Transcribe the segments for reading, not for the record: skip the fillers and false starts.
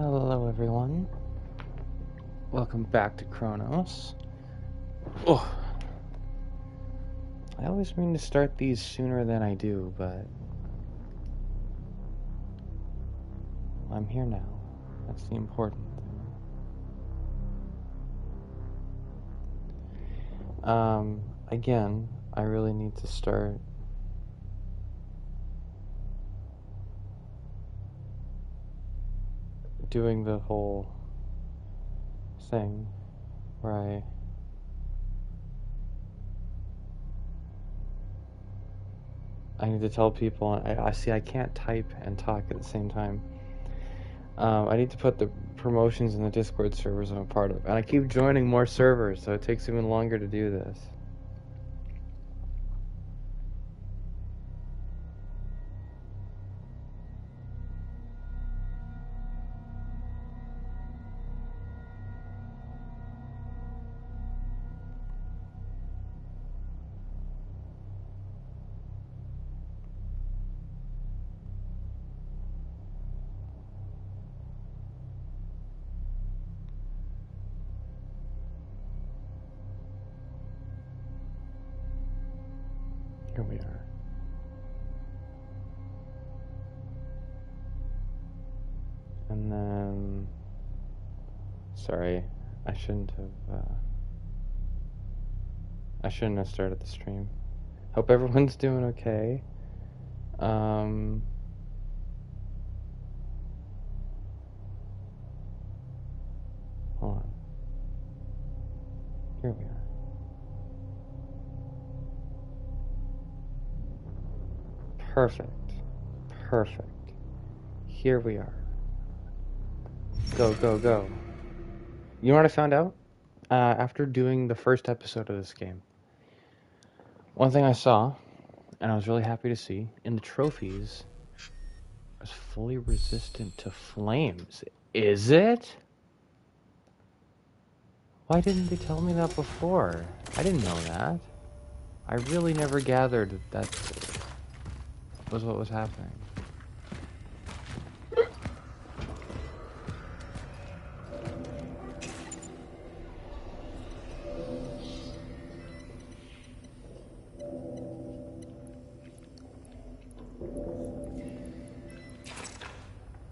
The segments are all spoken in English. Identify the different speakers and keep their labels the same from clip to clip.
Speaker 1: Hello everyone. Welcome back to Cronos. Oh, I always mean to start these sooner than I do, but I'm here now. That's the important thing. Again, I really need to start doing the whole thing where I need to tell people. I see I can't type and talk at the same time. I need to put the promotions in the Discord servers I'm a part of, and I keep joining more servers, so it takes even longer to do this. Here we are. And then, sorry, I shouldn't have started the stream. Hope everyone's doing okay. Hold on. Here we are. Perfect. Perfect. Here we are. Go, go, go. You know what I found out? After doing the first episode of this game, one thing I saw, and I was really happy to see, in the trophies, was fully resistant to flames. Is it? Why didn't they tell me that before? I didn't know that. I really never gathered that was what was happening.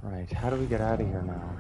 Speaker 1: Right, how do we get out of here now?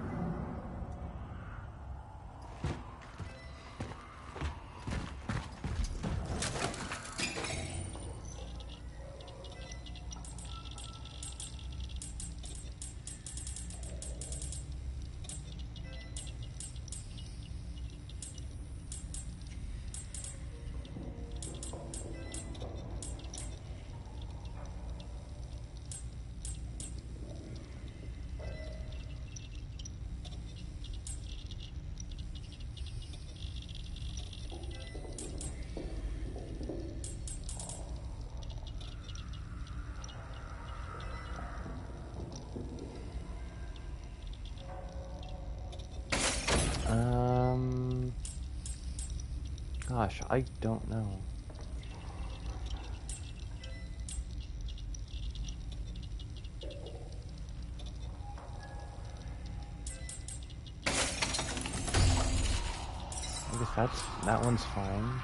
Speaker 1: Gosh, I don't know. I guess that one's fine.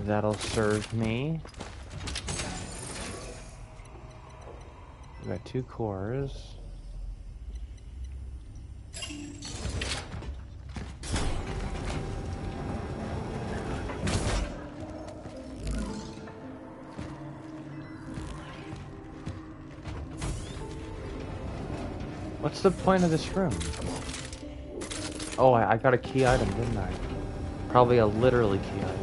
Speaker 1: That'll serve me. We got 2 cores. What's the point of this room? Oh, I got a key item, didn't I? Probably a literally key item.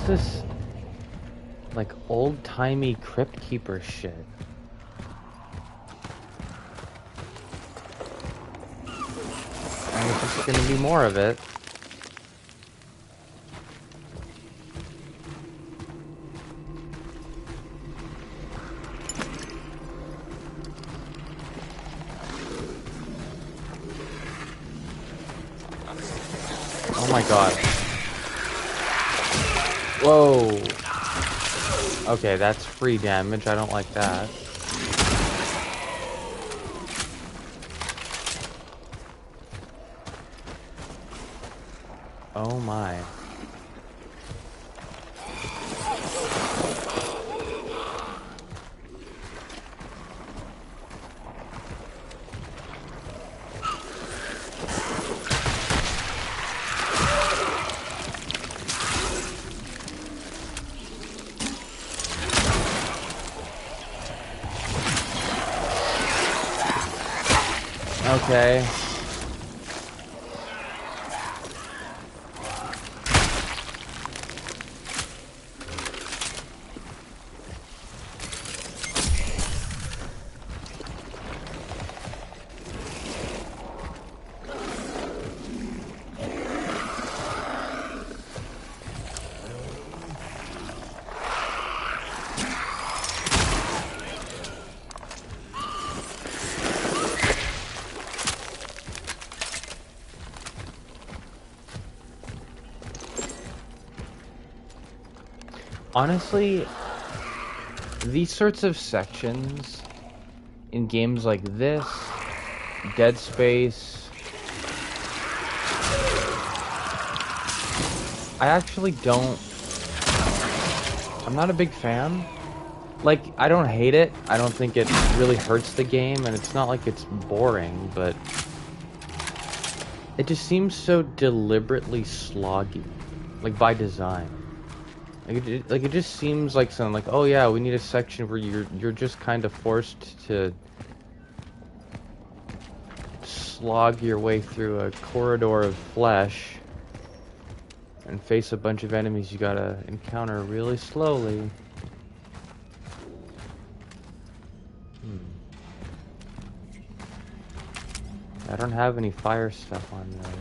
Speaker 1: this, like, old-timey Crypt Keeper shit? And it's just gonna be more of it. Oh my god. Whoa. Okay, that's free damage. I don't like that. Oh my. Okay. Honestly, these sorts of sections in games like this, Dead Space, I actually don't... I'm not a big fan. Like, I don't hate it. I don't think it really hurts the game, and it's not like it's boring, but it just seems so deliberately sloggy, like by design. Like it just seems like something like, oh yeah, we need a section where you're just kind of forced to slog your way through a corridor of flesh and face a bunch of enemies you gotta encounter really slowly. I don't have any fire stuff on me right now.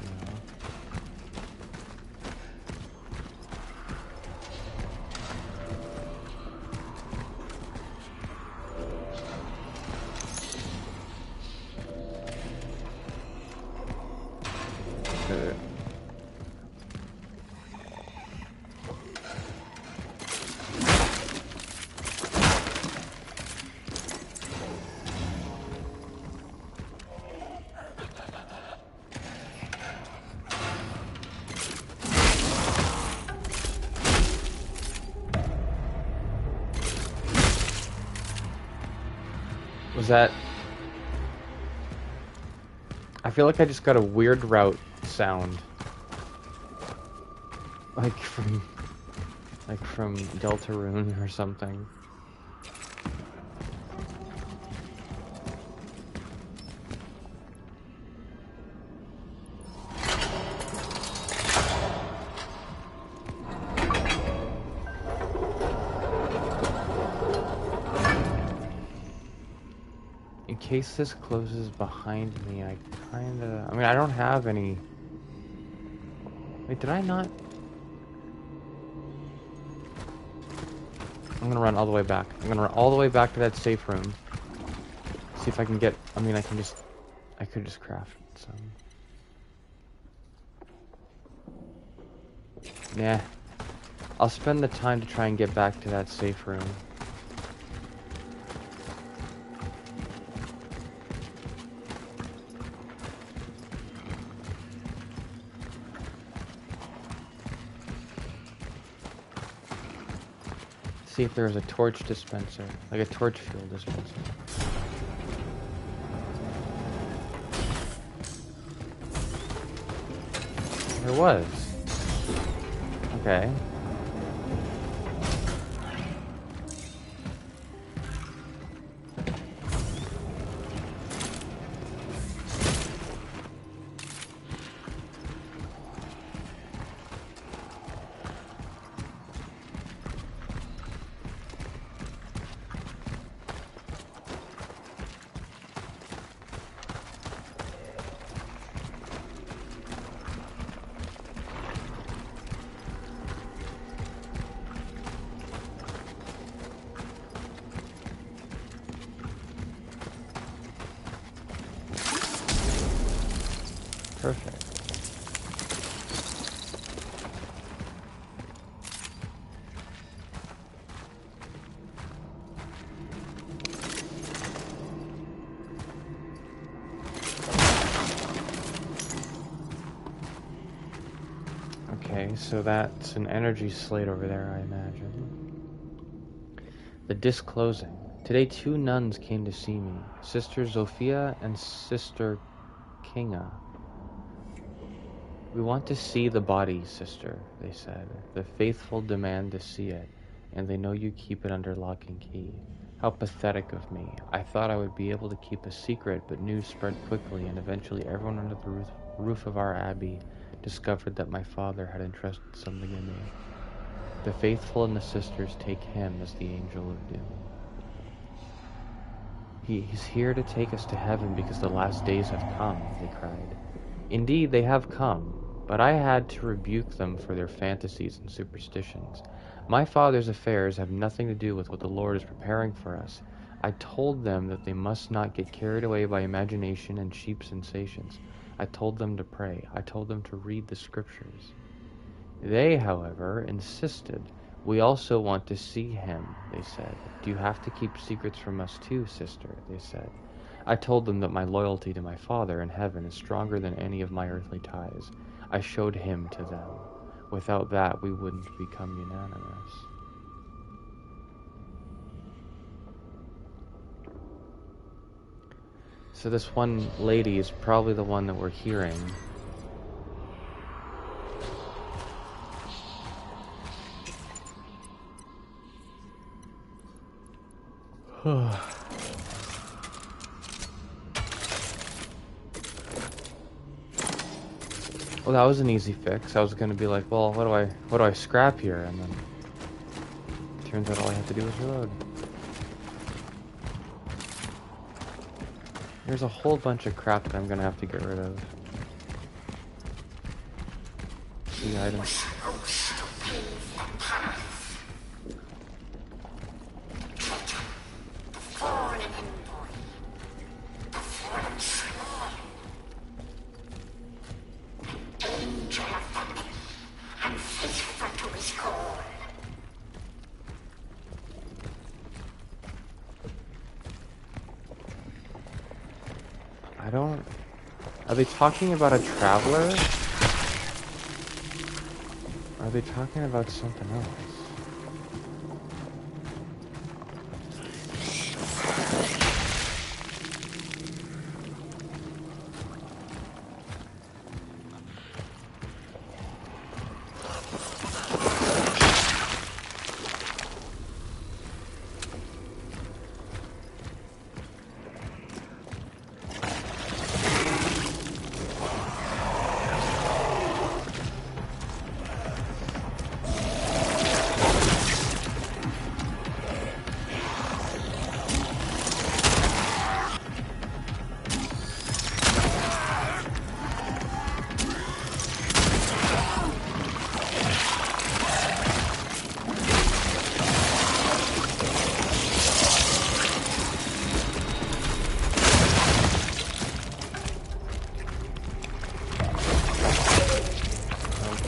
Speaker 1: Was that... I feel like I just got a weird route sound. Like from Deltarune or something. In case this closes behind me, I mean, I don't have any... Wait, did I not? I'm gonna run all the way back. I'm gonna run all the way back to that safe room. See if I can get... I mean, I could just craft some. Nah. I'll spend the time to try and get back to that safe room. See if there's a torch dispenser, like a torch fuel dispenser. There was. Okay. Perfect. Okay, so that's an energy slate over there, I imagine. The disclosing. Today 2 nuns came to see me, Sister Zofia and Sister Kinga. We want to see the body, sister, they said. The faithful demand to see it, and they know you keep it under lock and key. How pathetic of me. I thought I would be able to keep a secret, but news spread quickly, and eventually everyone under the roof of our abbey discovered that my father had entrusted something in me. The faithful and the sisters take him as the angel of doom. He's here to take us to heaven because the last days have come, they cried. Indeed, they have come, but I had to rebuke them for their fantasies and superstitions. My father's affairs have nothing to do with what the Lord is preparing for us. I told them that they must not get carried away by imagination and cheap sensations. I told them to pray. I told them to read the scriptures. They, however, insisted. We also want to see him, they said. Do you have to keep secrets from us too, sister? They said. I told them that my loyalty to my Father in heaven is stronger than any of my earthly ties. I showed him to them. Without that, we wouldn't become unanimous. So this one lady is probably the one that we're hearing. Well, that was an easy fix. I was gonna be like, well, what do I scrap here? And then turns out all I have to do is reload. There's a whole bunch of crap that I'm gonna have to get rid of. The items. Are they talking about a traveler? Or are they talking about something else?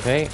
Speaker 1: Okay.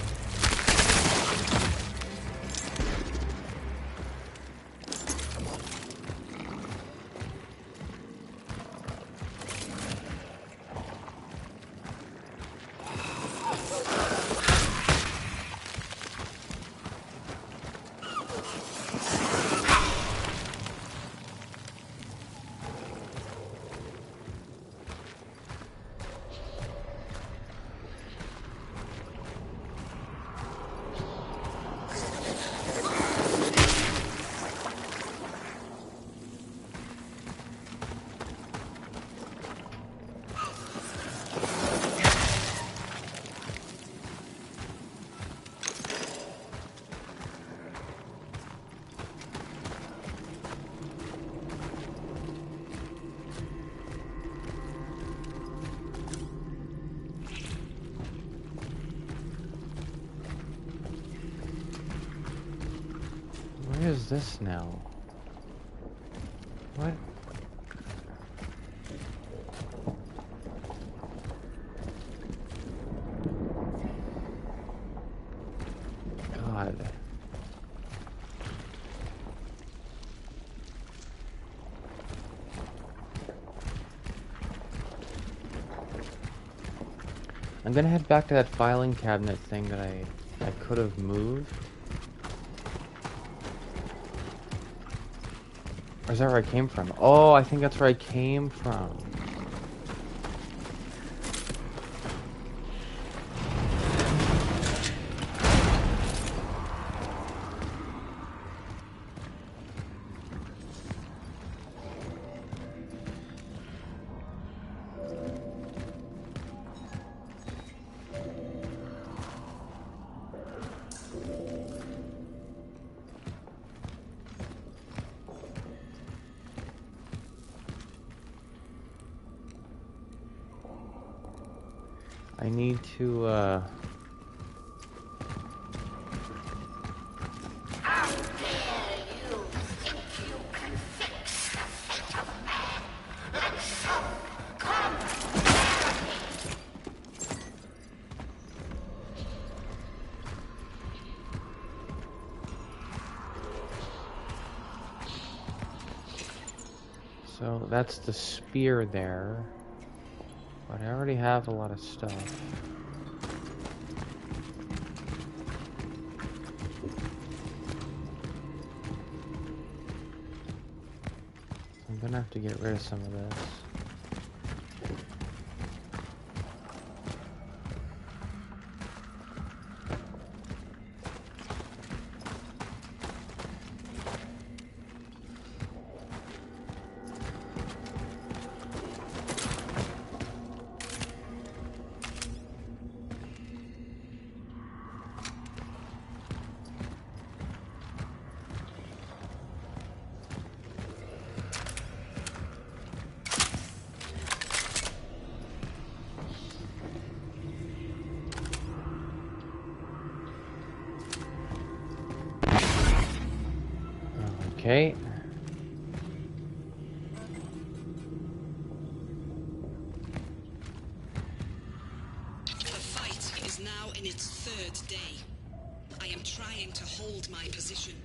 Speaker 1: Where is this now? What? God. I'm gonna head back to that filing cabinet thing that I could have moved. Or is that where I came from? Oh, I think that's where I came from. I need to, So that's the spear there. But I already have a lot of stuff. I'm gonna have to get rid of some of this. Okay.
Speaker 2: The fight is now in its third day. I am trying to hold my position.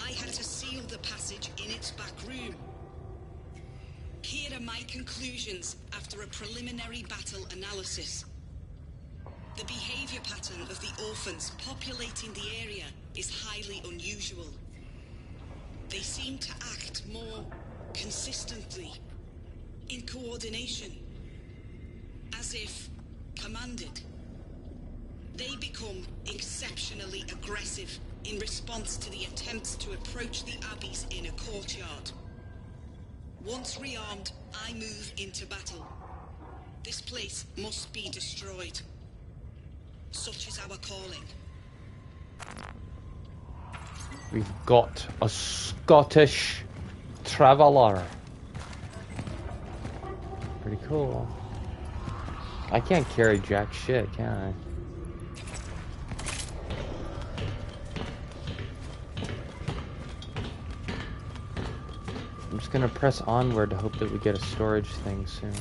Speaker 2: I had to seal the passage in its back room. Here are my conclusions after a preliminary battle analysis. The behavior pattern of the orphans populating the area is highly unusual. They seem to act more consistently, in coordination, as if commanded. They become exceptionally aggressive in response to the attempts to approach the Abbey's inner courtyard. Once rearmed, I move into battle. This place must be destroyed. Such is our calling.
Speaker 1: We've got a Scottish traveller. Pretty cool. I can't carry jack shit, can I? I'm just gonna press onward to hope that we get a storage thing soon.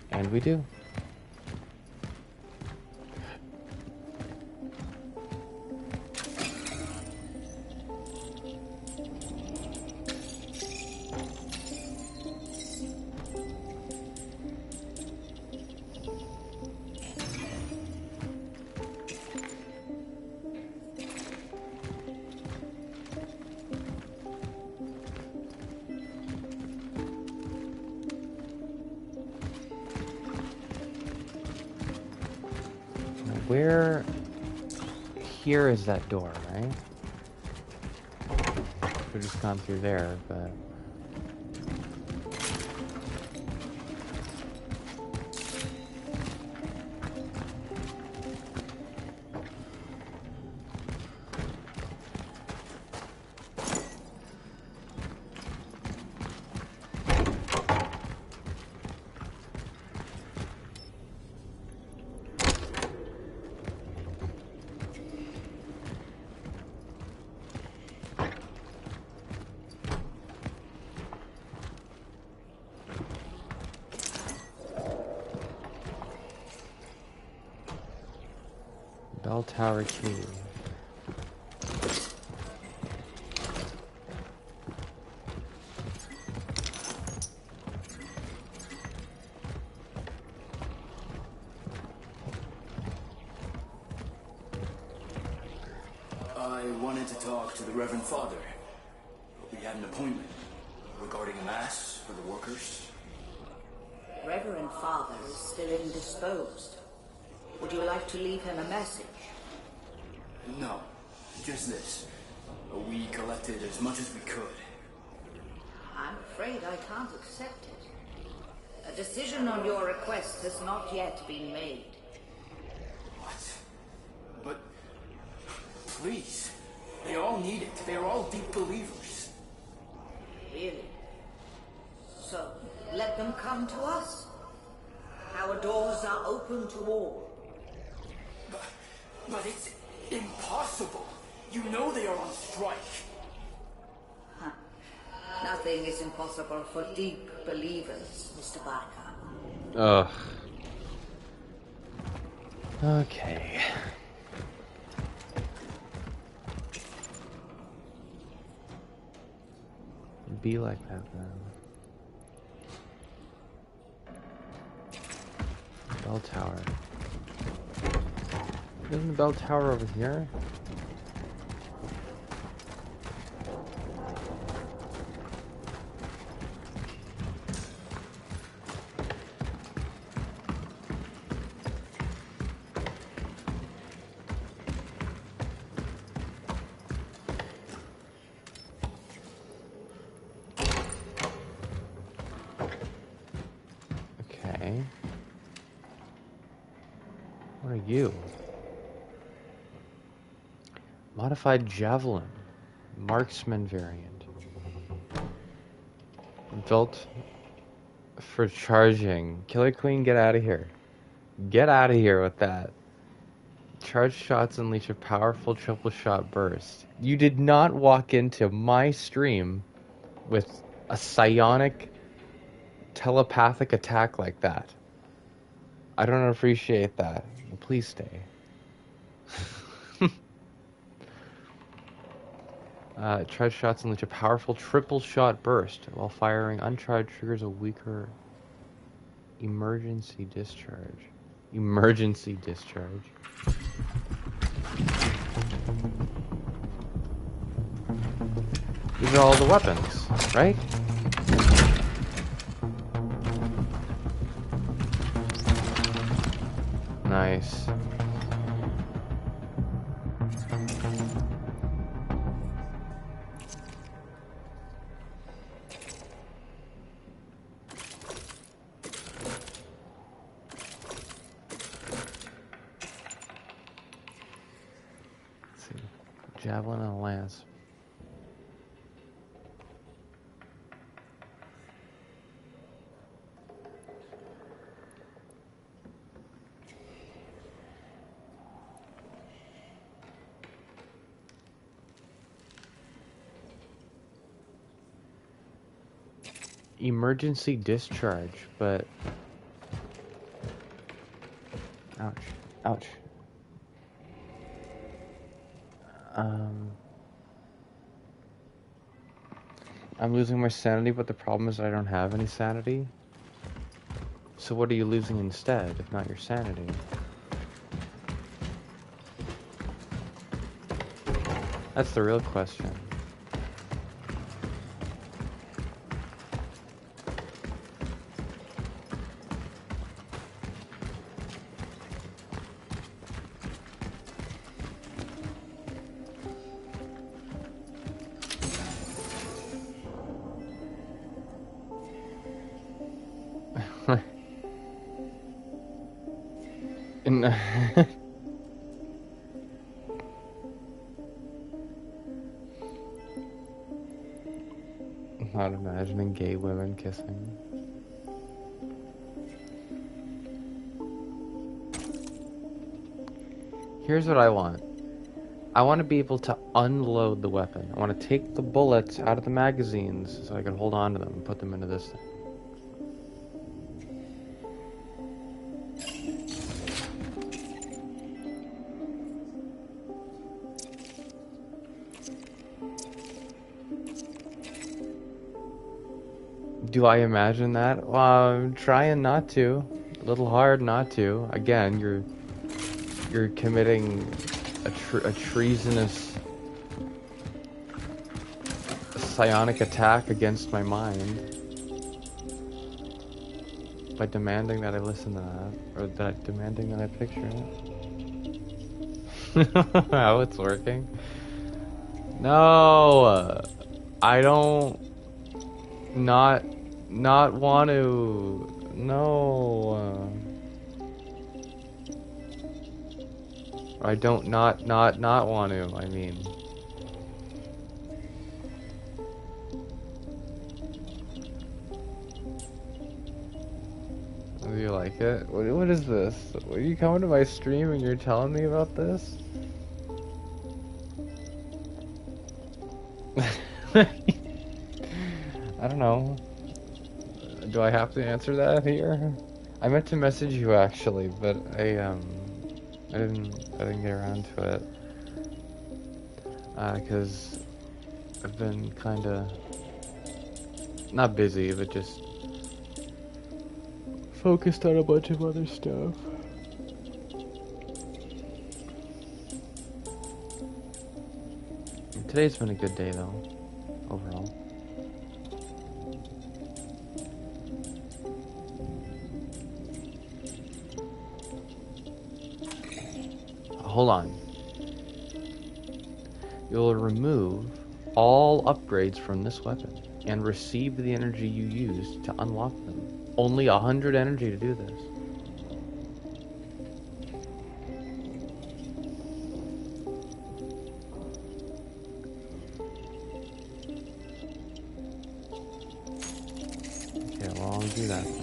Speaker 1: And we do. Where... Here is that door, right? We've just gone through there, but... Bell tower key.
Speaker 3: I wanted to talk to the Reverend Father. We had an appointment regarding a mass for the workers.
Speaker 4: Reverend Father is still indisposed. Would you like to leave him a message?
Speaker 3: No, just this. We collected as much as we could.
Speaker 4: I'm afraid I can't accept it. A decision on your request has not yet been made.
Speaker 3: What? But... please. They all need it. They are all deep believers.
Speaker 4: Really? So, let them come to us. Our doors are open to all.
Speaker 3: But it's impossible. You know they are on strike.
Speaker 4: Huh. Nothing is impossible for deep believers, Mr. Barker.
Speaker 1: Ugh. Okay. Be like that then. Bell tower. Isn't the bell tower over here? Okay. What are you? Modified javelin. Marksman variant. Built for charging. Killer Queen, get out of here. Get out of here with that. Charged shots unleash a powerful triple shot burst. You did not walk into my stream with a psionic telepathic attack like that. I don't appreciate that. Please stay. Charged shots unleash a powerful triple shot burst. While firing uncharged triggers a weaker emergency discharge. Emergency discharge. These are all the weapons, right? Nice. Javelin and a lance. Emergency discharge, but... Ouch. Ouch. I'm losing my sanity, but the problem is I don't have any sanity. So what are you losing instead, if not your sanity? That's the real question. I'm not imagining gay women kissing. Here's what I want. I want to be able to unload the weapon. I want to take the bullets out of the magazines so I can hold on to them and put them into this thing. Do I imagine that? Well, I'm trying not to. A little hard not to. Again, you're committing a treasonous psionic attack against my mind by demanding that I listen to that, or that demanding that I picture it. How it's working? No, I don't not want to. No, I don't not want to. I mean. Do you like it? What is this? Are you coming to my stream and you're telling me about this? I don't know. Do I have to answer that here? I meant to message you actually, but I didn't get around to it. 'Cause I've been kinda not busy, but just focused on a bunch of other stuff. Today's been a good day though, overall. Hold on. You'll remove all upgrades from this weapon and receive the energy you used to unlock them. Only 100 energy to do this. Okay, well, I'll do that then.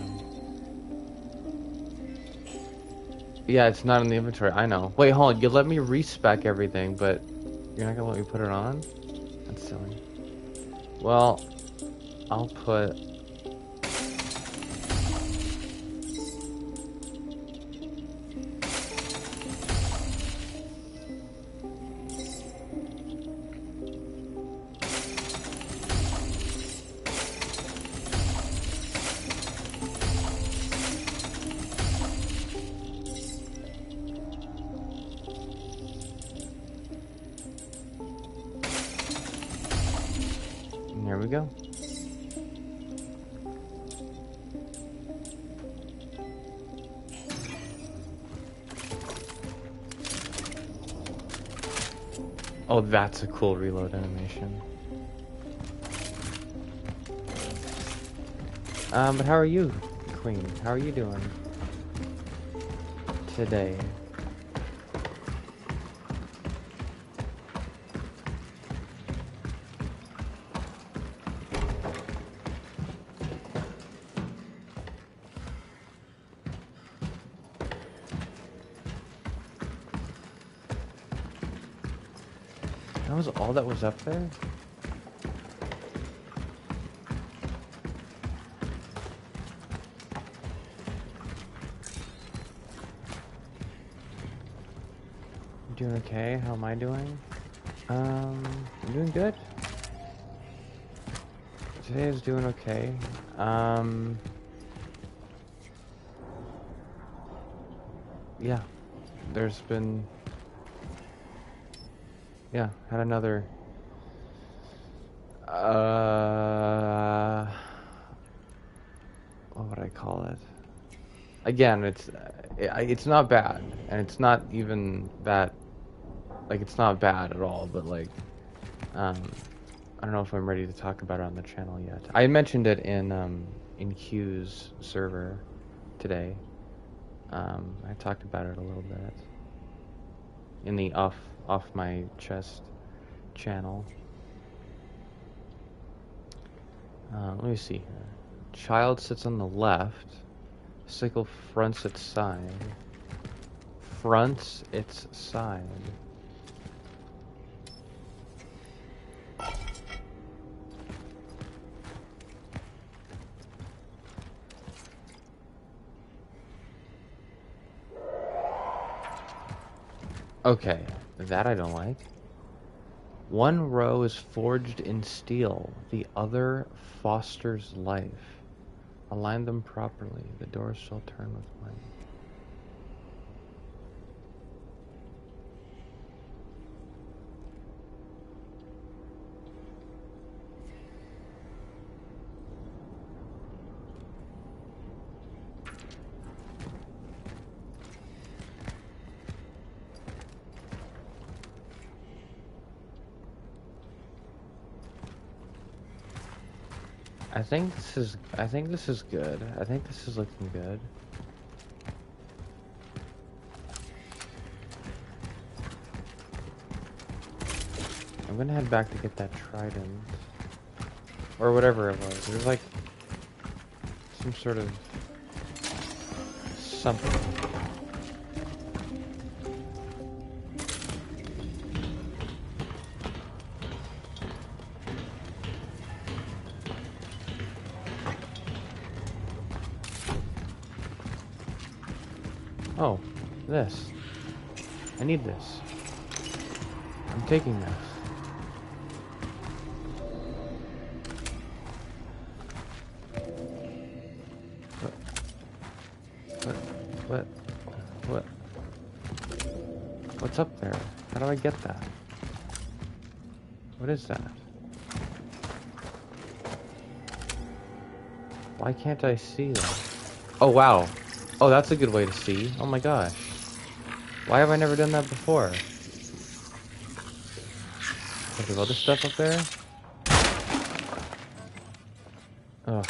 Speaker 1: Yeah, it's not in the inventory, I know. Wait, hold on, you let me respec everything, but you're not gonna let me put it on? That's silly. Well, I'll put... There we go. Oh, that's a cool reload animation. But how are you, Queen? How are you doing today? That was all that was up there? You doing okay? How am I doing? I'm doing good. Today is doing okay. Yeah. There's been... Yeah, had another... What would I call it? Again, it's not bad, and it's not even that... Like, it's not bad at all, but like... I don't know if I'm ready to talk about it on the channel yet. I mentioned it in Q's server today. I talked about it a little bit in the off my chest channel. Let me see here. Child sits on the left. Sickle fronts its side. Fronts its side. Okay, that I don't like. One row is forged in steel, the other fosters life. Align them properly. The doors shall turn with light. I think this is good. I think this is looking good. I'm gonna head back to get that trident. Or whatever it was. It was like some sort of something. Oh, this. I need this. I'm taking this. What? What's up there? How do I get that? What is that? Why can't I see that? Oh, wow. Oh, that's a good way to see. Oh my gosh. Why have I never done that before? Bunch of other stuff up there? Ugh.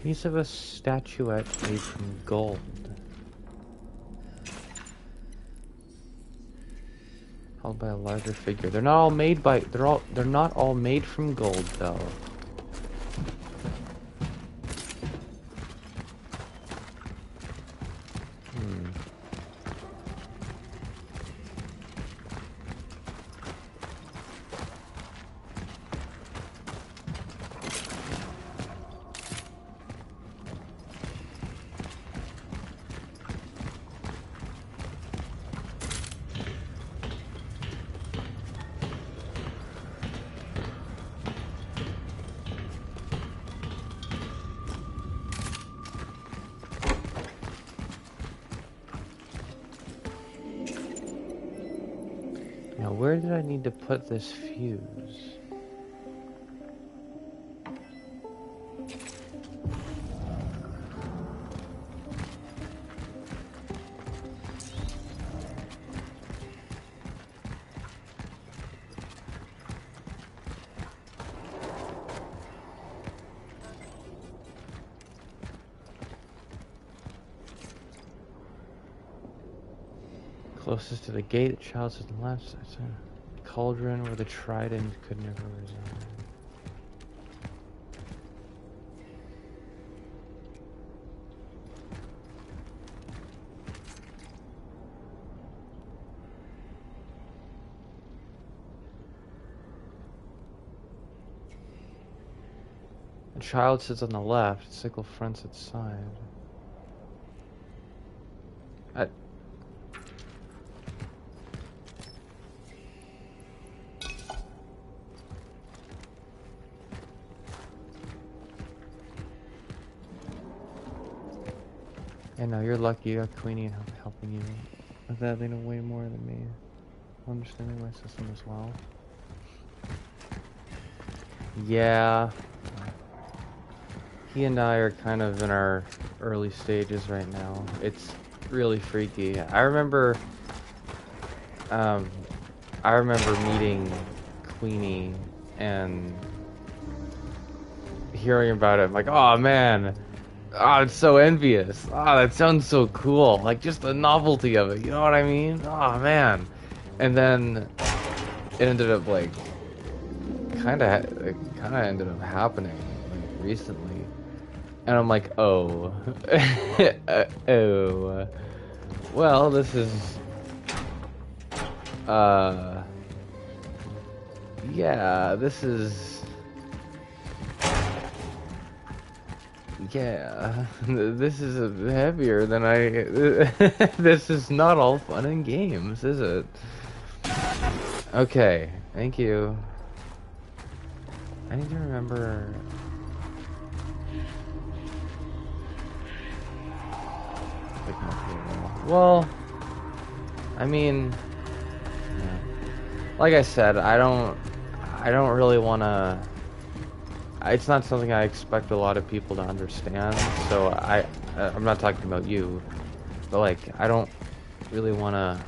Speaker 1: Piece of a statuette made from gold. Held by a larger figure. They're not all made by they're not all made from gold though. Now, where did I need to put this fuse? Closest to the gate, the child sits on the left side. Cauldron where the trident could never reside. The child sits on the left, sickle fronts its side. I know, you're lucky you got Queenie helping you with that. They know way more than me. Understanding my system as well. Yeah. He and I are kind of in our early stages right now. It's really freaky. I remember meeting Sweeney and hearing about it, I'm like, oh man, oh, it's so envious. Oh, that sounds so cool. Like just the novelty of it. You know what I mean? Oh man. And then it ended up like kind of ended up happening like recently, and I'm like, oh, oh, well, this is, yeah, this is, yeah, this is heavier than I. This is not all fun and games, is it? Okay, thank you. I need to remember. Well, I mean, yeah. Like I said, I don't really want to. It's not something I expect a lot of people to understand. So I'm not talking about you, but like, I don't really want to.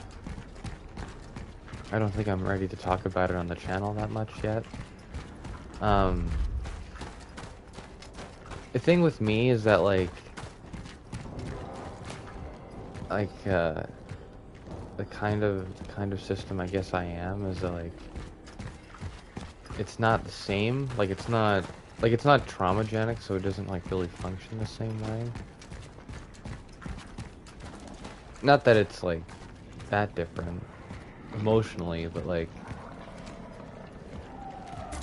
Speaker 1: I don't think I'm ready to talk about it on the channel that much yet. The thing with me is that the kind of system I guess I am is that, like, it's not the same. Like it's not traumagenic, so it doesn't like really function the same way. Not that it's like that different emotionally, but like,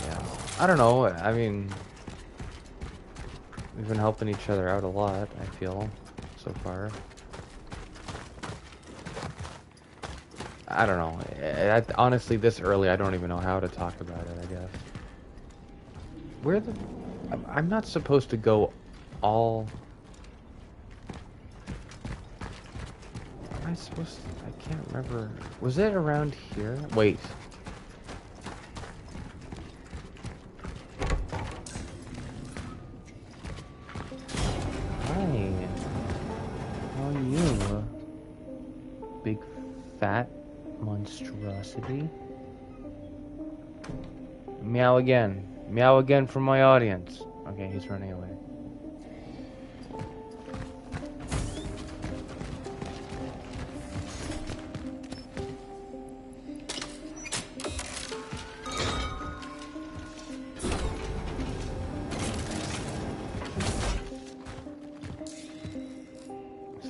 Speaker 1: yeah, I don't know. I mean, we've been helping each other out a lot, I feel, so far. I don't know. Honestly, this early, I don't even know how to talk about it, I guess. I'm not supposed to go all... Am I supposed to... I can't remember. Was it around here? Wait. Hi. How are you? Big fat monstrosity. Meow again. Meow again from my audience. Okay, he's running away.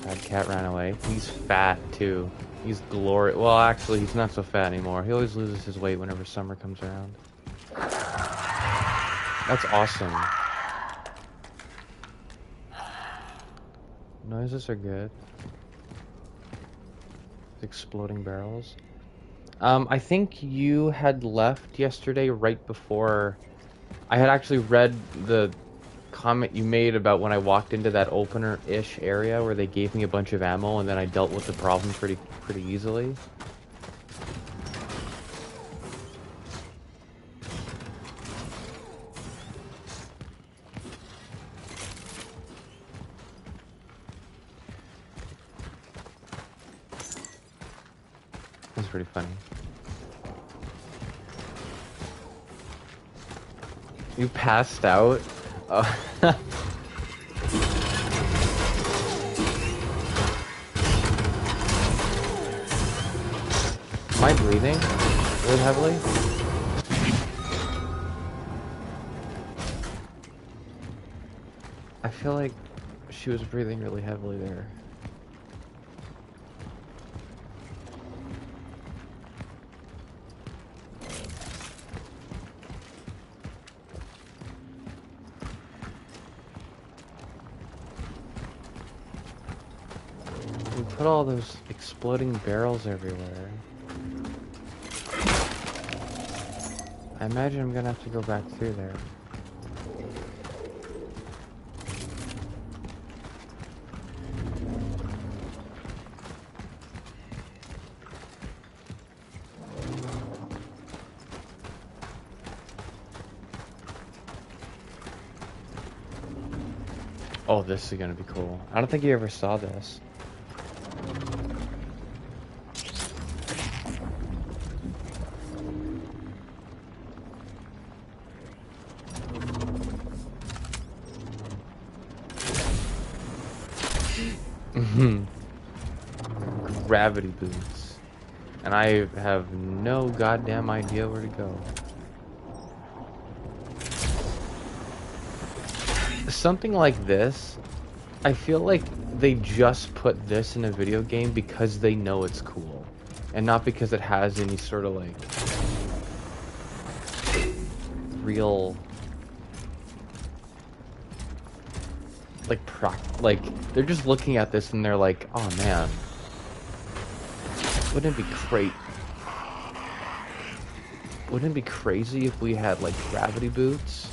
Speaker 1: Sad cat ran away. He's fat too. He's glorious. Well, actually, he's not so fat anymore. He always loses his weight whenever summer comes around. That's awesome. Noises are good. Exploding barrels. I think you had left yesterday right before... I had actually read the comment you made about when I walked into that opener-ish area where they gave me a bunch of ammo and then I dealt with the problem pretty easily. That's pretty funny. You passed out? Oh. Am I breathing really heavily? I feel like she was breathing really heavily there. We put all those exploding barrels everywhere. I imagine I'm gonna have to go back through there. Oh, this is gonna be cool. I don't think you ever saw this. Gravity boots. And I have no goddamn idea where to go. Something like this, I feel like they just put this in a video game because they know it's cool. And not because it has any sort of like real like they're just looking at this and they're like, oh man, wouldn't it be great? Wouldn't it be crazy if we had like gravity boots?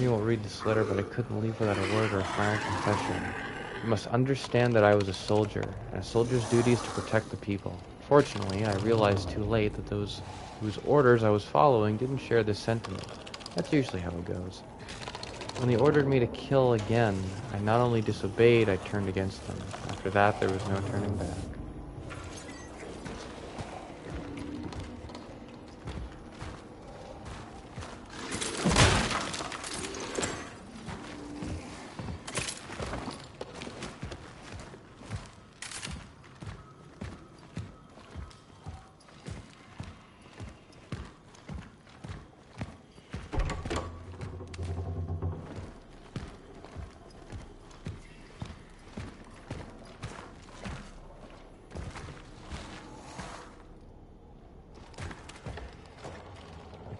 Speaker 1: I will read this letter, but I couldn't leave without a word or a final confession. You must understand that I was a soldier, and a soldier's duty is to protect the people. Fortunately, I realized too late that those whose orders I was following didn't share this sentiment. That's usually how it goes. When they ordered me to kill again, I not only disobeyed, I turned against them. After that, there was no turning back.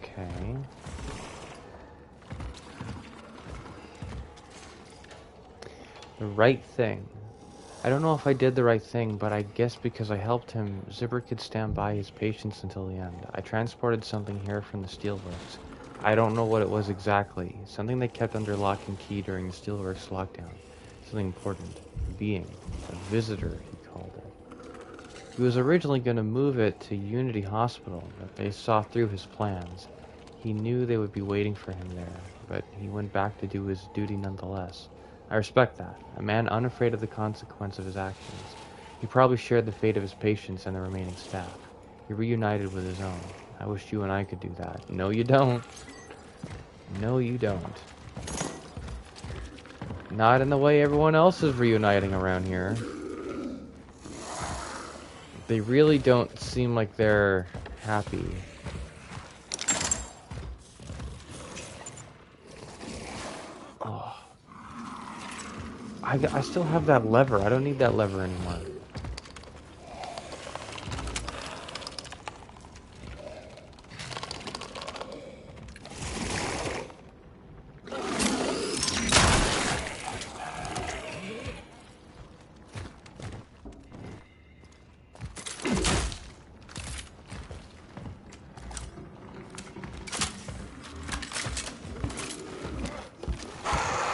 Speaker 1: Okay. The right thing. I don't know if I did the right thing, but I guess because I helped him, Zipper could stand by his patients until the end. I transported something here from the steelworks. I don't know what it was exactly. Something they kept under lock and key during the steelworks lockdown. Something important. A being. A visitor, he called it. He was originally going to move it to Unity Hospital, but they saw through his plans. He knew they would be waiting for him there, but he went back to do his duty nonetheless. I respect that. A man unafraid of the consequence of his actions. He probably shared the fate of his patients and the remaining staff. He reunited with his own. I wish you and I could do that. No, you don't. No, you don't. Not in the way everyone else is reuniting around here. They really don't seem like they're happy. Oh. I still have that lever. I don't need that lever anymore.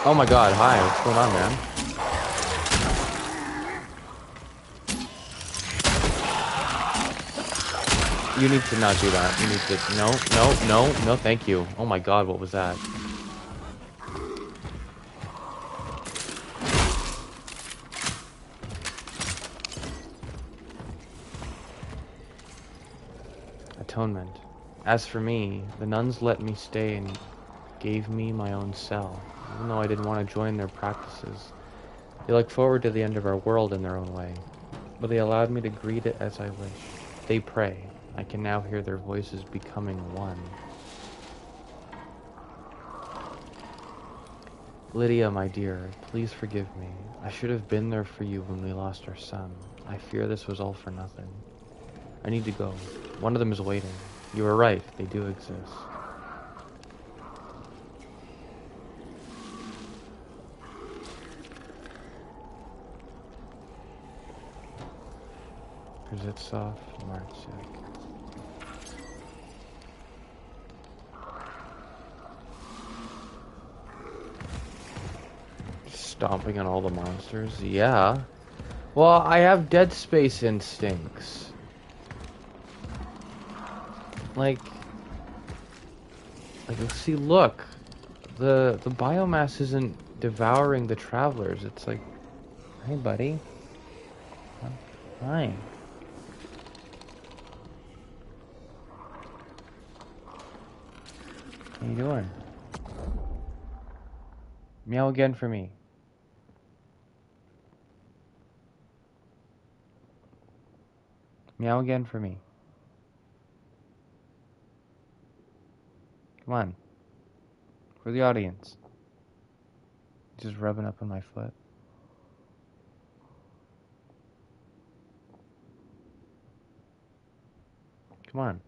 Speaker 1: Oh my god, hi, what's going on, man? You need to not do that. You need to... No, thank you. Oh my god, what was that? Atonement. As for me, the nuns let me stay and gave me my own cell, even though I didn't want to join their practices. They look forward to the end of our world in their own way, but they allowed me to greet it as I wish. They pray. I can now hear their voices becoming one. Lydia, my dear, please forgive me. I should have been there for you when we lost our son. I fear this was all for nothing. I need to go. One of them is waiting. You were right, they do exist. Krzitsov, Marchek. Stomping on all the monsters? Yeah. Well, I have Dead Space instincts. Like, see, look. The biomass isn't devouring the travelers. It's like, hey, buddy. Hi. How you doing? Meow again for me. Meow again for me. Come on. For the audience. Just rubbing up on my foot. Come on.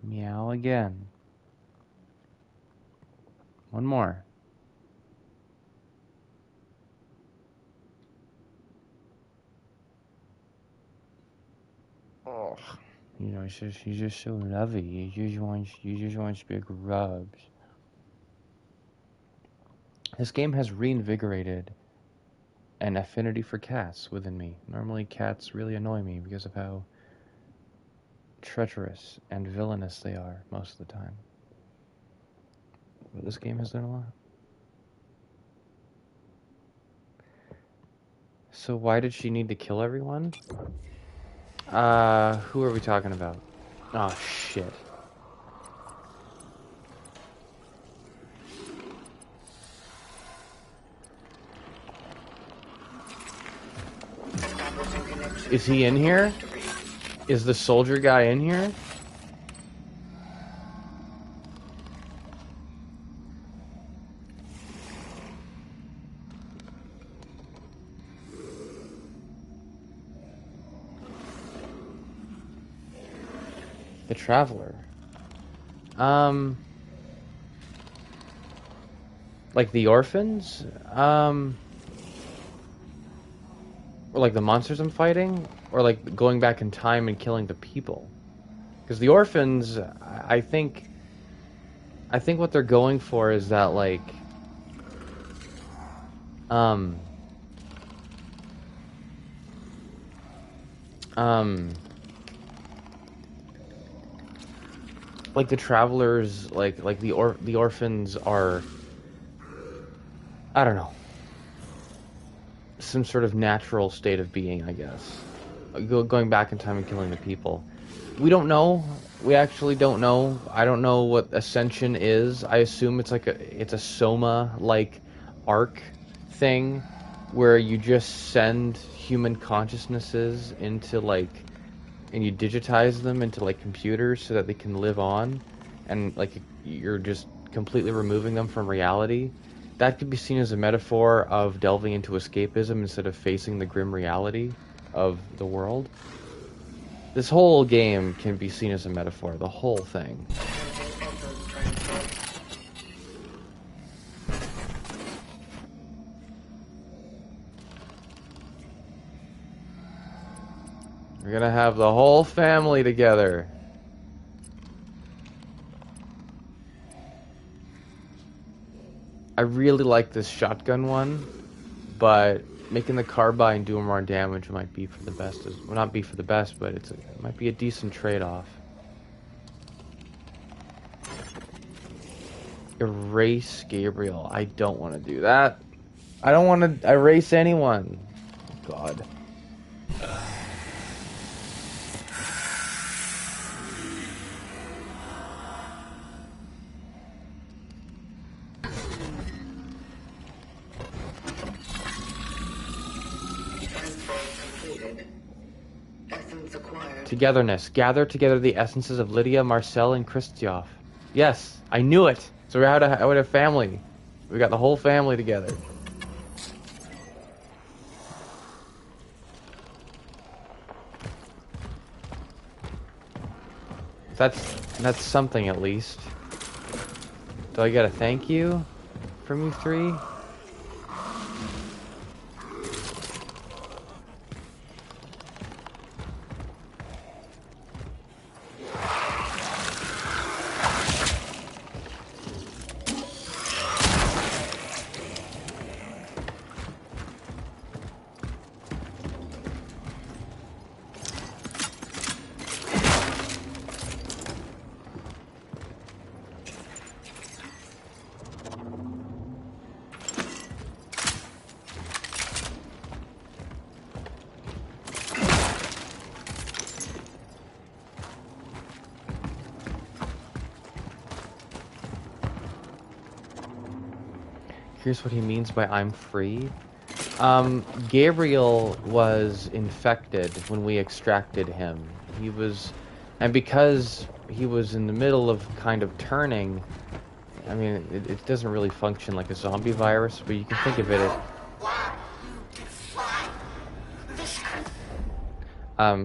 Speaker 1: Meow again. One more. Oh, you know, she's just so lovely. You just want big rubs. This game has reinvigorated an affinity for cats within me. Normally, cats really annoy me because of how treacherous and villainous they are most of the time. But this game has done a lot. So why did she need to kill everyone? Who are we talking about? Oh, shit. Is he in here? Is the soldier guy in here? The Traveler. Like the orphans? Or like the monsters I'm fighting? Or like going back in time and killing the people? Because the orphans, I think what they're going for is that like, like the travelers, like the orphans are, I don't know, some sort of natural state of being, I guess. Going back in time and killing the people. We don't know. We actually don't know. I don't know what Ascension is. I assume it's like it's a Soma-like arc thing where you just send human consciousnesses into like, and you digitize them into like computers so that they can live on, and like you're just completely removing them from reality. That could be seen as a metaphor of delving into escapism instead of facing the grim reality of the world. This whole game can be seen as a metaphor, the whole thing. We're gonna have the whole family together. I really like this shotgun one, but making the carbine do more damage might be for the best. Well, not be for the best, but it might be a decent trade-off. Erase Gabriel. I don't want to do that. I don't want to erase anyone. God. Togetherness. Gather together the essences of Lydia, Marcel, and Christoph. Yes, I knew it. So we had a family. We got the whole family together. That's something at least. Do I get a thank you from you three? here's what he means by I'm free. Gabriel was infected when we extracted him. And because he was in the middle of kind of turning, I mean, it doesn't really function like a zombie virus, but you can think of it as...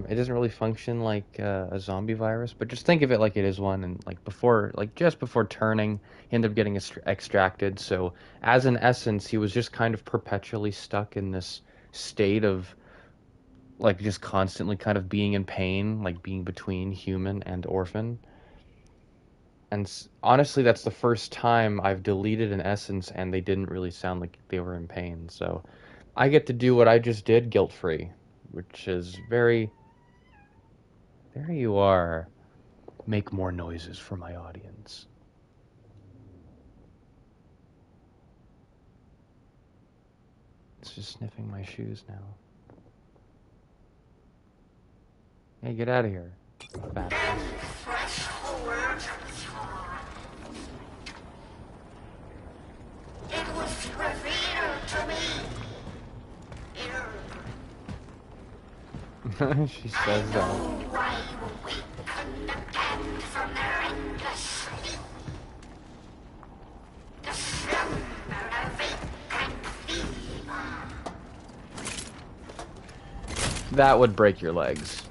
Speaker 1: it doesn't really function like a zombie virus, but just think of it like it is one. And just before turning, he ended up getting extracted. So, as an essence, he was just kind of perpetually stuck in this state of like just constantly kind of being in pain, like being between human and orphan. And honestly, that's the first time I've deleted an essence and they didn't really sound like they were in pain. So, I get to do what I just did guilt-free, which is very... There you are. Make more noises for my audience. It's just sniffing my shoes now. Hey, get out of here, fat ass.
Speaker 5: It was revealed to me.
Speaker 1: She says that.
Speaker 5: Why awakened again from their endless sleep. The slumber of vacant fever.
Speaker 1: That would break your legs.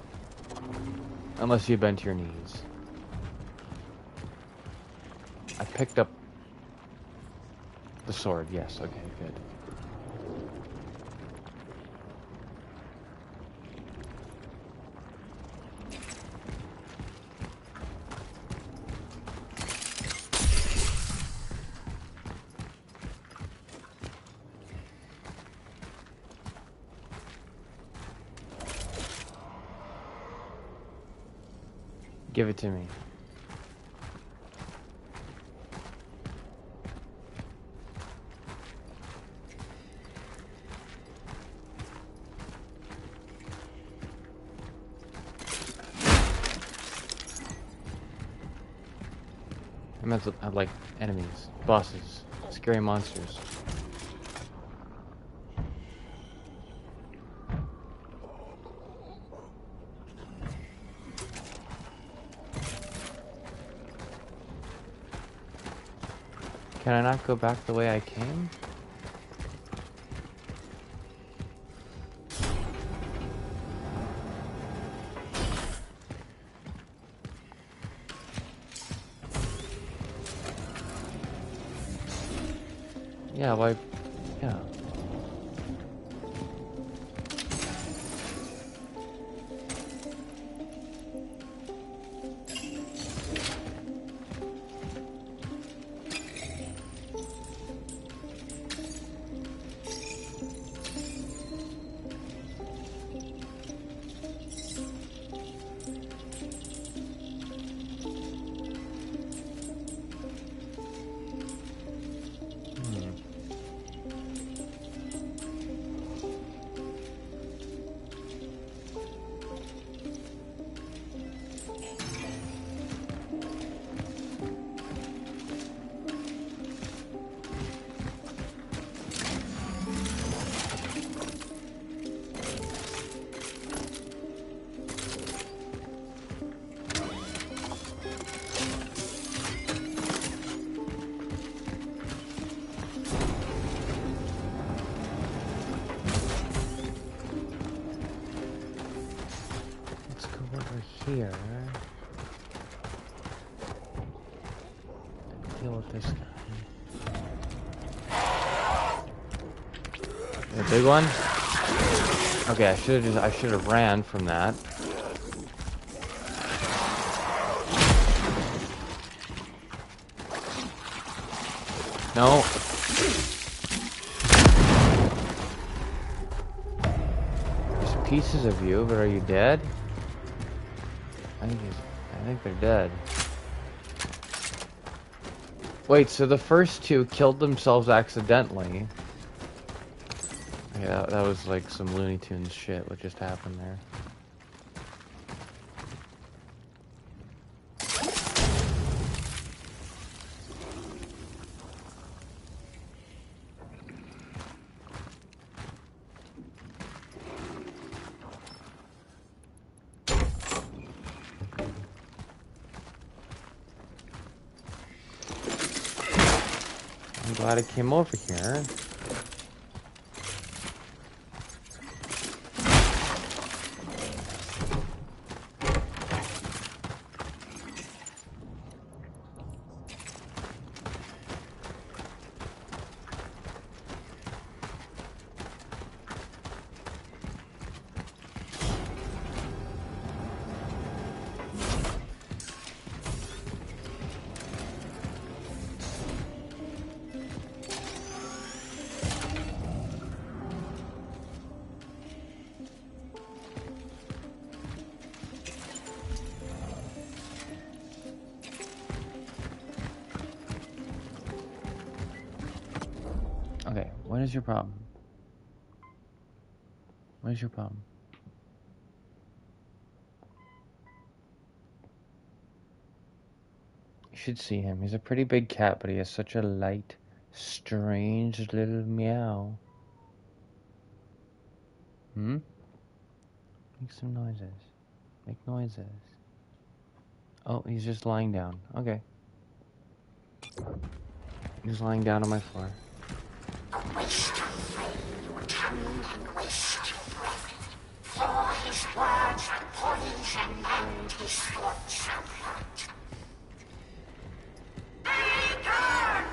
Speaker 1: Unless you bent your knees. I picked up the sword, yes, okay, good. Give it to me. I meant to, like enemies, bosses, scary monsters. Can I not go back the way I came? Yeah, why? Yeah. Here. Deal with this guy. The big one? Okay, I should have ran from that. No. There's pieces of you, but are you dead? I think they're dead. Wait, so the first two killed themselves accidentally. Yeah, that was like some Looney Tunes shit, what just happened there. I'm glad I came over here. Okay, what is your problem? What is your problem? You should see him. He's a pretty big cat, but he has such a light, strange little meow. Hmm? Make some noises. Make noises. Oh, he's just lying down. Okay. He's lying down on my floor.
Speaker 5: Waste of flame, tongue and waste your breath. For his words are poison and his thoughts are blood. Be gone!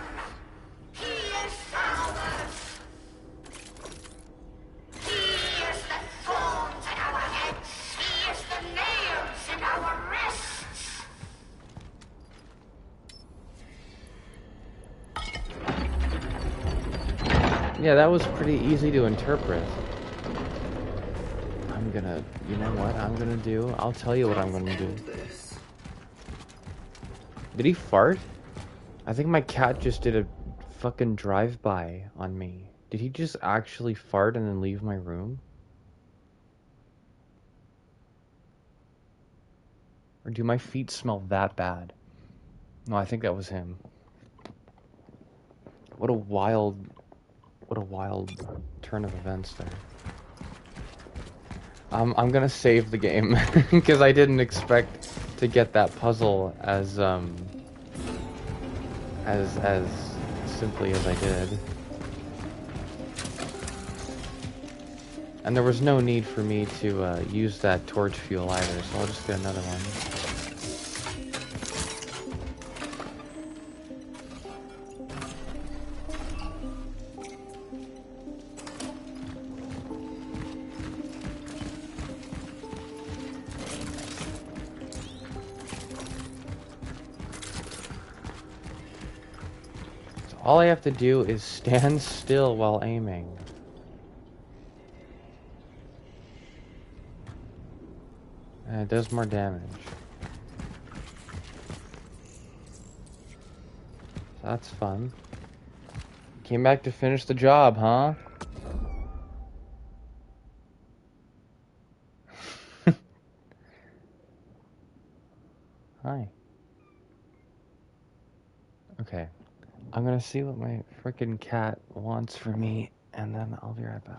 Speaker 5: He is ours! He is the thorns in our heads! He is the nails in our wrists!
Speaker 1: Yeah, that was pretty easy to interpret. You know what I'm gonna do? I'll tell you what I'm gonna do. Did he fart? I think my cat just did a fucking drive-by on me. Did he just actually fart and then leave my room? Or do my feet smell that bad? No, I think that was him. What a wild turn of events there. I'm gonna save the game because I didn't expect to get that puzzle as simply as I did. And there was no need for me to use that torch fuel either, so I'll just get another one. All I have to do is stand still while aiming. And it does more damage. So that's fun. Came back to finish the job, huh? Hi. Okay. I'm gonna see what my freaking cat wants from me, and then I'll be right back.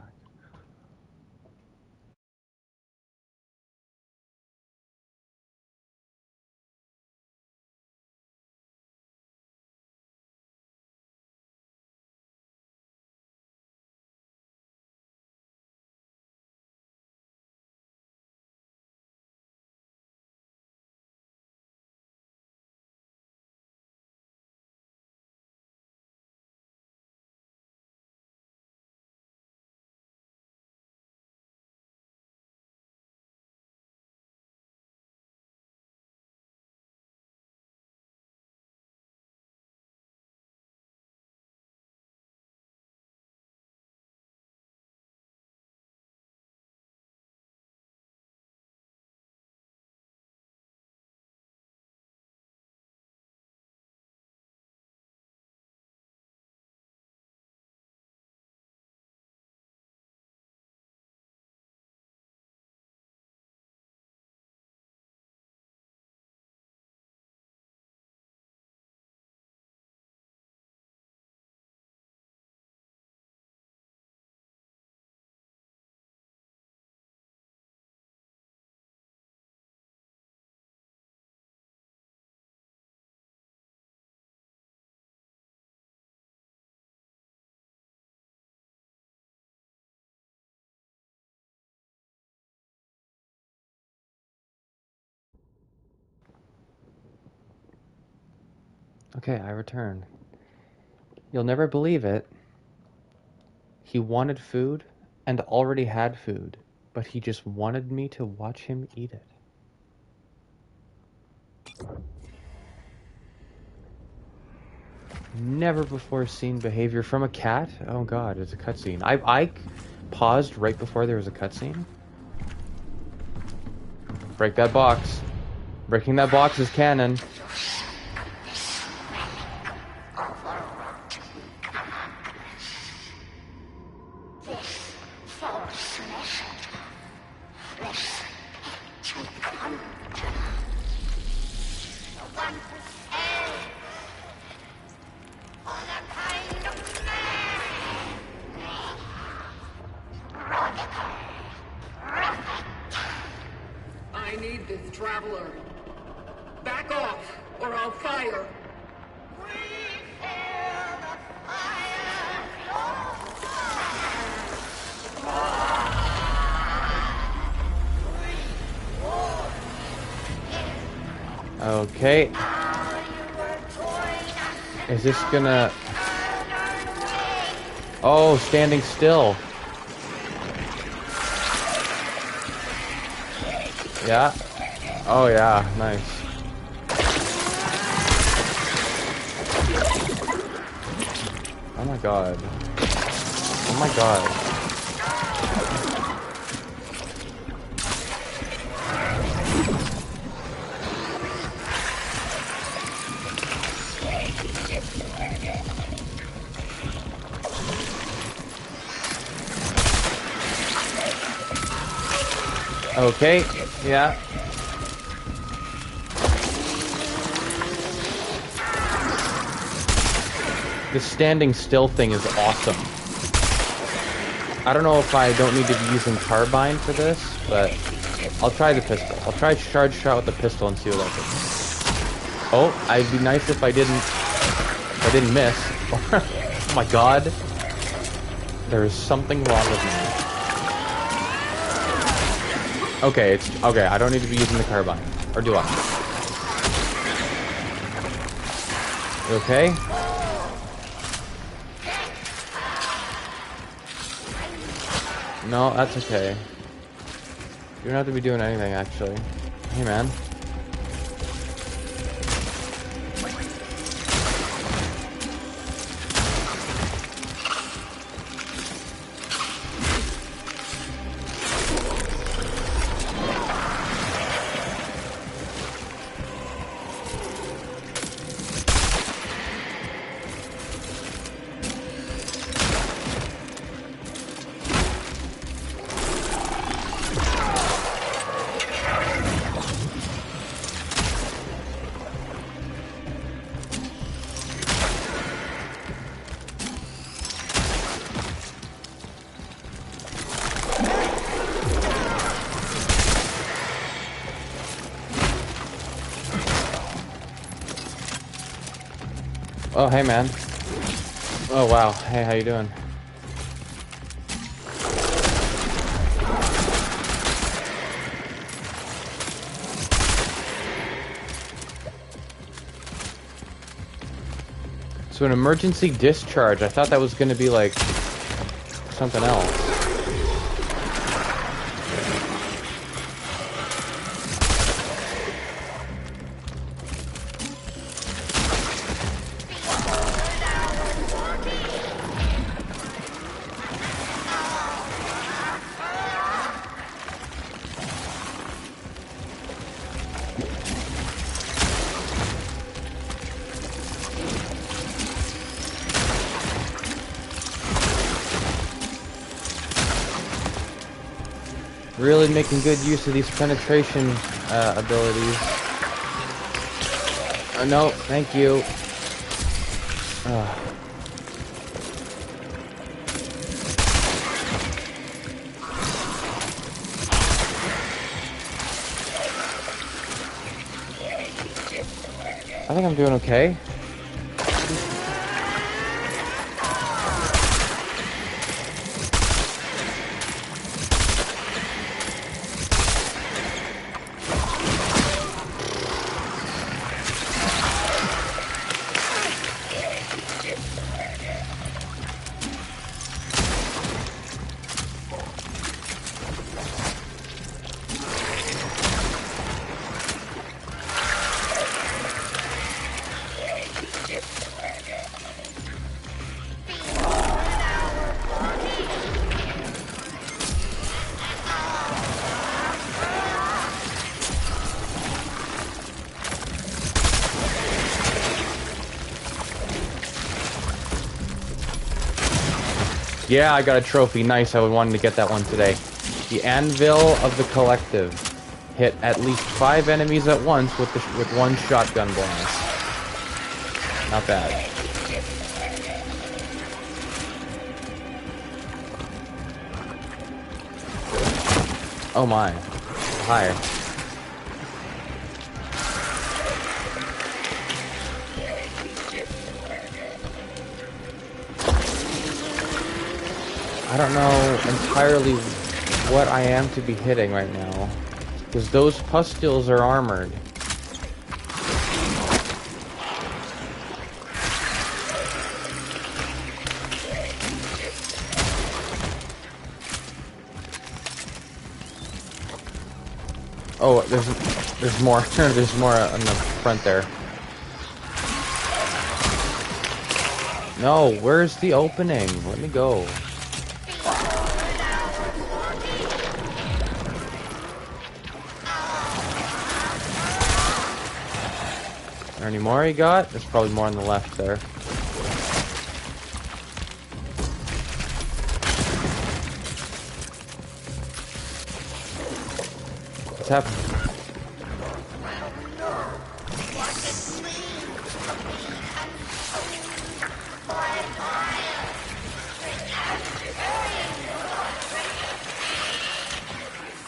Speaker 1: Okay, I return. You'll never believe it. He wanted food and already had food, but he just wanted me to watch him eat it. Never before seen behavior from a cat? Oh god, it's a cutscene. I paused right before there was a cutscene. Break that box. Breaking that box is canon.
Speaker 6: I need this traveler. Back off, or I'll fire.
Speaker 1: Okay. Is this gonna... Oh, standing still. Yeah. Oh yeah, nice. Oh my god. Oh my god. Okay, yeah. This standing still thing is awesome. I don't know if I don't need to be using carbine for this, but I'll try the pistol. I'll try charge shot with the pistol and see what that does. Oh, I'd be nice if I didn't miss. Oh my god. There is something wrong with me. Okay, okay, I don't need to be using the carbine. Or do I? You okay? No, that's okay. You don't have to be doing anything, actually. Hey, man. Oh, hey, man. Oh, wow. Hey, how you doing? So an emergency discharge. I thought that was going to be, like, something else. Really making good use of these penetration abilities. No, thank you. I think I'm doing okay. Yeah, I got a trophy. Nice, I wanted to get that one today. The Anvil of the Collective. Hit at least 5 enemies at once with one shotgun blast. Not bad. Oh my. Hi. I don't know entirely what I am to be hitting right now. Because those pustules are armored. Oh, there's more. There's more on the front there. No, where's the opening? Let me go. Is there any more you got? There's probably more on the left there. What's happening?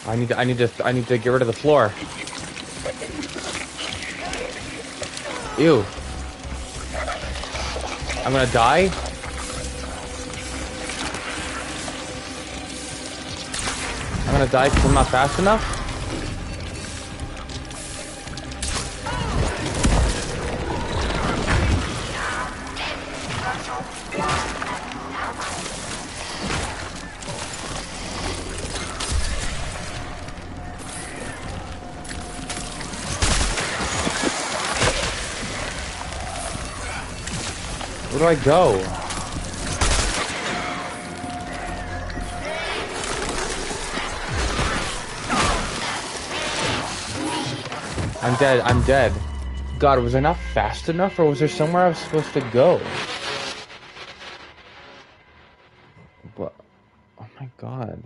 Speaker 1: I need to get rid of the floor. Ew. I'm gonna die? I'm gonna die because I'm not fast enough? Where do I go? I'm dead, I'm dead. God, was I not fast enough, or was there somewhere I was supposed to go? What? Oh my god.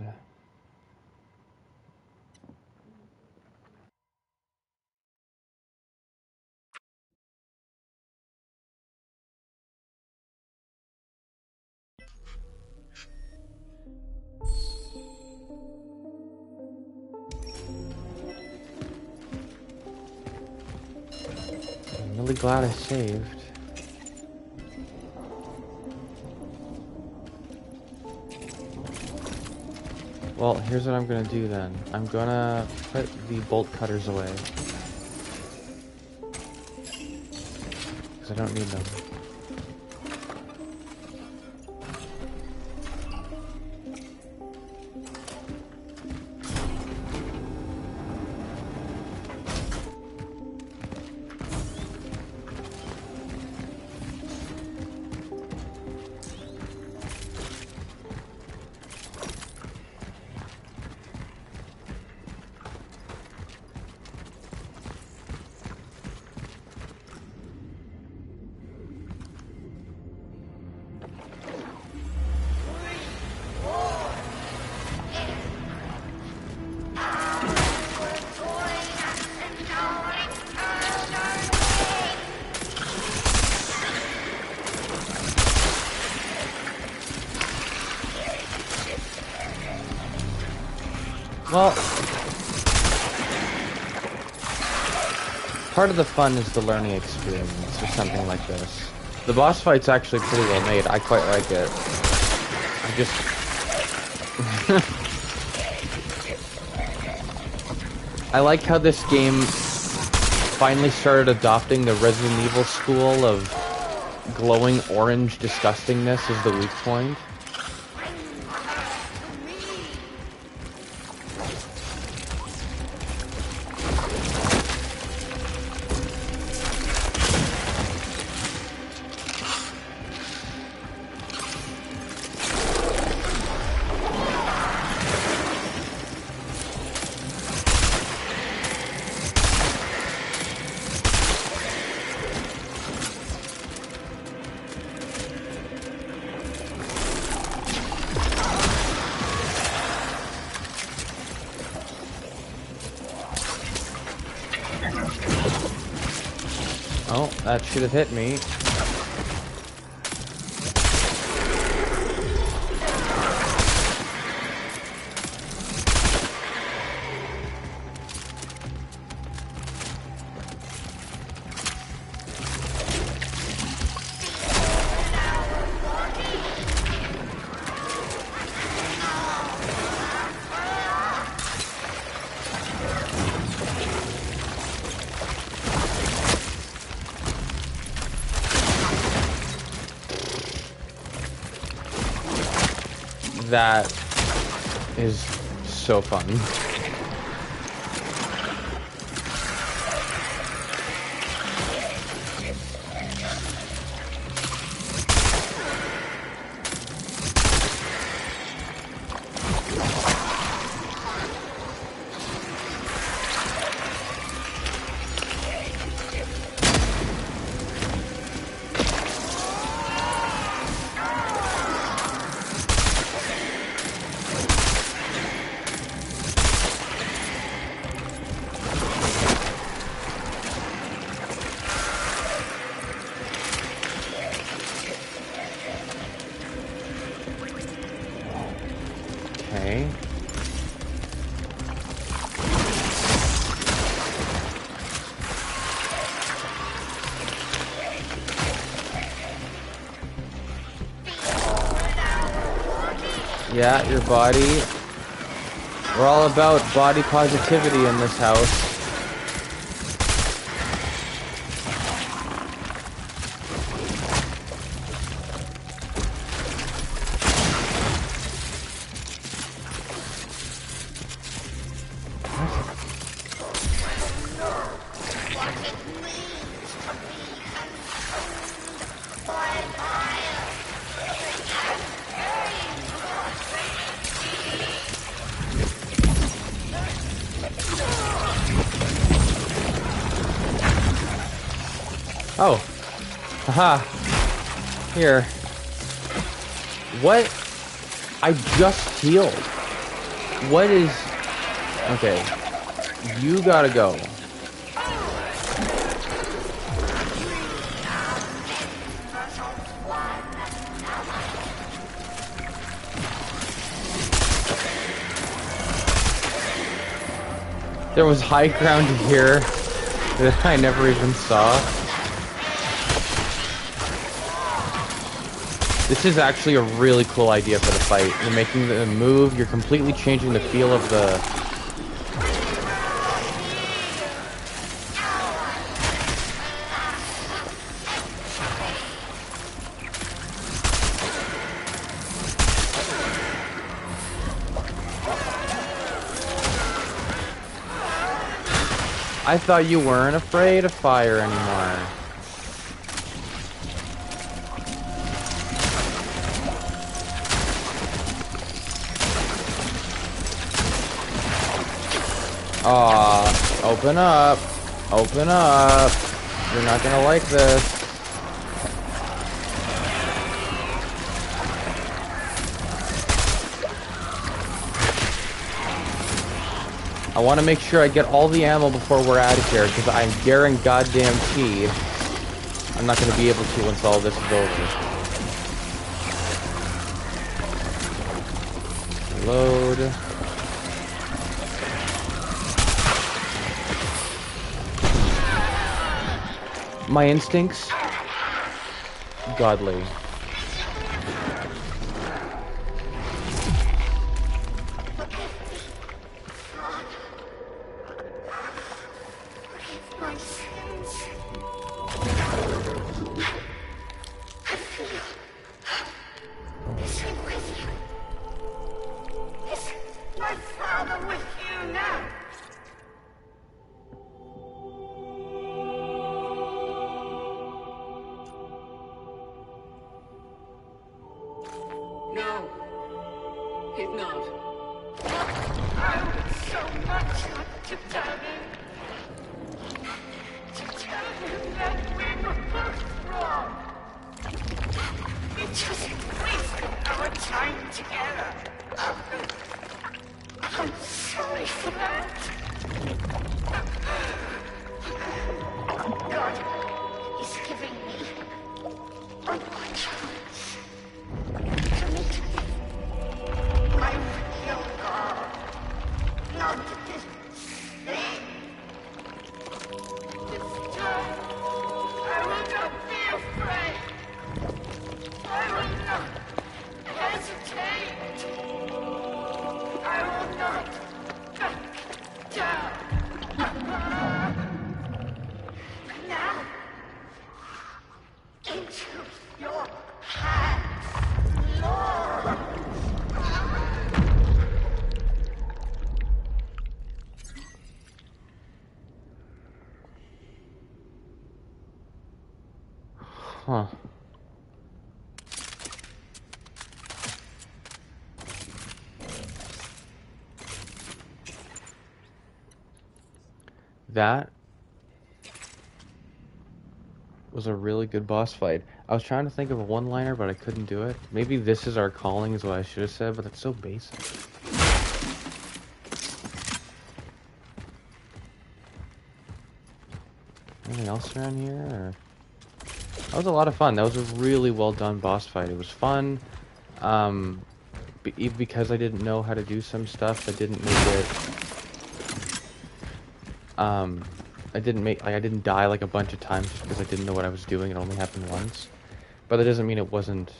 Speaker 1: I'm really glad I saved. Well, here's what I'm gonna do then. I'm gonna put the bolt cutters away. Because I don't need them. Well, part of the fun is the learning experience or something like this. The boss fight's actually pretty well made. I quite like it. I just... I like how this game finally started adopting the Resident Evil school of glowing orange disgustingness as the weak point. Oh, that should have hit me. That is so fun. Okay. Yeah, your body. We're all about body positivity in this house. Oh. Haha. Here. What? I just healed. What is... Okay. You gotta go. There was high ground here that I never even saw. This is actually a really cool idea for the fight. You're making the move, you're completely changing the feel of the... I thought you weren't afraid of fire anymore. Aw, open up. Open up. You're not gonna like this. I want to make sure I get all the ammo before we're out of here, because I'm guaranteed I'm not going to be able to once all this is over. Load. My instincts? Godly.
Speaker 6: No, he's not.
Speaker 5: I would so much like to tell him. To tell him that we were both wrong. It just wasted our time together. I'm sorry for that.
Speaker 1: Huh. That was a really good boss fight. I was trying to think of a one-liner, but I couldn't do it. Maybe this is our calling is what I should have said, but it's so basic. Anything else around here? Or... That was a lot of fun. That was a really well done boss fight. It was fun. Because I didn't know how to do some stuff, I didn't make it. I didn't die like a bunch of times just because I didn't know what I was doing. It only happened once. But that doesn't mean it wasn't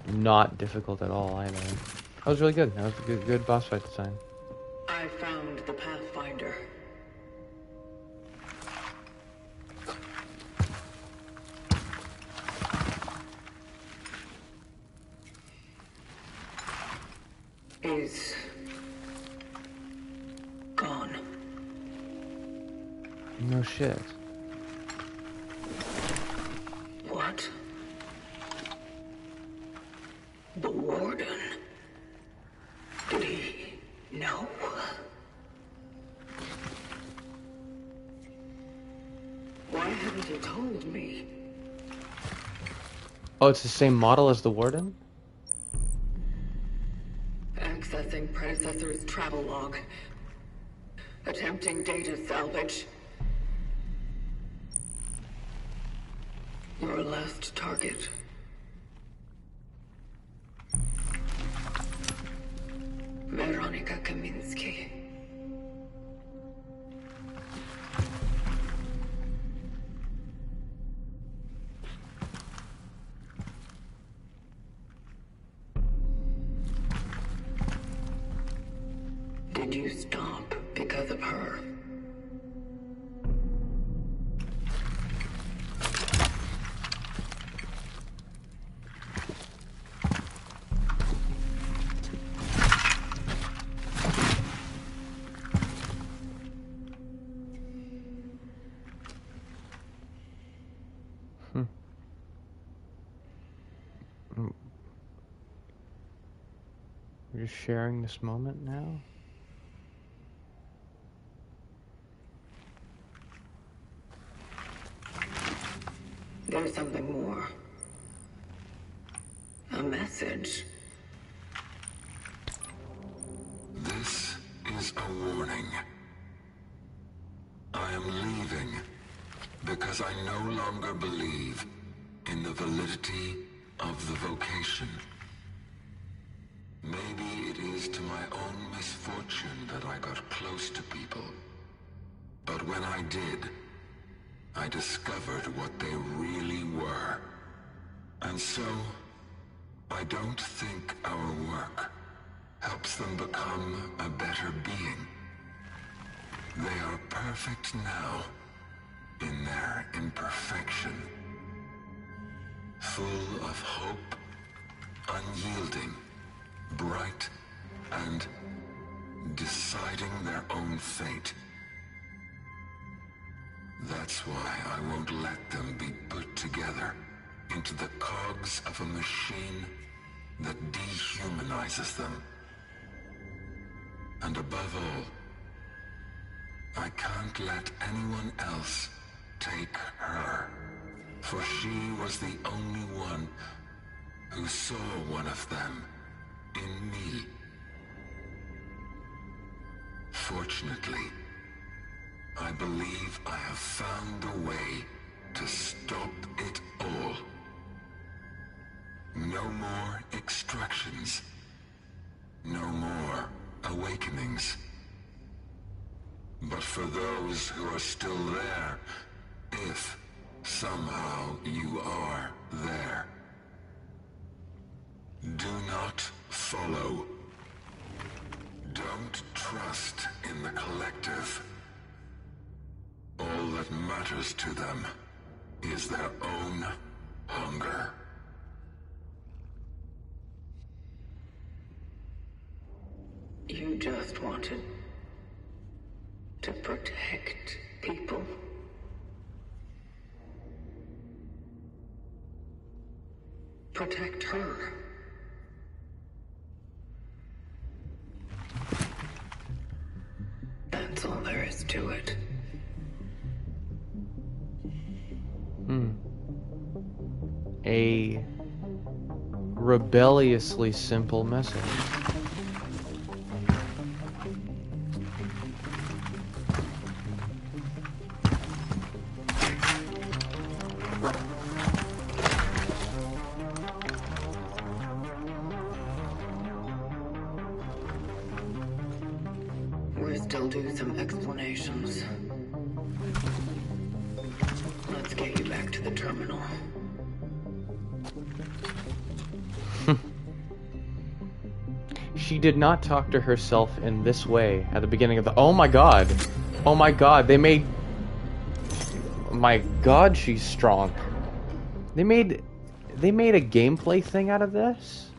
Speaker 1: not difficult at all either. That was really good. That was a good boss fight design.
Speaker 6: I found the Pathfinder. Is gone.
Speaker 1: No shit.
Speaker 6: What? The Warden? Did he know? Why haven't he told me?
Speaker 1: Oh, it's the same model as the Warden?
Speaker 6: Accessing predecessor's travel log. Attempting data salvage. Your last target. Veronica Kaminsky. Did you stop because of her?
Speaker 1: We're just sharing this moment now?
Speaker 6: There's something more. A message.
Speaker 7: This is a warning. I am leaving because I no longer believe in the validity of the vocation. Maybe it is to my own misfortune that I got close to people. But when I did, I discovered what they really were. And so, I don't think our work helps them become a better being. They are perfect now, in their imperfection. Full of hope, unyielding, bright, and deciding their own fate. That's why I won't let them be put together into the cogs of a machine that dehumanizes them. And above all, I can't let anyone else take her, for she was the only one who saw one of them in me. Fortunately, I believe I have found a way to stop it all. No more extractions. No more awakenings. But for those who are still there, if somehow you are there, do not follow. Don't trust in the collective. All that matters to them is their own hunger.
Speaker 6: You just wanted to protect people. protect her. That's all there is to it.
Speaker 1: A rebelliously simple message.
Speaker 6: We still do some explanations. Let's get you back to the terminal.
Speaker 1: She did not talk to herself in this way at the beginning of the... Oh my god! Oh my god, they made... My god, she's strong. They made a gameplay thing out of this?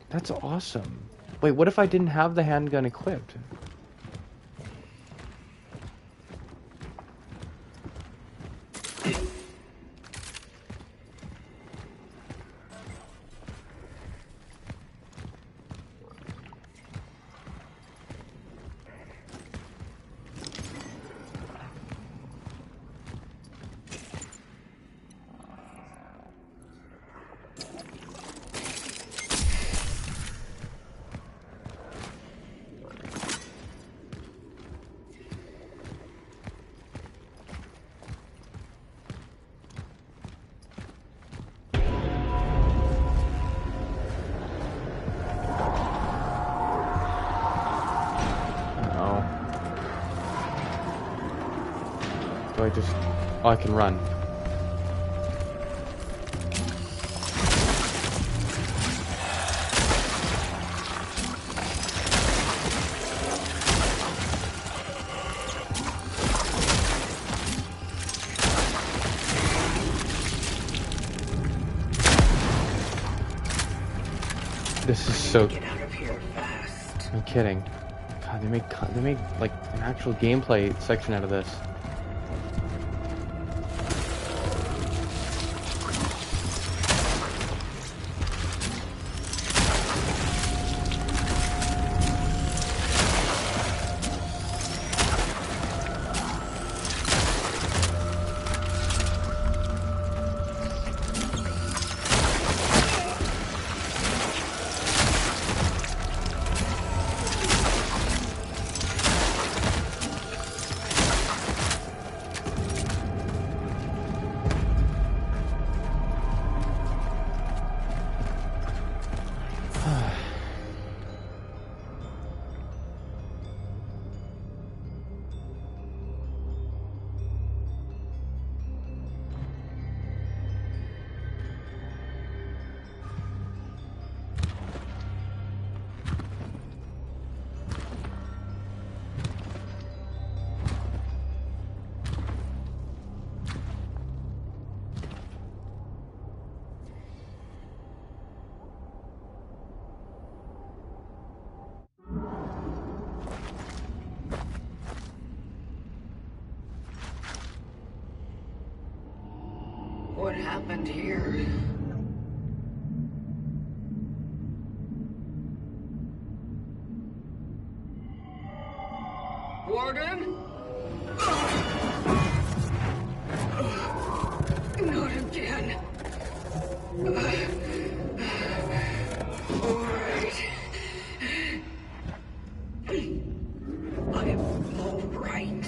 Speaker 1: That's awesome. Wait, what if I didn't have the handgun equipped? Oh, I can run. This is so...
Speaker 6: Get out of here fast.
Speaker 1: I'm kidding. God, they made like an actual gameplay section out of this.
Speaker 6: What happened here? Warden? Not again. All right. I'm all right.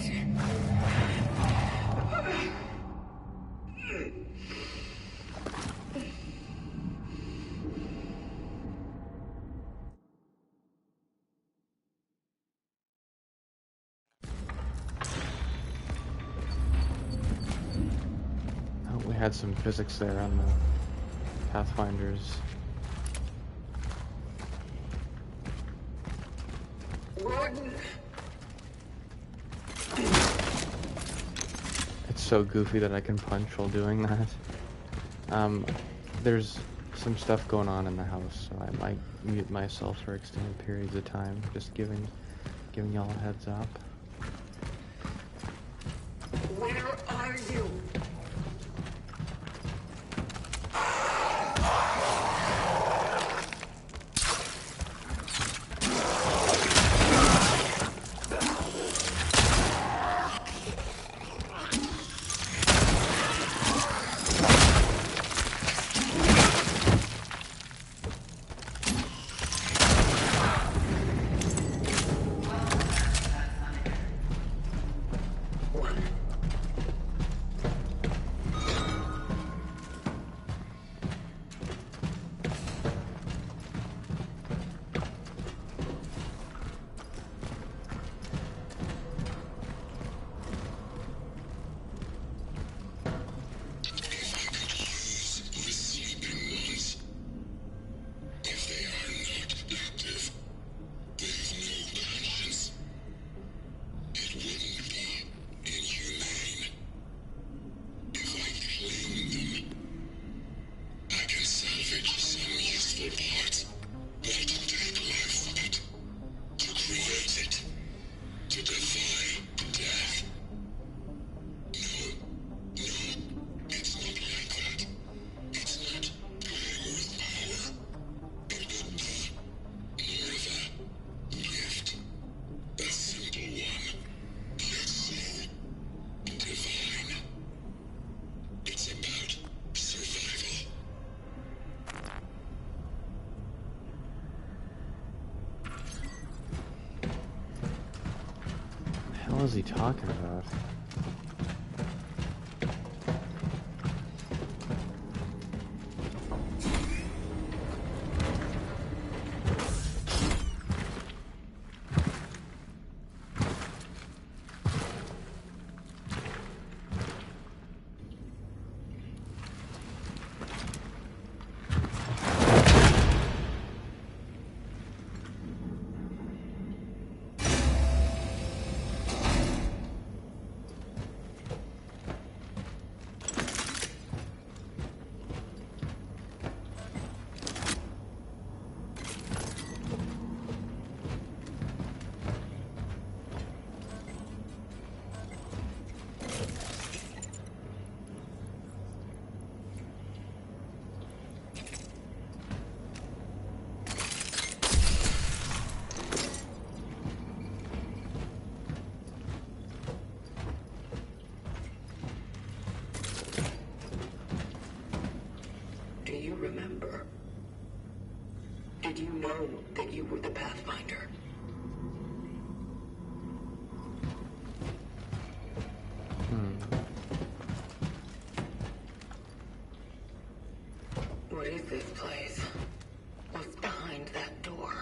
Speaker 1: We had some physics there on the Pathfinders.
Speaker 6: Warden.
Speaker 1: It's so goofy that I can punch while doing that. There's some stuff going on in the house, so I might mute myself for extended periods of time. Just giving y'all a heads up.
Speaker 6: Where are you?
Speaker 1: What is he talking about?
Speaker 6: Do you remember? Did you know that you were the Pathfinder? What is this place? What's behind that door?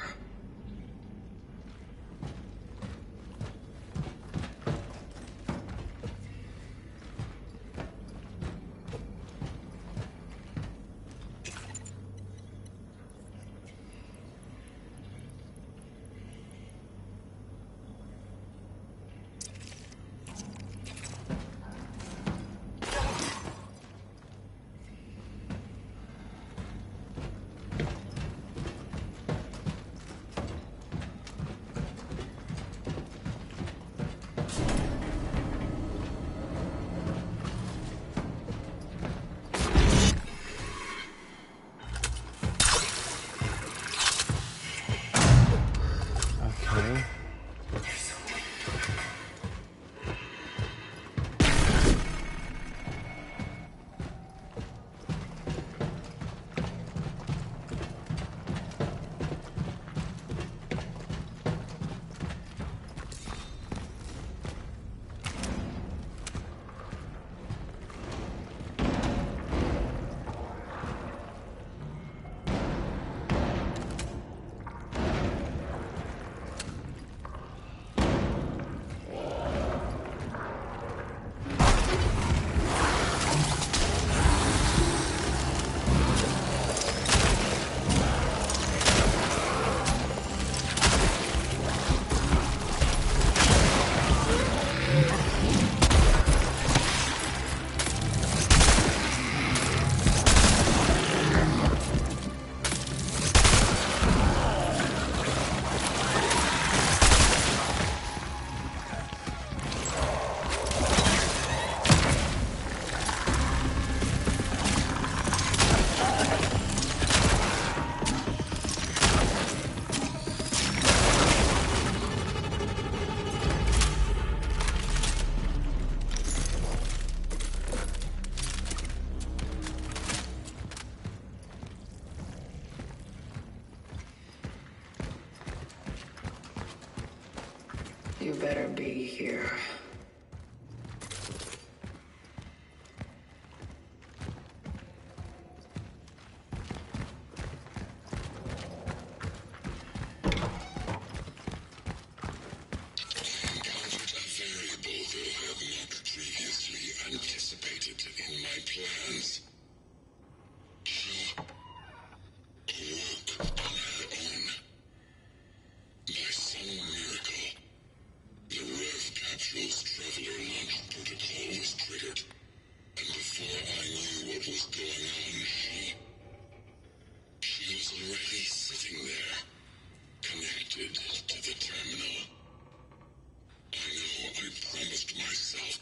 Speaker 1: Okay.
Speaker 6: You better be here.
Speaker 7: Anticipated in my plans. She awoke on her own. By some miracle, the Rev capsule's traveler launch protocol was triggered, and before I knew what was going on, she was already sitting there, connected to the terminal. convinced myself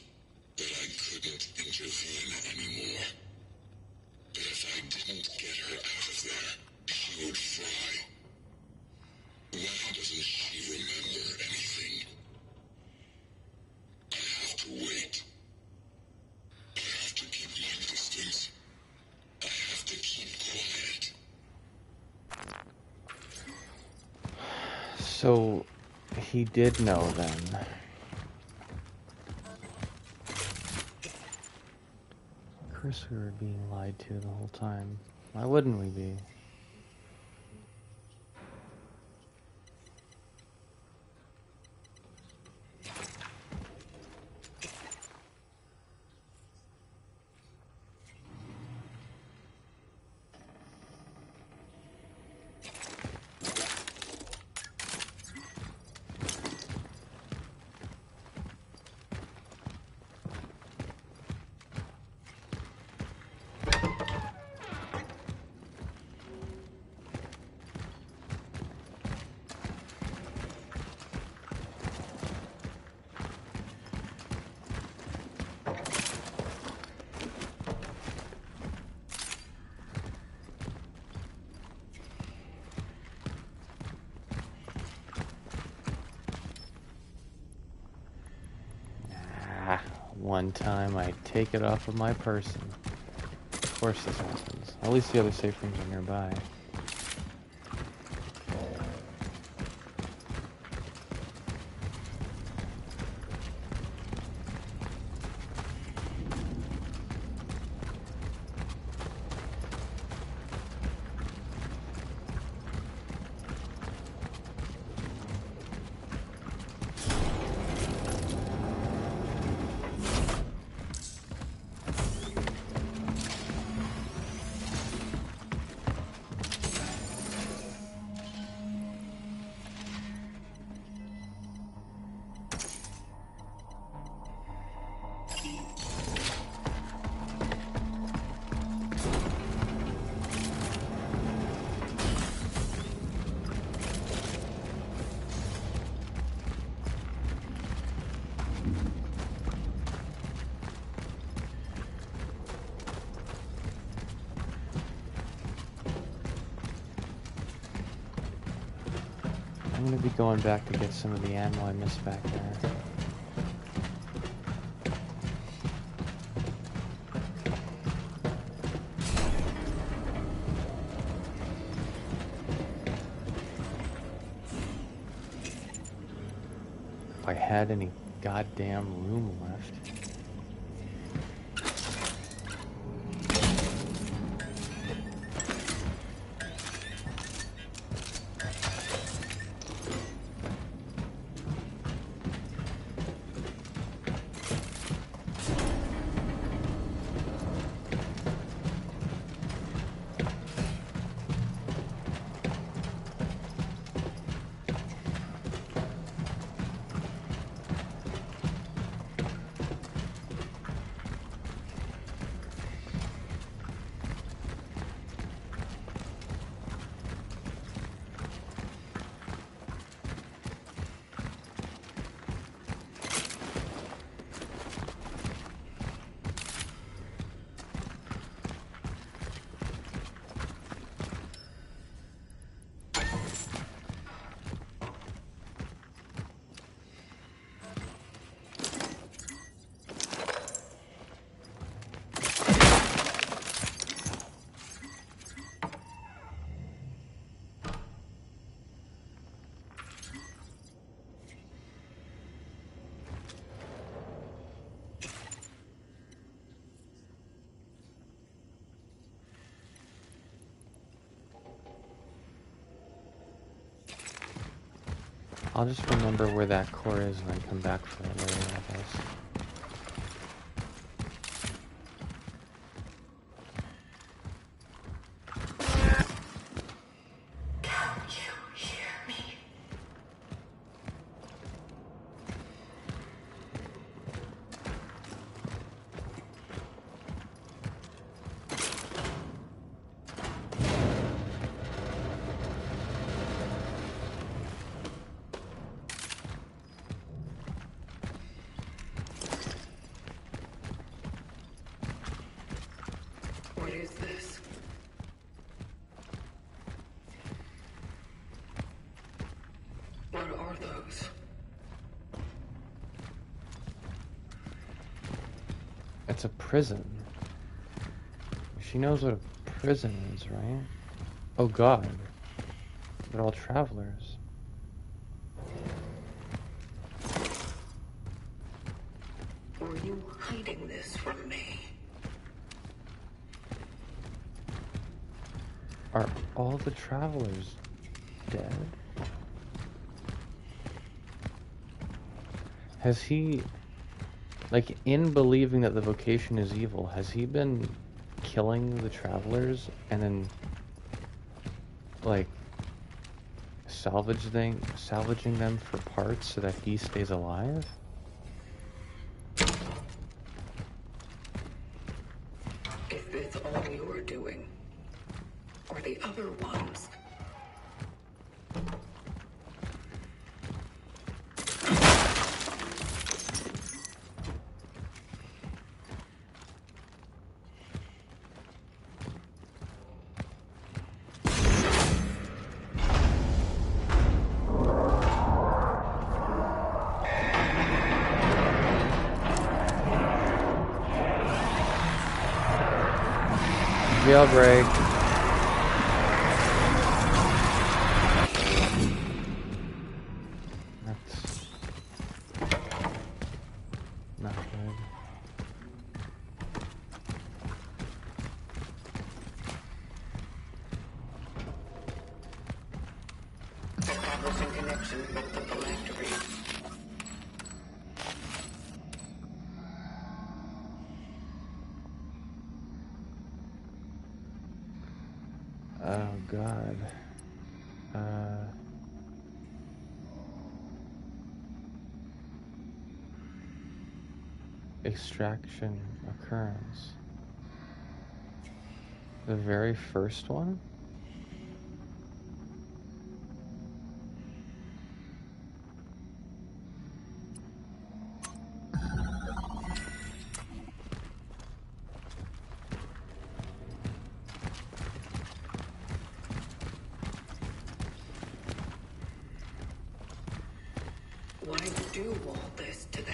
Speaker 7: that I couldn't intervene anymore. But if I didn't get her out of there, she would fry. Why doesn't she remember anything? I have to wait. I have to keep my distance. I have to keep quiet.
Speaker 1: So, he did know then. Of course we were being lied to the whole time. Why wouldn't we be? One time I take it off of my person. Of course this happens. At least the other safe rooms are nearby. I'm gonna be going back to get some of the ammo I missed back there. If I had any goddamn room left. I'll just remember where that core is and then come back for it later, I guess.
Speaker 5: Can you hear me?
Speaker 1: It's a prison. She knows what a prison is, right? Oh god. They're all travelers.
Speaker 6: Were you hiding this from me?
Speaker 1: Are all the travelers dead? Has he, like, in believing that the vocation is evil, has he been killing the travelers and then, like, salvaging them for parts so that he stays alive?
Speaker 6: Is this all you're doing? Or the other ones?
Speaker 1: Jailbreak. That's not good.
Speaker 6: Establishing connection with the phylactery.
Speaker 1: Oh god. Extraction occurrence. The very first one?
Speaker 6: Why do all this to them?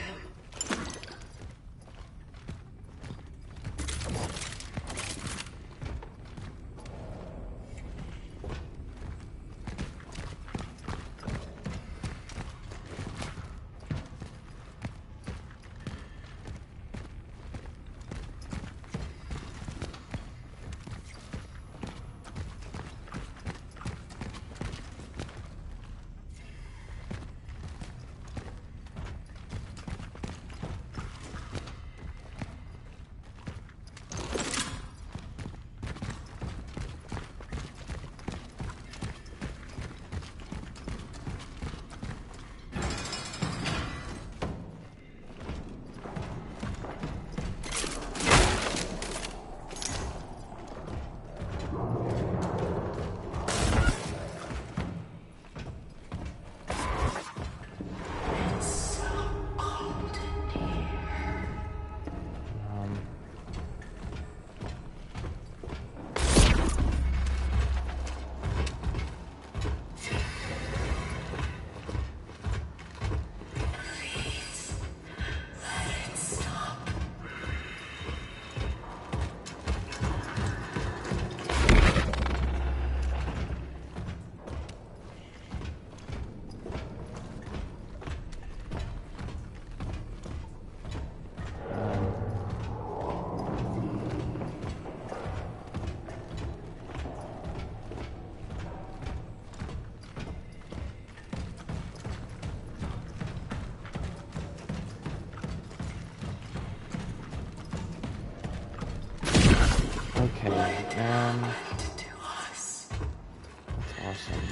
Speaker 6: Okay, that's awesome.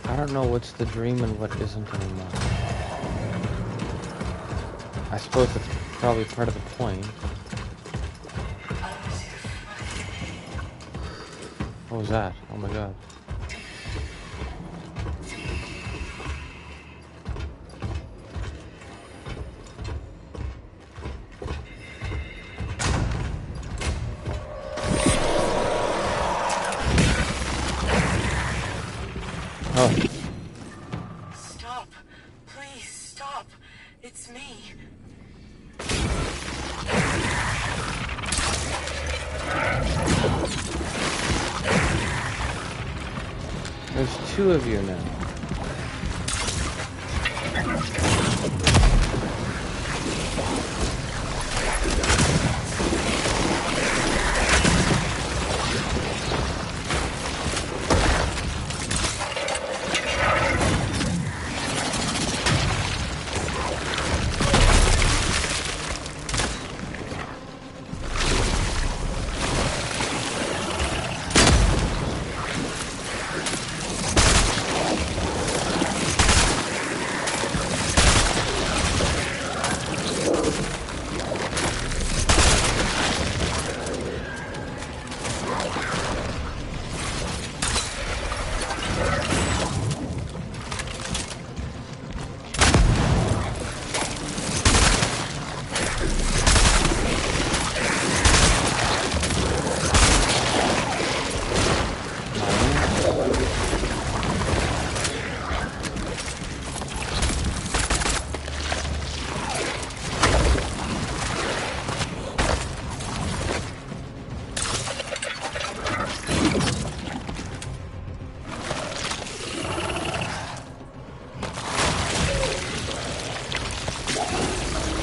Speaker 6: I don't know what's the dream and what isn't anymore. I suppose that's probably part of the point. What was that? Oh my god.
Speaker 1: two of you now.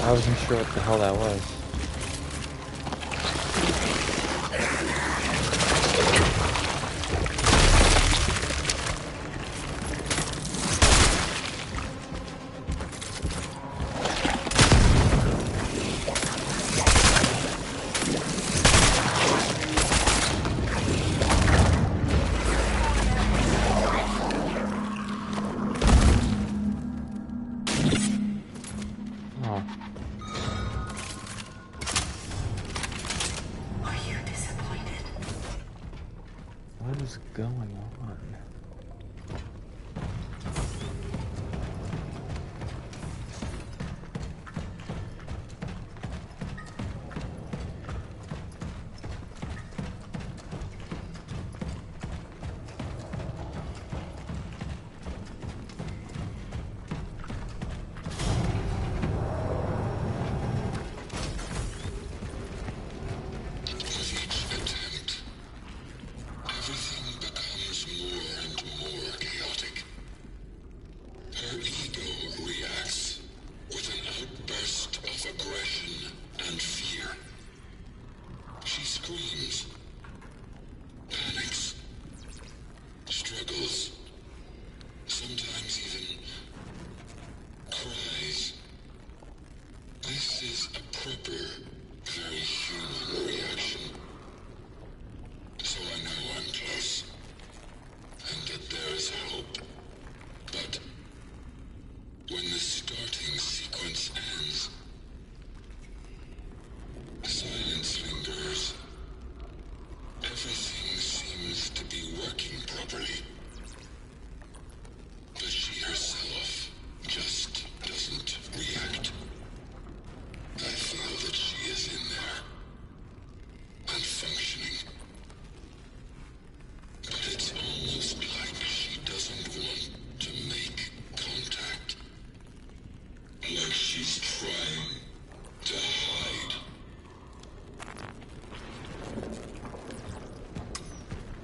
Speaker 1: I wasn't sure what the hell that was. What is going on?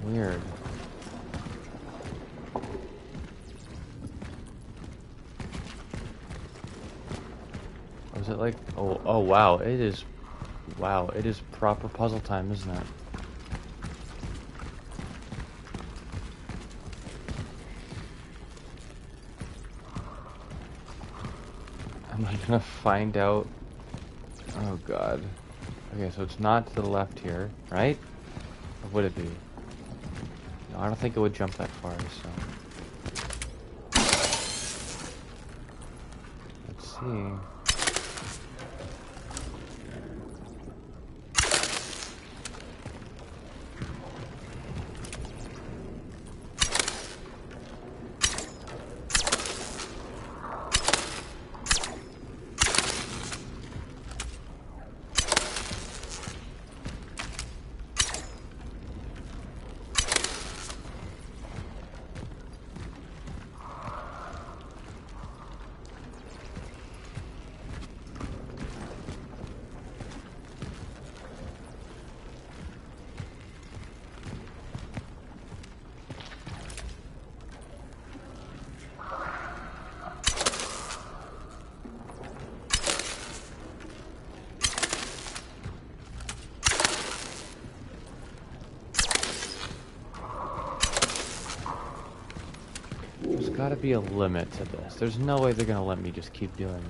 Speaker 1: Weird. Was it like, oh wow, it is proper puzzle time, isn't it? Am I gonna find out? Oh god. Okay, so it's not to the left here, right? Or would it be? No, I don't think it would jump that far, so. Let's see. gotta be a limit to this. There's no way they're gonna let me just keep doing this.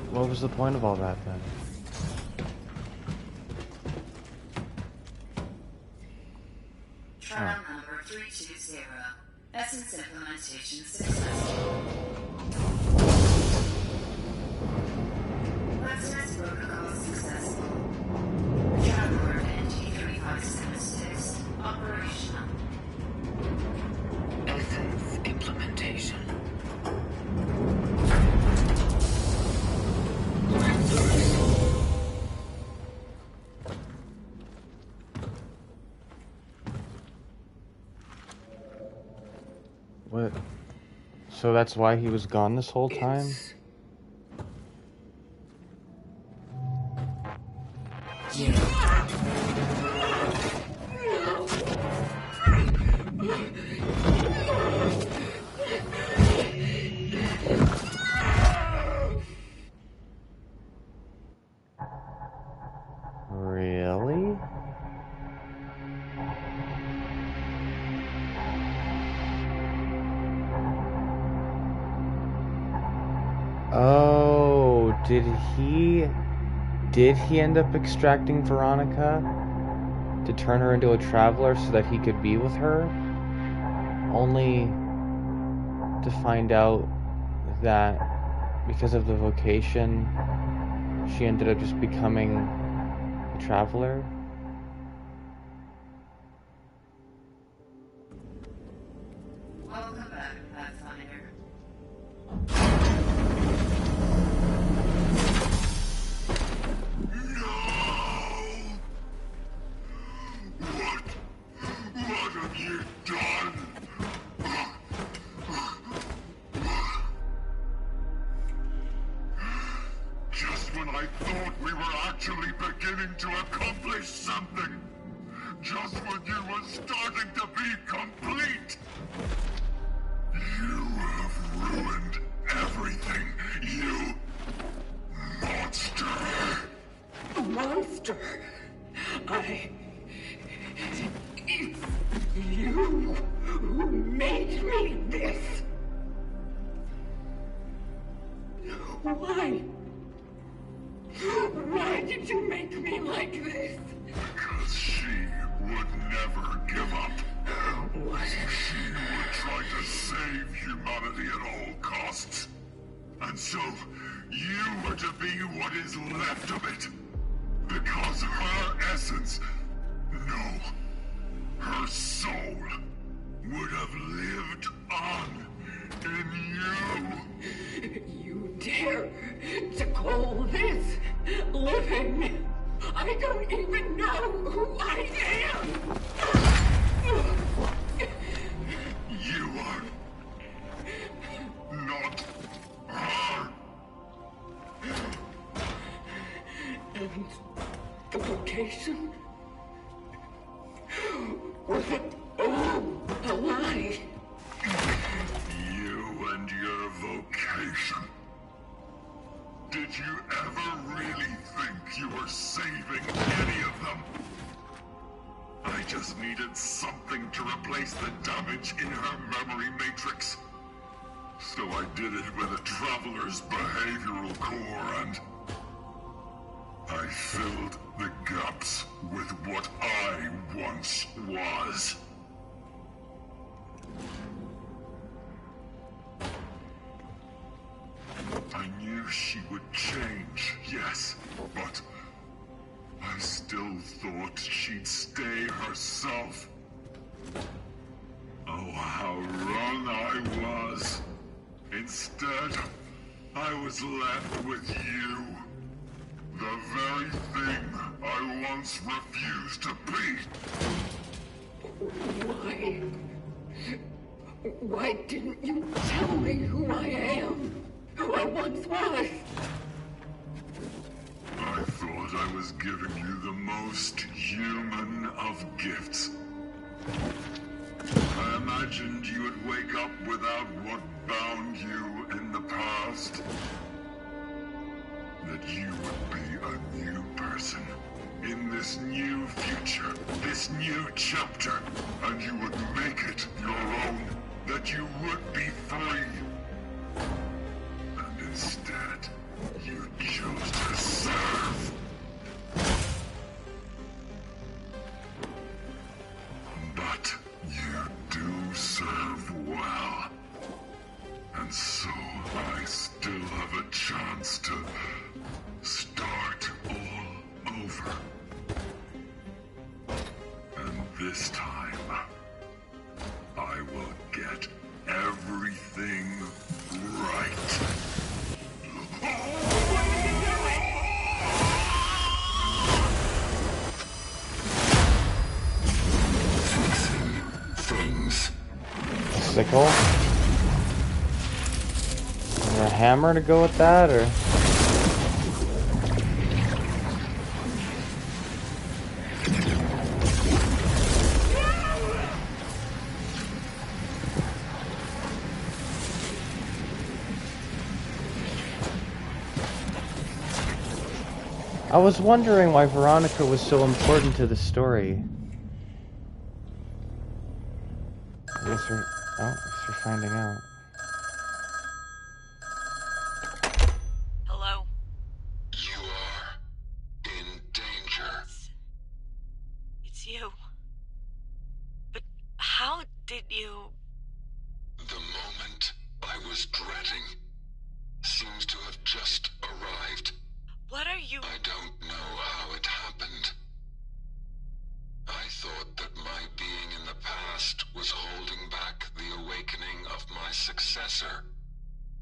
Speaker 1: What was the point of all that then?
Speaker 8: Trial number 320. Essence implementation successful. Lazarus protocol successful. Traveler NG3576 operational.
Speaker 6: Essence implementation.
Speaker 1: What? So that's why he was gone this whole time? Really? Oh, did he end up extracting Veronica to turn her into a traveler so that he could be with her? Only to find out that because of the vocation, she ended up just becoming a traveler?
Speaker 8: Welcome back, Pathfinder.
Speaker 7: What have you done? Just when I thought we were actually beginning to accomplish something. Just when you were starting to be complete. You have ruined everything, you monster.
Speaker 6: Monster! It's you who made me this! Why? Why did you make me like this?
Speaker 7: Because she would never give up.
Speaker 6: What?
Speaker 7: She would try to save humanity at all costs. And so, you were to be what is left of it. Because her essence, no, her soul, would have lived on in you.
Speaker 6: You dare to call this living? I don't even know who I am!
Speaker 7: You are not her.
Speaker 6: And the vocation? Was it all a lie?
Speaker 7: You and your vocation. Did you ever really think you were saving any of them? I just needed something to replace the damage in her memory matrix. So I did it with a traveler's behavioral core and I filled the gaps with what I once was. I knew she would change, yes, but I I still thought she'd stay herself. Oh, how wrong I was. Instead, I was left with you. The very thing I once refused to be.
Speaker 6: Why? Why didn't you tell me who I am? Who I once was?
Speaker 7: I thought I was giving you the most human of gifts. I imagined you would wake up without what bound you in the past. That you would be a new person in this new future, this new chapter, and you would make it your own. That you would be free. And instead, you chose to serve. But you do serve well. And so I still have a chance to start all over. And this time, I will get everything right. Fixing things.
Speaker 1: Sickle? Is there a hammer to go with that, or? I was wondering why Veronica was so important to the story. I guess we're finding out.
Speaker 8: Hello?
Speaker 7: You are in danger.
Speaker 8: It's you. But how did you...
Speaker 7: The moment I was dreading seems to have just arrived.
Speaker 8: What are you...
Speaker 7: I don't know how it happened. I thought that my being in the past was holding back the awakening of my successor.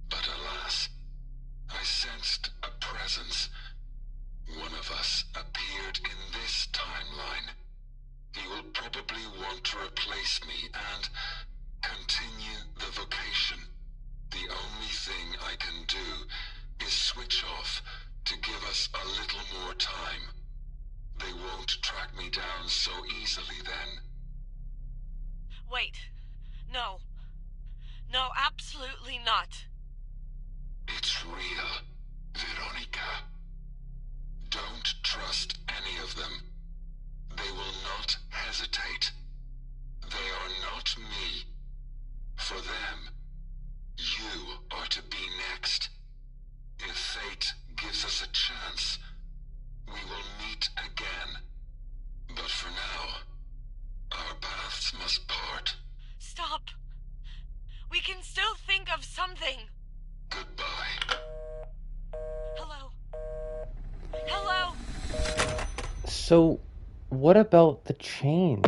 Speaker 7: But alas, I sensed a presence. One of us appeared in this timeline. He will probably want to replace me and continue the vocation. The only thing I can do is switch off to give us a little more time. They won't track me down so easily then.
Speaker 8: Wait. No. No, absolutely not.
Speaker 7: It's real, Veronica. Don't trust any of them. They will not hesitate. They are not me. For them, you are to be next. If fate gives us a chance, we will meet again. But for now, our paths must part.
Speaker 8: Stop. We can still think of something.
Speaker 7: Goodbye.
Speaker 8: Hello? Hello?
Speaker 1: So, what about the change?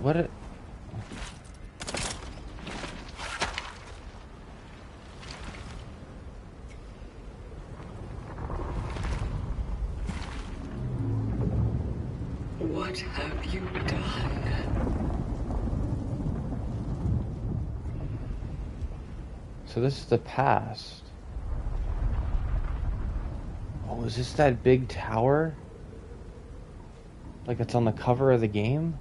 Speaker 1: What it...
Speaker 6: What have you done?
Speaker 1: So this is the past. Oh, is this that big tower? Like it's on the cover of the game?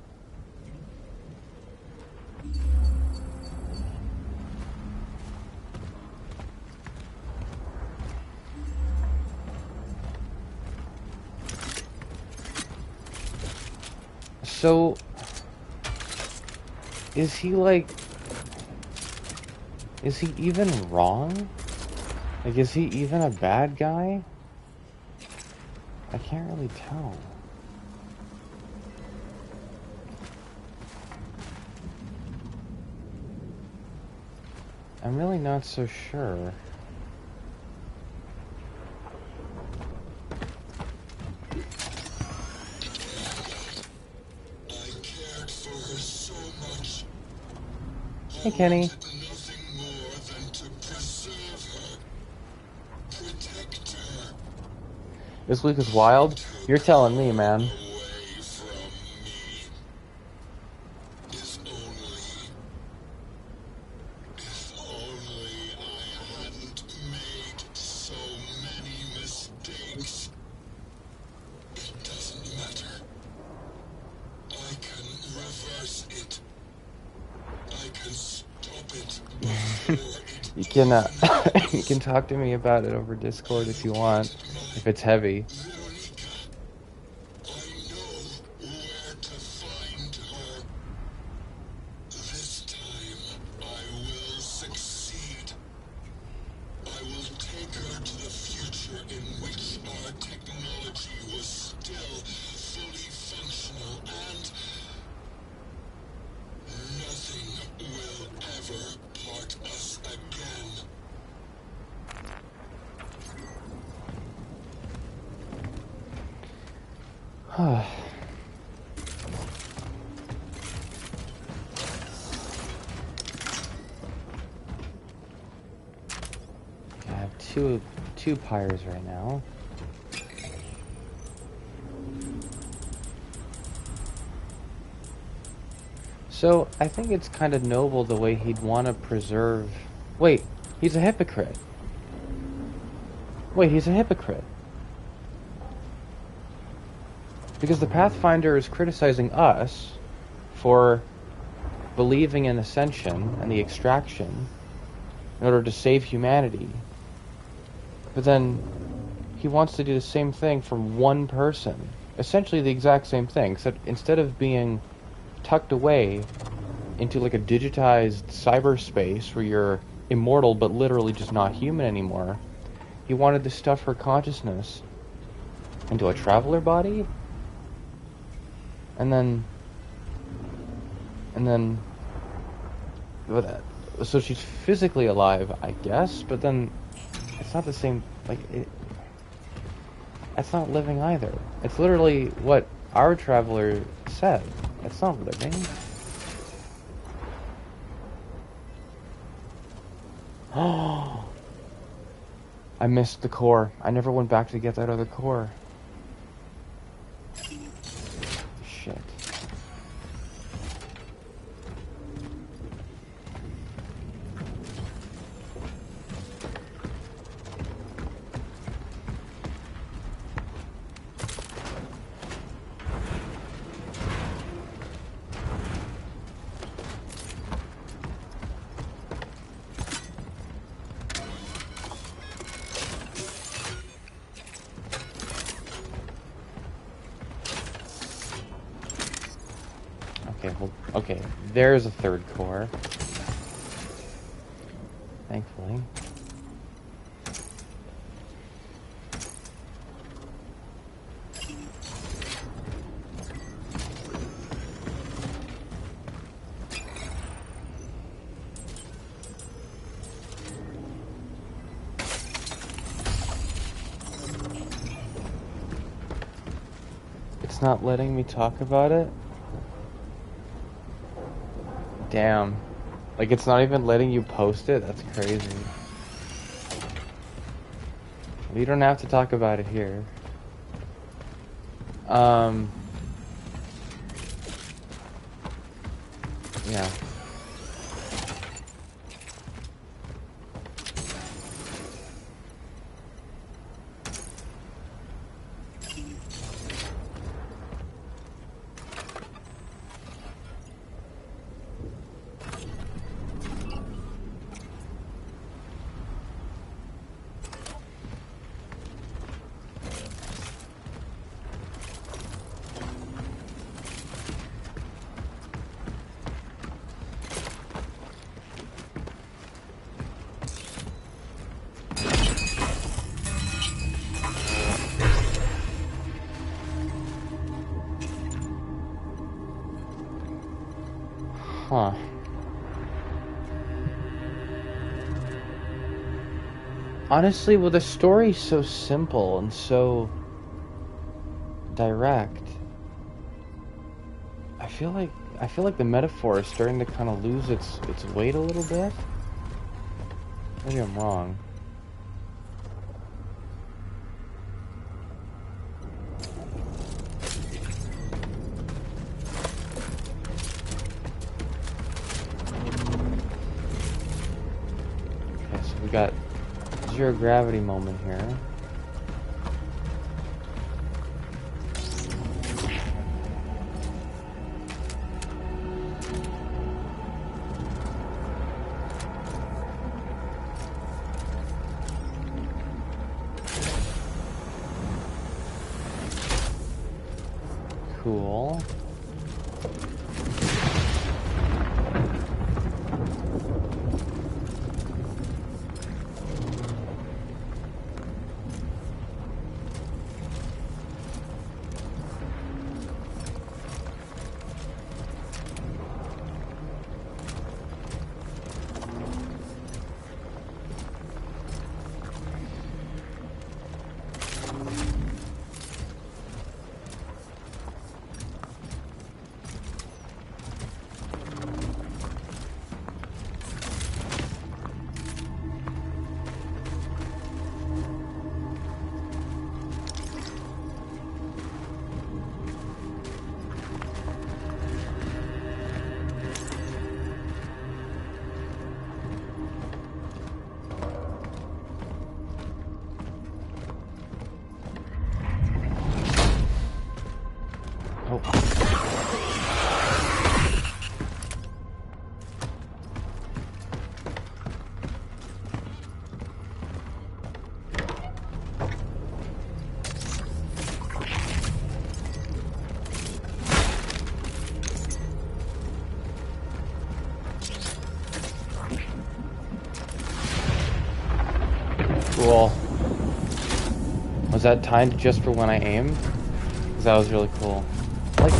Speaker 1: So, is he like... Is he even wrong? Like, is he even a bad guy? I can't really tell. I'm really not so sure.
Speaker 7: I cared for her so much.
Speaker 1: Hey, Kenny.
Speaker 7: Nothing more than to preserve her. Protect her.
Speaker 1: This week is wild. You're telling me, man.
Speaker 7: Away from me. If only I hadn't made so many mistakes. It doesn't matter. I can reverse it. I can stop it before it
Speaker 1: You can you can talk to me about it over Discord if you want, if it's heavy.
Speaker 7: Veronica, I know where to find her. This time, I will succeed. I will take her to the future in which our technology was still fully functional, and nothing will ever part us again.
Speaker 1: I have two pyres right now. So I think it's kind of noble the way he'd want to preserve. Wait, he's a hypocrite. Wait, he's a hypocrite. Because the Pathfinder is criticizing us for believing in ascension and the extraction in order to save humanity. But then he wants to do the same thing from one person. Essentially the exact same thing, except instead of being tucked away into like a digitized cyberspace where you're immortal but literally just not human anymore, he wanted to stuff her consciousness into a traveler body, and then so she's physically alive, I guess, but then it's not the same. Like that's not living either. It's literally what our traveler said. It's not living. Oh, I missed the core. I never went back to get that other core. Shit. Okay, there's a third core. Thankfully. It's not letting me talk about it? Damn. Like, it's not even letting you post it? That's crazy. We don't have to talk about it here. Yeah. Huh. Honestly, well, the story's so simple and so direct. I feel like the metaphor is starting to kind of lose its weight a little bit. Maybe I'm wrong. Okay, so we got zero gravity moment here. Cool. Cool. Was that timed just for when I aimed? 'Cause that was really cool. Like,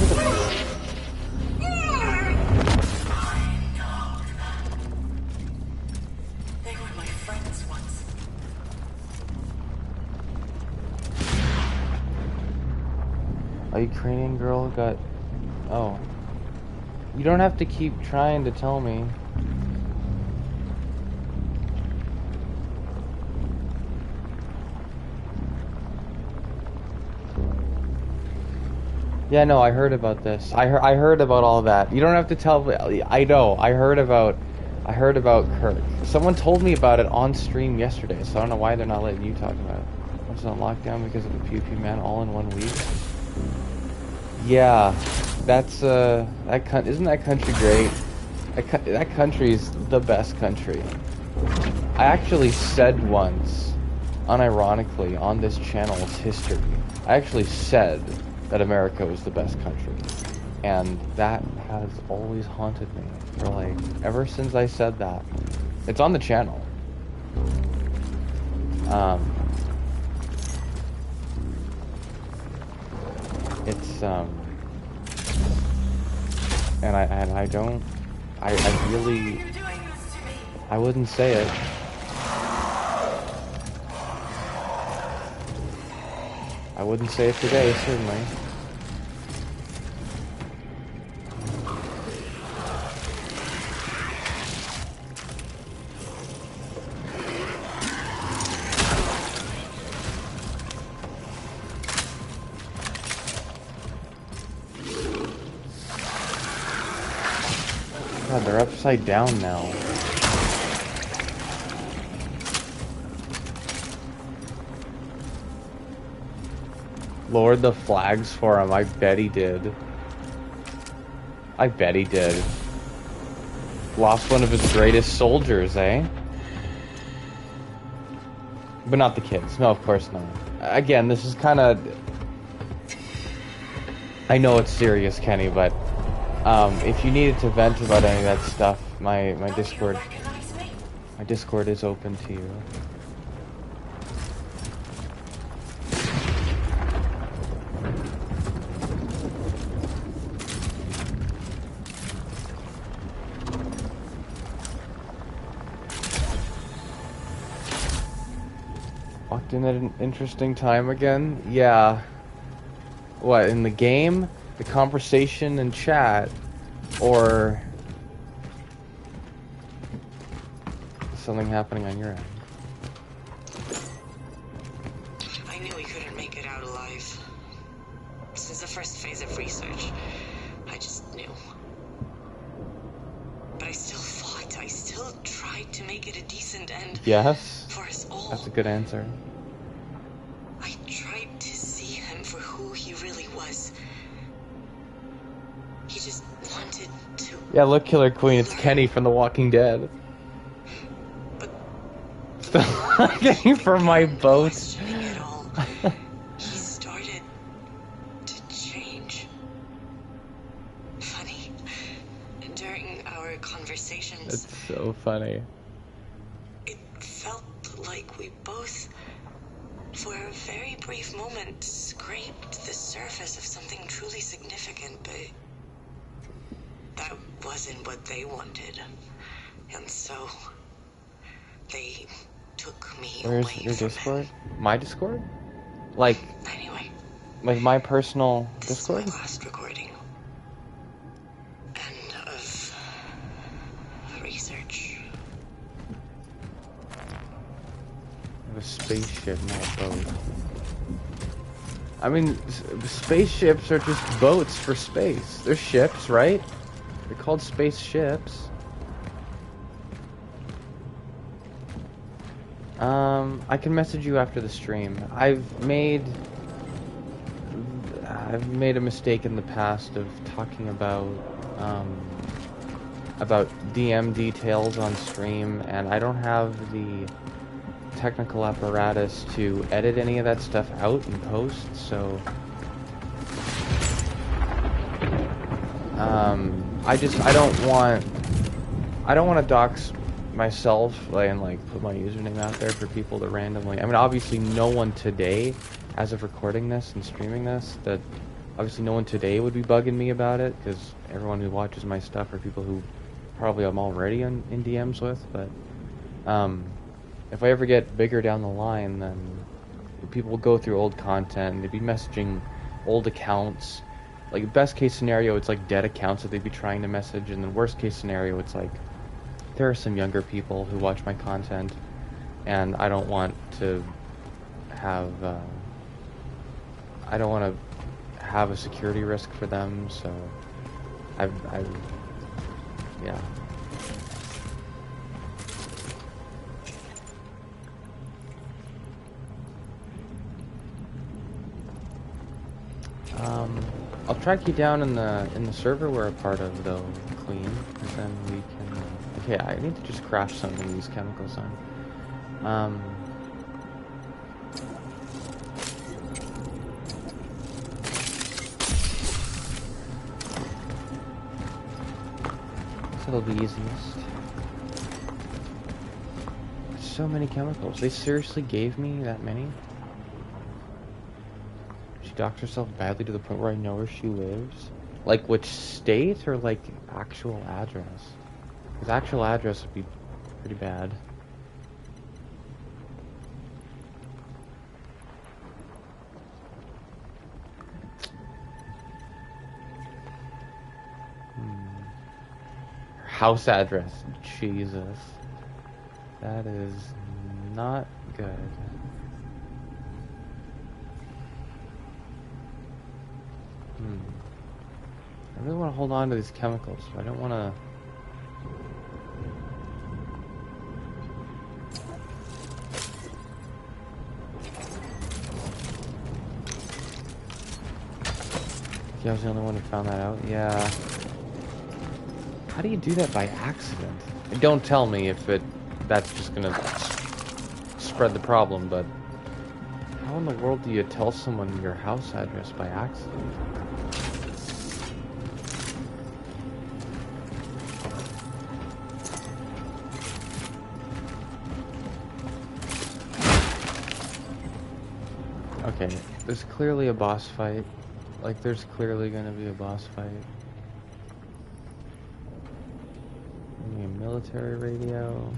Speaker 8: They were my friends once.
Speaker 1: a Ukrainian girl got... Oh. You don't have to keep trying to tell me. Yeah, no, I heard about this. I heard about all that. You don't have to tell me. I know. I heard about Kirk. Someone told me about it on stream yesterday, so I don't know why they're not letting you talk about it. I was on lockdown because of the Pew Pew Man all in 1 week. Yeah, that's isn't that country great? That country's the best country. I actually said once, unironically, on this channel's history, I actually said that America was the best country. And that has always haunted me for like, ever since I said that. It's on the channel. It's, and I don't, I really, I wouldn't say it. I wouldn't say it today, certainly. God, they're upside down now. Lowered the flags for him. I bet he did. I bet he did. Lost one of his greatest soldiers, eh? But not the kids. No, of course not. Again, this is kind of... I know it's serious, Kenny, but if you needed to vent about any of that stuff, my Discord is open to you. Isn't it an interesting time again? Yeah. What, in the game? The conversation and chat? Or something happening on your end?
Speaker 9: I knew we couldn't make it out alive. Since the first phase of research, I just knew. But I still fought. I still tried to make it a decent end.
Speaker 1: Yes.
Speaker 9: For us all.
Speaker 1: That's a good answer.
Speaker 9: I tried to see him for who he really was. He just wanted to.
Speaker 1: Yeah, look, Killer Queen, it's Kenny from The Walking Dead. Stop looking for my boat.
Speaker 9: It all. He started to change. Funny. During our conversations,
Speaker 1: It's so funny.
Speaker 9: it felt like we both, for a very brief moment, scraped the surface of something truly significant, but that wasn't what they wanted. And so they took me
Speaker 1: Where's
Speaker 9: away
Speaker 1: your
Speaker 9: from
Speaker 1: Discord?
Speaker 9: him.
Speaker 1: My Discord? Like,
Speaker 9: Anyway,
Speaker 1: like my personal
Speaker 9: this is my
Speaker 1: Discord?
Speaker 9: last recording. End of research.
Speaker 1: A spaceship, not a boat. I mean, spaceships are just boats for space. They're ships, right? They're called spaceships. I can message you after the stream. I've made a mistake in the past of talking about DM details on stream, and I don't have the technical apparatus to edit any of that stuff out in post, so I don't want to dox myself and like put my username out there for people to randomly. I mean, obviously no one today, as of recording this and streaming this, that obviously no one today would be bugging me about it, because everyone who watches my stuff are people who probably I'm already in DMs with. But if I ever get bigger down the line, then people will go through old content and they'd be messaging old accounts. Like, best case scenario, it's like dead accounts that they'd be trying to message, and then worst case scenario, it's like there are some younger people who watch my content, and I don't want to have a security risk for them, so yeah. I'll track you down in the server we're a part of, though, Queen, and then we can. Okay, I need to just craft some of these chemicals on. This will be easiest. So many chemicals. They seriously gave me that many? She docked herself badly to the point where I know where she lives? Like which state, or like actual address? Because actual address would be pretty bad. Her house address. Jesus. That is not good. I really want to hold on to these chemicals, so I don't want to. Yeah, I was the only one who found that out. Yeah. How do you do that by accident? And don't tell me if that's just gonna spread the problem, but how in the world do you tell someone your house address by accident? Okay, there's clearly a boss fight. Like, there's clearly gonna be a boss fight. Maybe a military radio.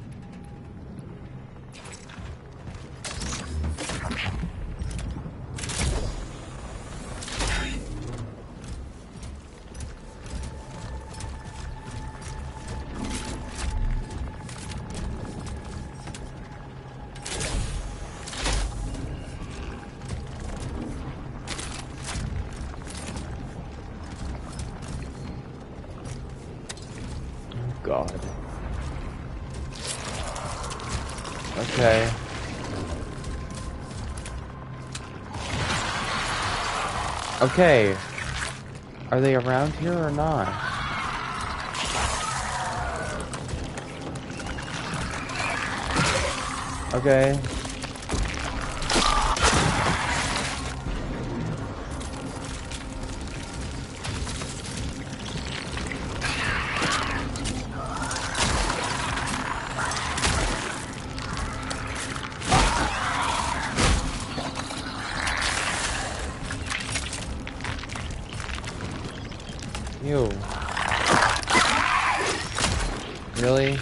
Speaker 1: God. Okay. Okay. Are they around here or not? Okay. Ew. Really?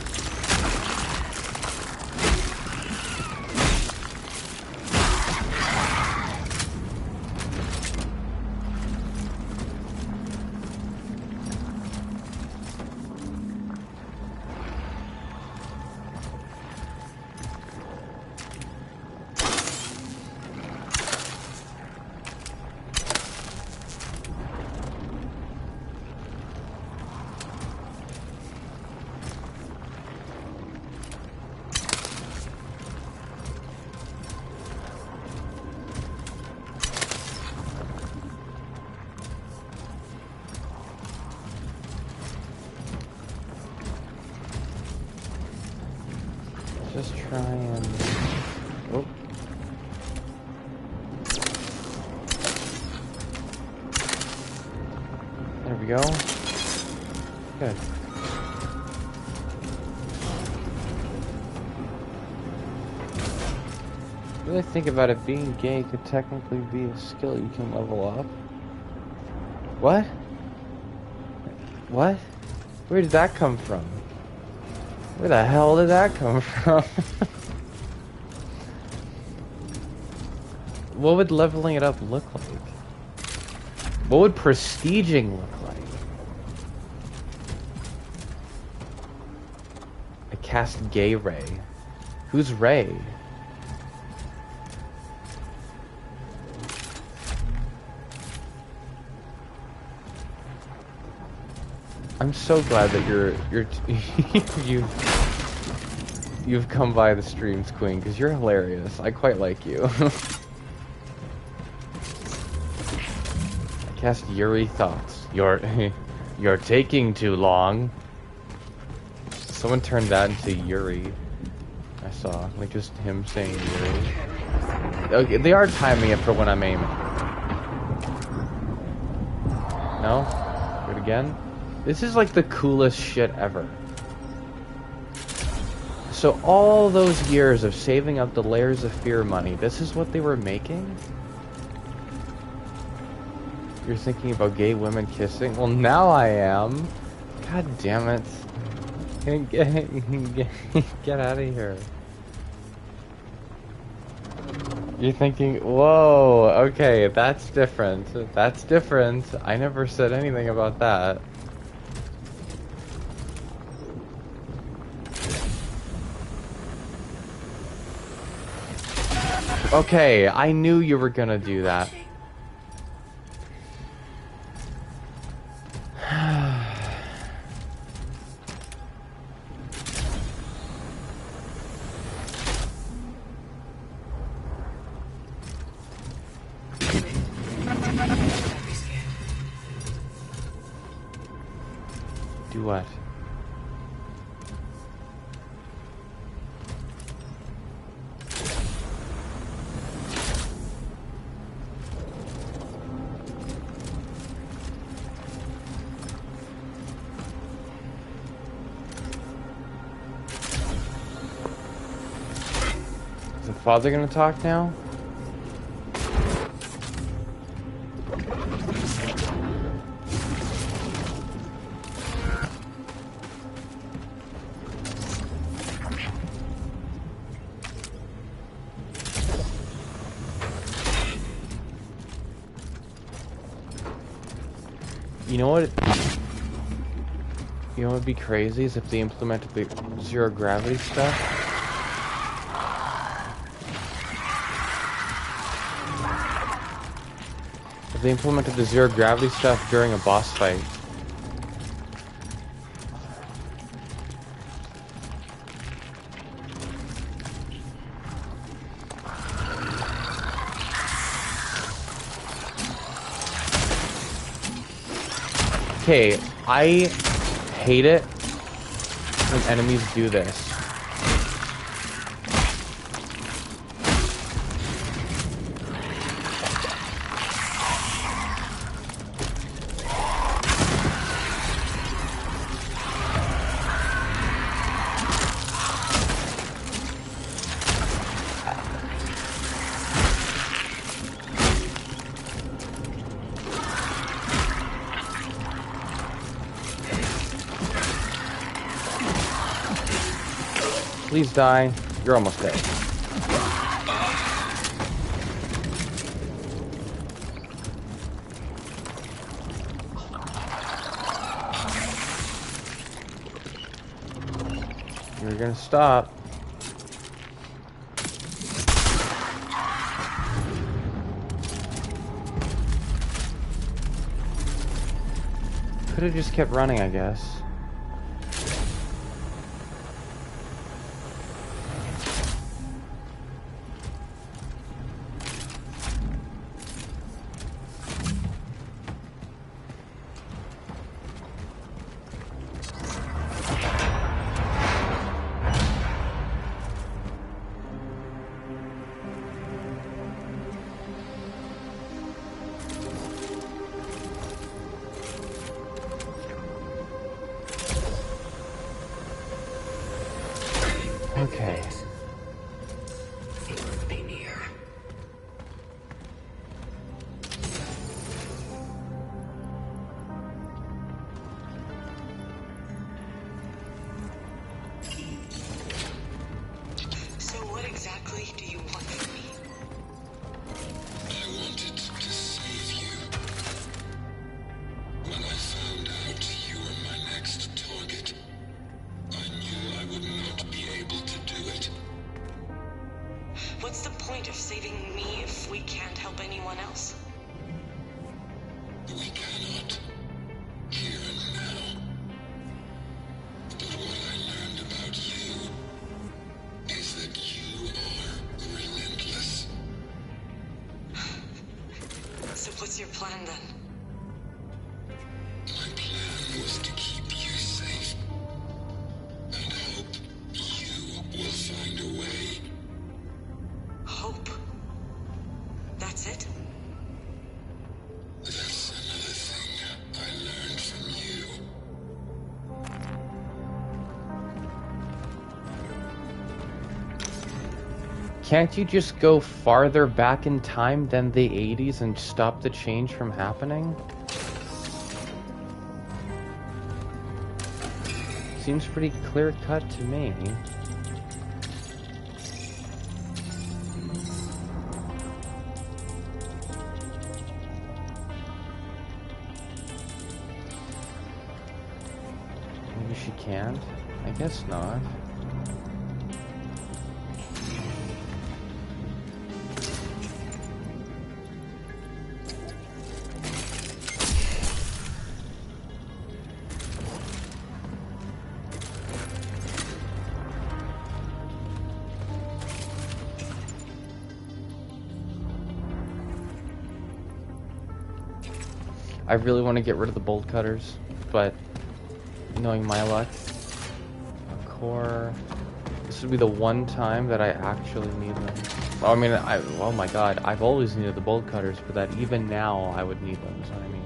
Speaker 1: Just try and... Oh. There we go. Good. Really think about it, being gay could technically be a skill you can level up. What? What? Where did that come from? Where the hell did that come from? What would leveling it up look like? What would prestiging look like? I cast Gay Ray. Who's Ray? I'm so glad that you've come by the streams, Queen, because you're hilarious. I quite like you. I cast Yuri Thoughts. You're taking too long. Someone turned that into Yuri. I saw, like, just him saying Yuri. Okay, they are timing it for when I'm aiming. No? Do it again? This is like the coolest shit ever. So all those years of saving up the Layers of Fear money, this is what they were making? You're thinking about gay women kissing? Well, now I am. God damn it. Get out of here. You're thinking, whoa, okay, that's different. That's different. I never said anything about that. Okay, I knew you were gonna do that. Do what? Is the father gonna talk now? You know what? You know what would be crazy is if they implemented the zero gravity stuff. If they implemented the zero gravity stuff during a boss fight. Okay, I hate it when enemies do this. Please die. You're almost dead. You're gonna stop. Could have just kept running, I guess. Okay.
Speaker 6: It must be near.
Speaker 9: So what exactly do you want from me?
Speaker 7: I wanted to save you. When I found out you were my next target, I knew I would not be able to do it.
Speaker 9: What's the point of saving me if we can't help anyone else?
Speaker 7: We cannot. Here and now. But what I learned about you is that you are relentless.
Speaker 9: So what's your plan then?
Speaker 7: My plan was to keep you safe. And hope you will find a way.
Speaker 9: Hope. That's it?
Speaker 7: That's another thing I learned from you.
Speaker 1: Can't you just go farther back in time than the 80s and stop the change from happening? Seems pretty clear-cut to me. Maybe she can't? I guess not. I really want to get rid of the bolt cutters, but knowing my luck, a core. This would be the one time that I actually need them. Well, I mean, oh my god, I've always needed the bolt cutters, but that even now I would need them, is what I mean.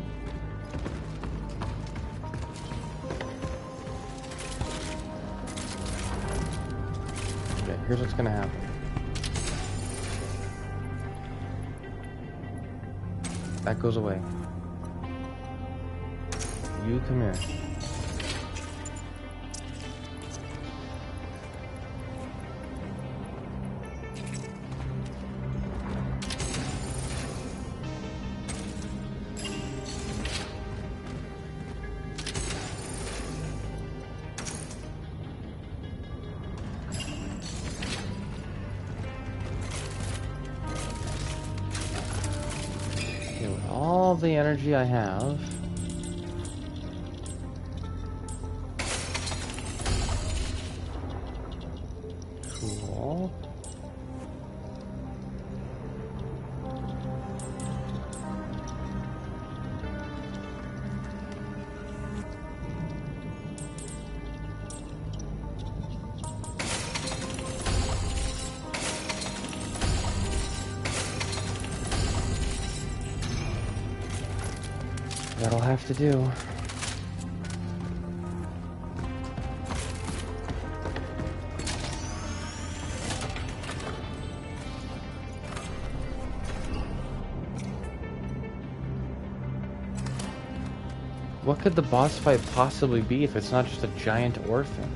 Speaker 1: Okay, here's what's gonna happen. That goes away. You come here. Okay, with all the energy I have. Cool. That'll have to do. What could the boss fight possibly be if it's not just a giant orphan?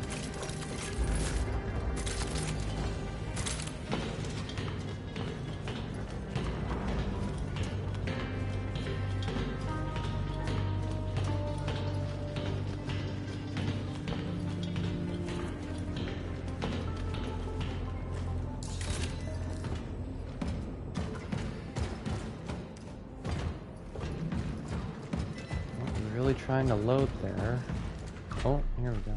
Speaker 1: Really trying to load there. Oh, here we go.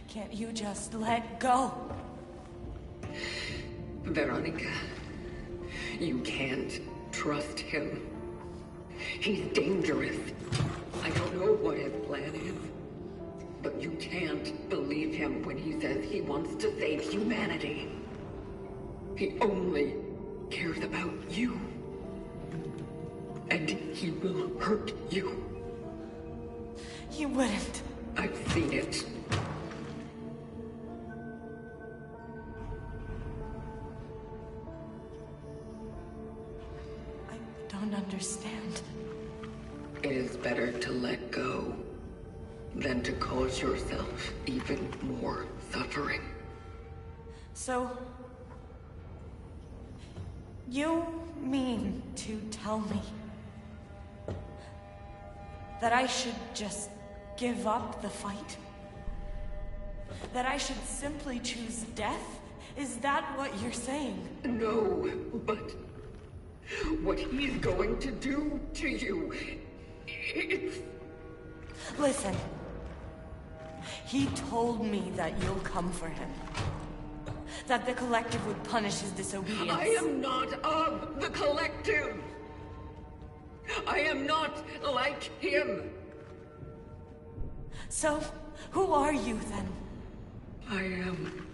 Speaker 8: Can't you just let go?
Speaker 6: Veronica, you can't trust him. He's dangerous. I don't know what his plan is, but you can't believe him when he says he wants to save humanity. He only cares about you. And he will hurt you.
Speaker 8: He wouldn't.
Speaker 6: I've seen it.
Speaker 8: Don't understand.
Speaker 6: It is better to let go than to cause yourself even more suffering.
Speaker 8: So, you mean to tell me that I should just give up the fight? That I should simply choose death? Is that what you're saying?
Speaker 6: No, but what he's going to do to you, it's...
Speaker 8: Listen. He told me that you'll come for him. That the Collective would punish his disobedience.
Speaker 6: I am not of the Collective. I am not like him.
Speaker 8: So, who are you then?
Speaker 6: I am...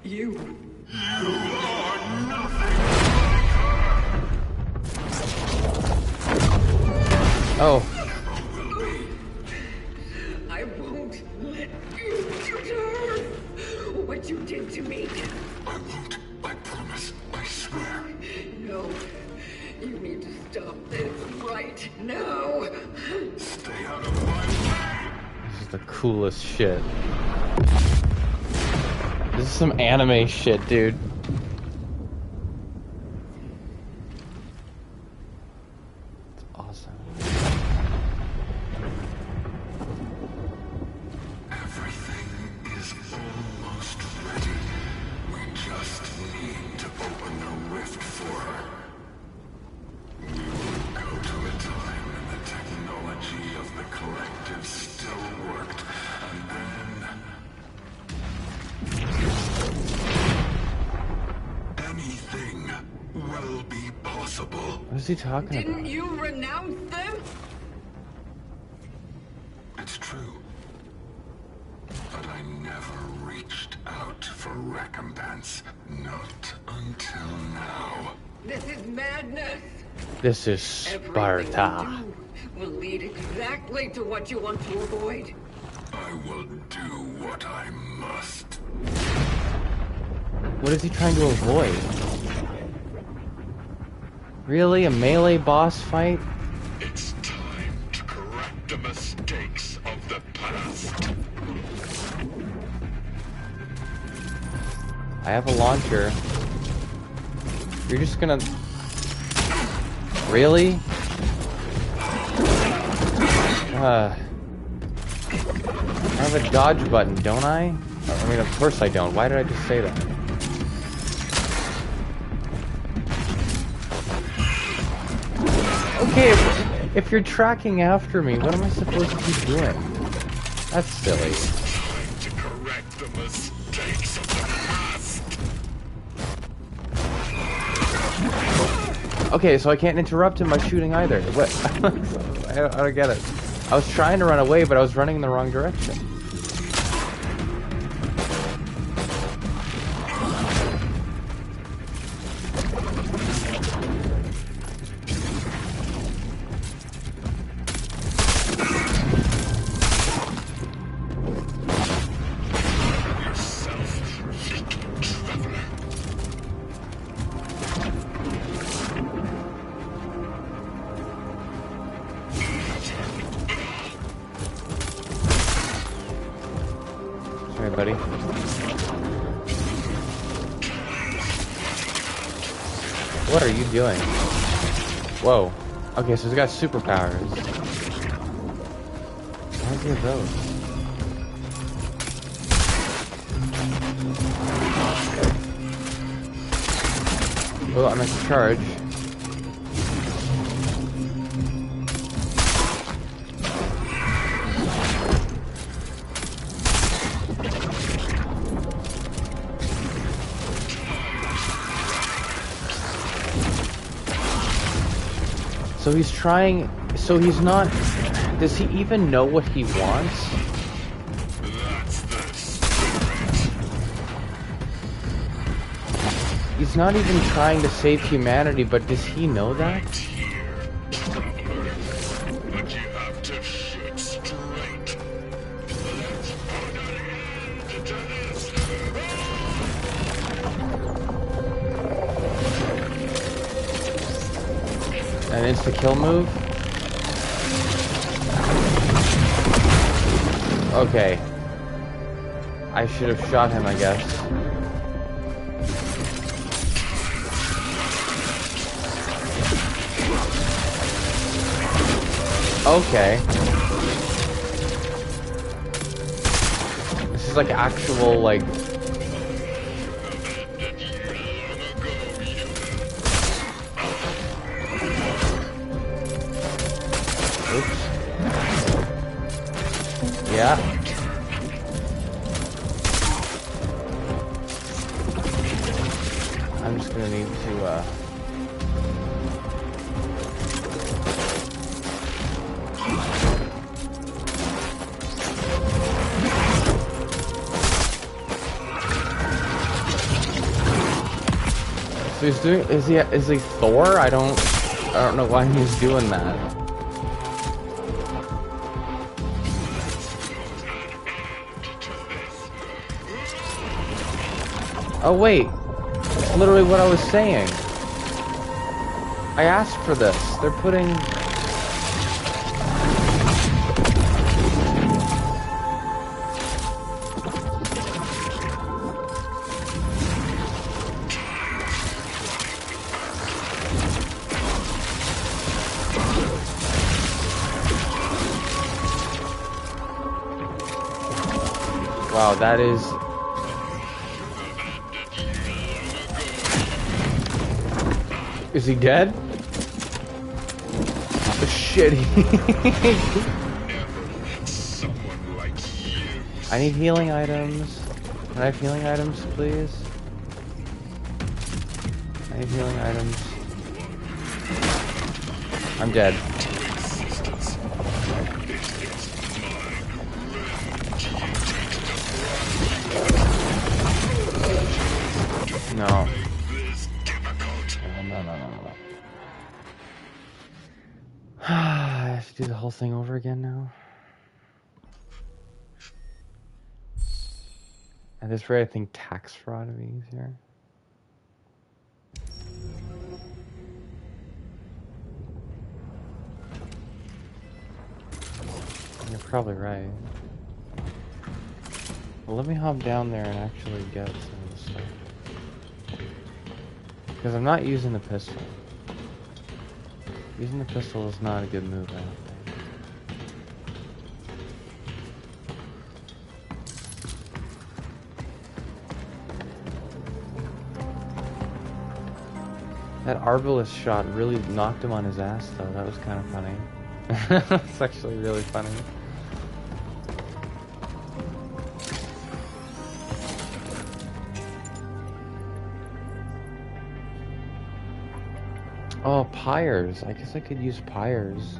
Speaker 6: you.
Speaker 7: You are nothing like her!
Speaker 1: Oh.
Speaker 6: I won't let you shoot her! What you did to me.
Speaker 7: I won't. I promise. I swear.
Speaker 6: No. You need to stop this right now.
Speaker 7: Stay out of my way!
Speaker 1: This is the coolest shit. This is some anime shit, dude. It's awesome.
Speaker 7: Everything is almost ready. We just need to open the rift for her. We will go to a time when the technology of the Collective still worked, and then... anything will be possible.
Speaker 1: What is he talking about?
Speaker 6: Didn't you renounce them?
Speaker 7: It's true. But I never reached out for recompense. Not until now.
Speaker 6: This is madness.
Speaker 1: This is Sparta.
Speaker 6: Everything you do will lead exactly to what you want to avoid.
Speaker 7: I will do what I must.
Speaker 1: What is he trying to avoid? Really? A melee boss fight?
Speaker 7: It's time to correct the mistakes of the past.
Speaker 1: I have a launcher. You're just gonna... Really? I have a dodge button, don't I? I mean, of course I don't. Why did I just say that? Okay, If you're tracking after me, what am I supposed to be doing? That's silly.
Speaker 7: Time to correct the mistakes of the past.
Speaker 1: Okay, so I can't interrupt him by shooting either. What? I don't get it. I was trying to run away, but I was running in the wrong direction. Buddy. What are you doing? Whoa. Okay, so he's got superpowers. Why do you have those? Oh, I'm at the charge. So he's trying, so he's not, does he even know what he wants?
Speaker 7: That's the spirit.
Speaker 1: He's not even trying to save humanity, but does he know that?
Speaker 7: Right here, traveler. But you have to shoot straight. Let's put an end to this.
Speaker 1: An insta-kill move? Okay. I should have shot him, I guess. Okay. This is like actual, like... Oops. Yeah. I'm just gonna need to, So he's doing, is he Thor? I don't know why he's doing that. Oh wait, that's literally what I was saying. I asked for this. They're putting... Wow, that is... Is he dead? Oh, shit. I need healing items. Can I have healing items, please? I need healing items. I'm dead. No. No. I have to do the whole thing over again now. At this rate, I think tax fraud would be easier. You're probably right. Well, let me hop down there and actually get some of the stuff. Because I'm not using the pistol. Using the pistol is not a good move, I don't think. That arbalist shot really knocked him on his ass, though. That was kind of funny. It's actually really funny. Oh, pyres. I guess I could use pyres.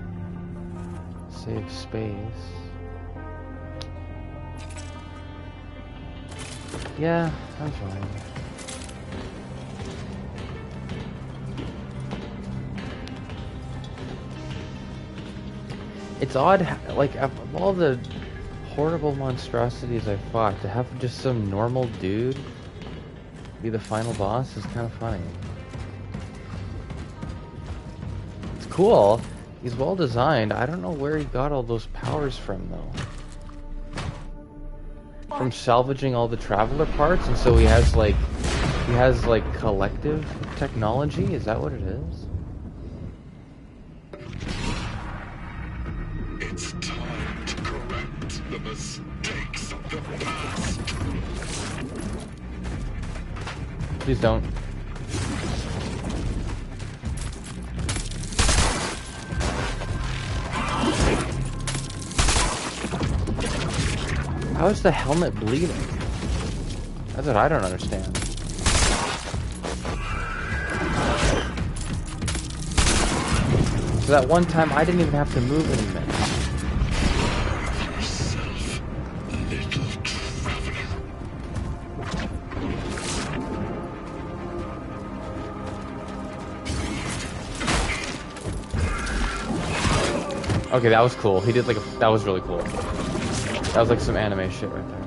Speaker 1: Save space. Yeah, I'm fine. It's odd, like, of all the horrible monstrosities I fought, to have just some normal dude be the final boss is kind of funny. It's cool. He's well designed. I don't know where he got all those powers from, though. From salvaging all the Traveler parts, and so he has like collective technology. Is that what it is?
Speaker 7: It's time to correct the mistakes of the past.
Speaker 1: Please don't. How is the helmet bleeding? That's what I don't understand. So that one time I didn't even have to move any minutes.
Speaker 7: Yourself, little traveler.
Speaker 1: Okay, that was cool. He did like that was really cool. That was like some anime shit right there.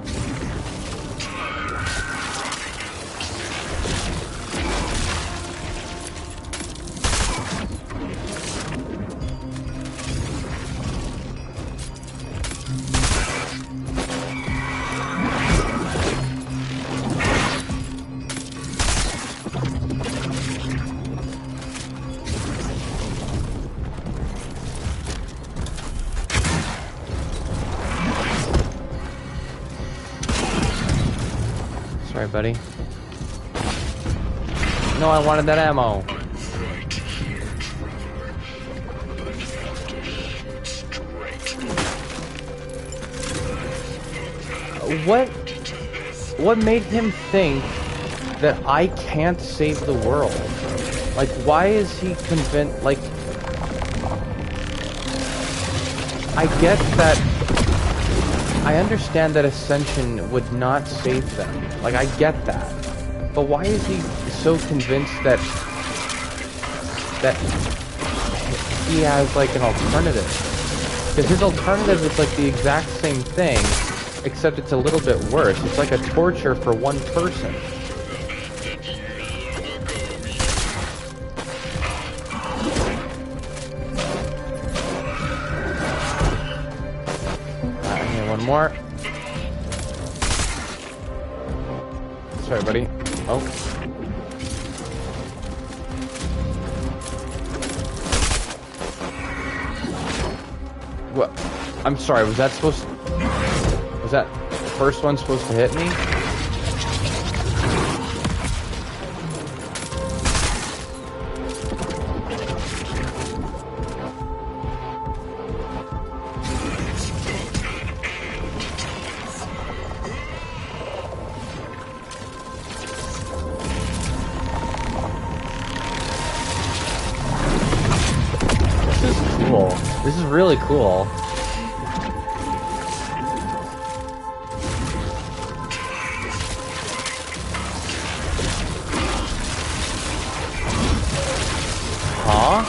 Speaker 1: Sorry, buddy. No, I wanted that ammo.
Speaker 7: Right here, traveler. But you have to shoot straight.
Speaker 1: What made him think that I can't save the world? Like, why is he convinced? Like, I get that. I understand that Ascension would not save them. Like, I get that. But why is he so convinced that he has, like, an alternative? Because his alternative is, like, the exact same thing, except it's a little bit worse. It's like a torture for one person. One more. Sorry, buddy. Oh. What? I'm sorry, was that the first one supposed to hit me? This is really cool. Huh?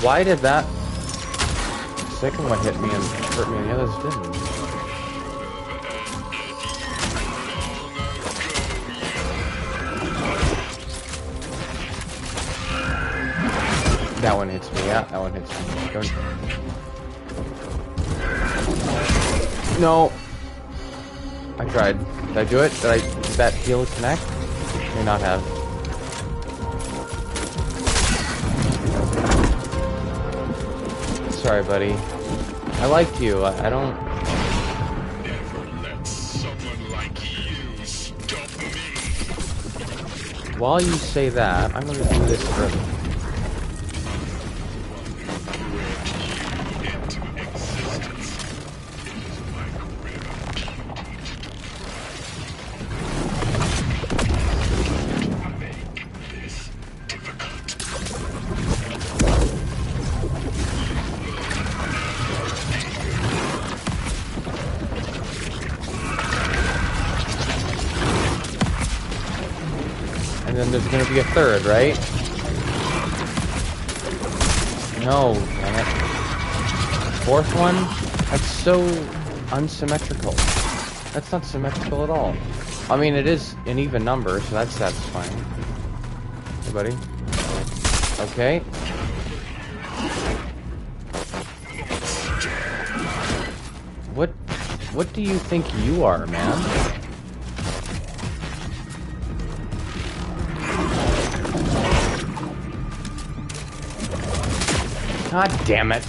Speaker 1: Why did that second one hit me and hurt me and the others didn't? That one hits me, yeah, that one hits me. Don't... No! I tried. Did I do it? Did that heal connect? May not have. Sorry, buddy. I like you. I don't...
Speaker 7: Never let someone like you stop me.
Speaker 1: While you say that, I'm gonna do this early. there's gonna be a third, right? No, dang it. Fourth one? That's so unsymmetrical. That's not symmetrical at all. I mean, it is an even number, so that's satisfying. Hey, buddy. Okay. What do you think you are, man? God damn it.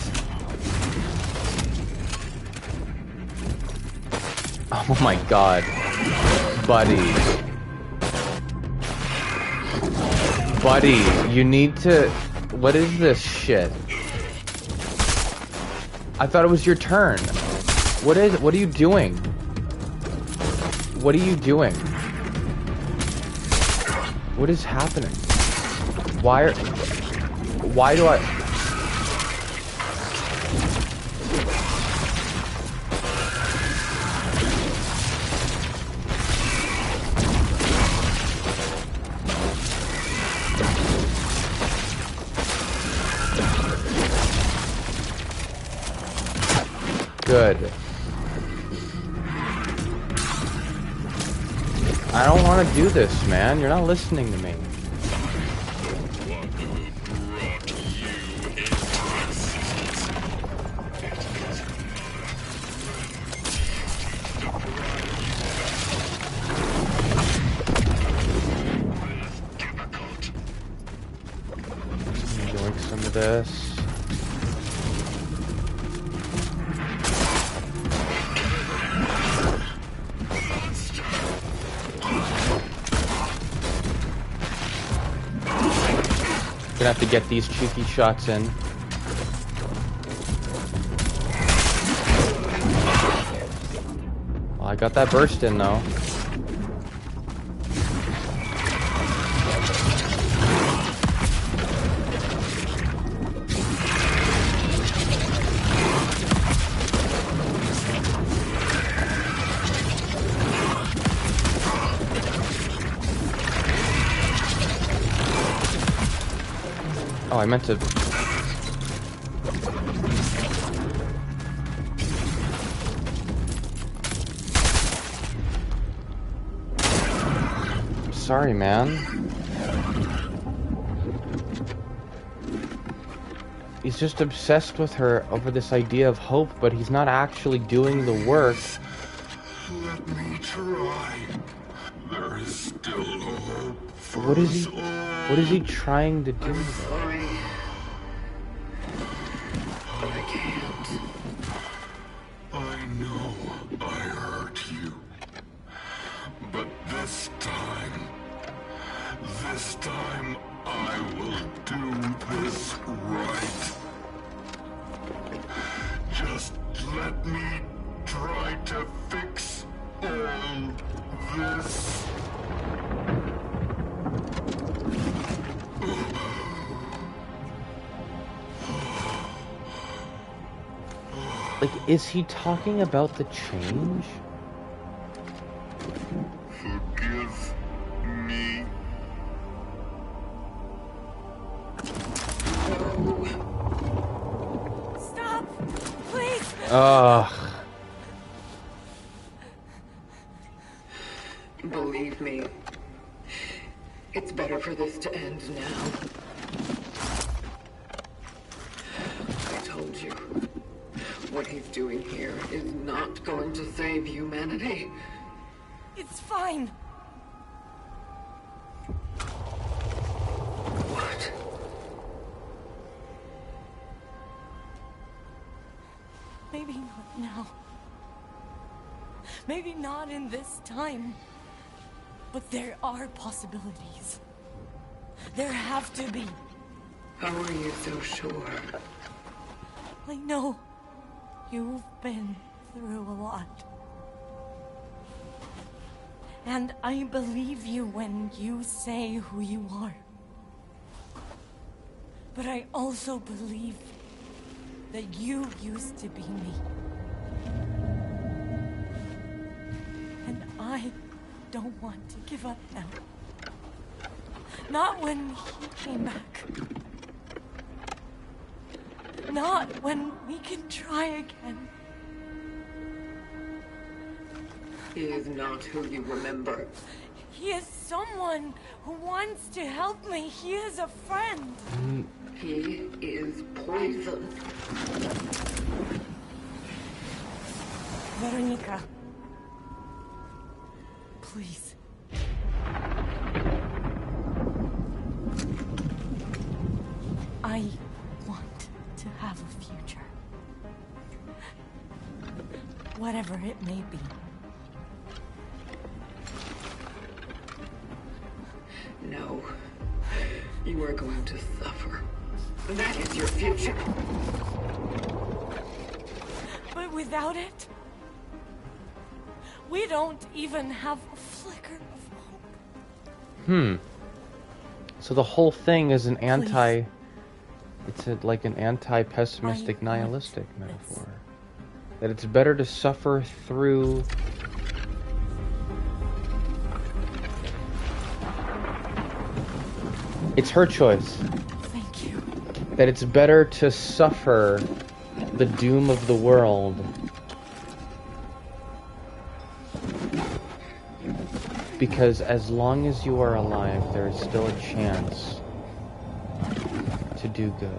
Speaker 1: Oh my god. Buddy. Buddy, you need to... What is this shit? I thought it was your turn. What are you doing? What are you doing? What is happening? Why do I... Good. I don't want to do this, man. You're not listening to me. Doing some of this. Gonna have to get these cheeky shots in. Well, I got that burst in though. Oh, I meant to... I'm sorry, man. He's just obsessed with her over this idea of hope, but he's not actually doing the work.
Speaker 7: Let me try. There is still hope for
Speaker 1: What is
Speaker 7: us
Speaker 1: he...
Speaker 7: all.
Speaker 1: What is he trying to do?
Speaker 6: Sorry. I can't.
Speaker 7: I know I hurt you. But this time I will do this right. Just let me try to fix all this.
Speaker 1: Like, is he talking about the change?
Speaker 7: Forgive me.
Speaker 8: Stop! Please!
Speaker 1: Ugh.
Speaker 6: Believe me, it's better for this to end now. I told you, what he's doing here is not going to save humanity.
Speaker 8: It's fine.
Speaker 6: What?
Speaker 8: Maybe not now. Maybe not in this time. But there are possibilities. There have to be.
Speaker 6: How are you so sure?
Speaker 8: I know you've been through a lot. And I believe you when you say who you are. But I also believe that you used to be me. And I don't want to give up now. Not when he came back. Not when we can try again.
Speaker 6: He is not who you remember.
Speaker 8: He is someone who wants to help me. He is a friend.
Speaker 6: He is poison.
Speaker 8: Veronica. Please. I want to have a future. Whatever it may be.
Speaker 6: No. You are going to suffer. That is your future.
Speaker 8: But without it, we don't even have a flicker of hope.
Speaker 1: So the whole thing is an anti... It's like an anti-pessimistic, nihilistic metaphor. That it's better to suffer through... It's her choice.
Speaker 8: Thank you.
Speaker 1: That it's better to suffer the doom of the world because as long as you are alive, there is still a chance to do good.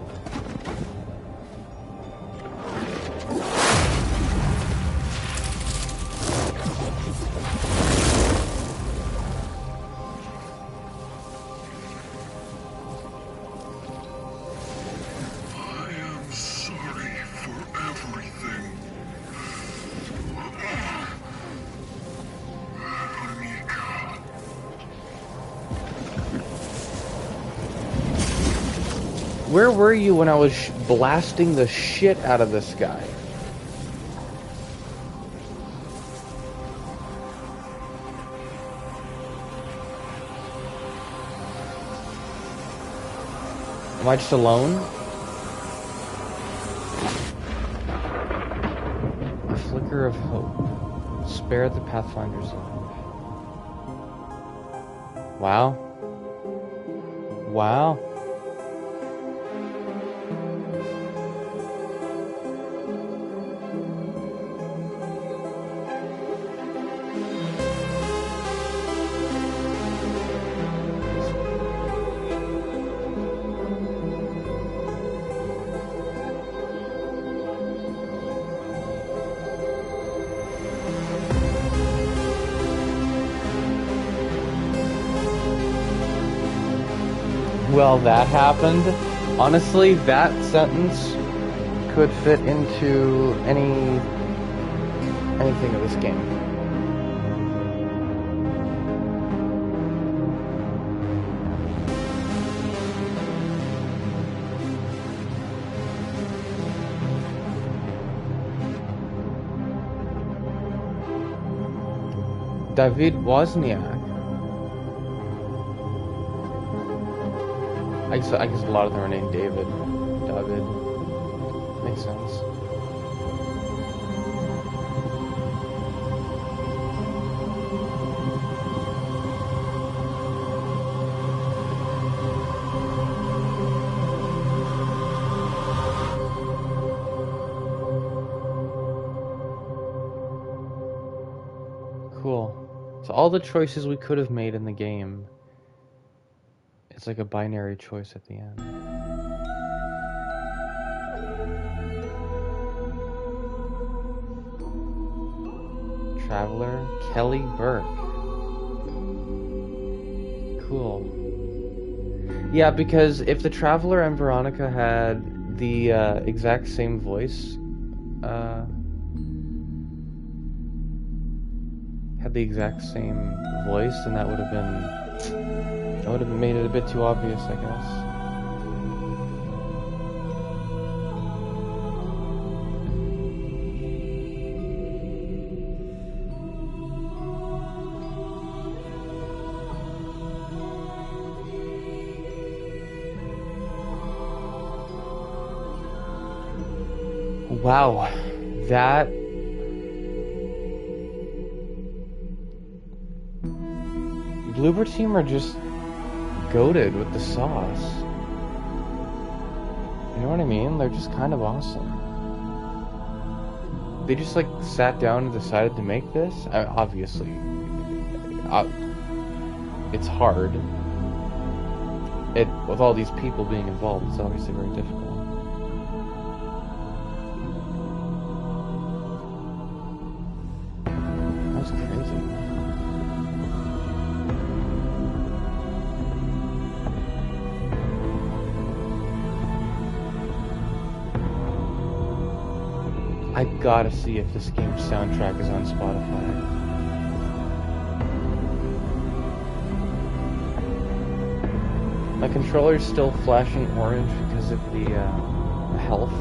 Speaker 1: Where were you when I was blasting the shit out of this guy? Am I just alone? A flicker of hope. Spare the Pathfinder's life. Wow. Wow. Well, that happened. Honestly, that sentence could fit into anything of this game. David Wozniak. I guess a lot of them are named David. David. Makes sense. Cool. So all the choices we could have made in the game, it's like a binary choice at the end. Traveler Kelly Burke. Cool. Yeah, because if the Traveler and Veronica had the exact same voice, then that would have made it a bit too obvious, I guess. Wow, that... Bloober team are just goated with the sauce. You know what I mean? They're just kind of awesome. They just like sat down and decided to make this. Obviously, it's hard. With all these people being involved, it's obviously very difficult. That's crazy. I gotta see if this game's soundtrack is on Spotify. My controller's still flashing orange because of the health.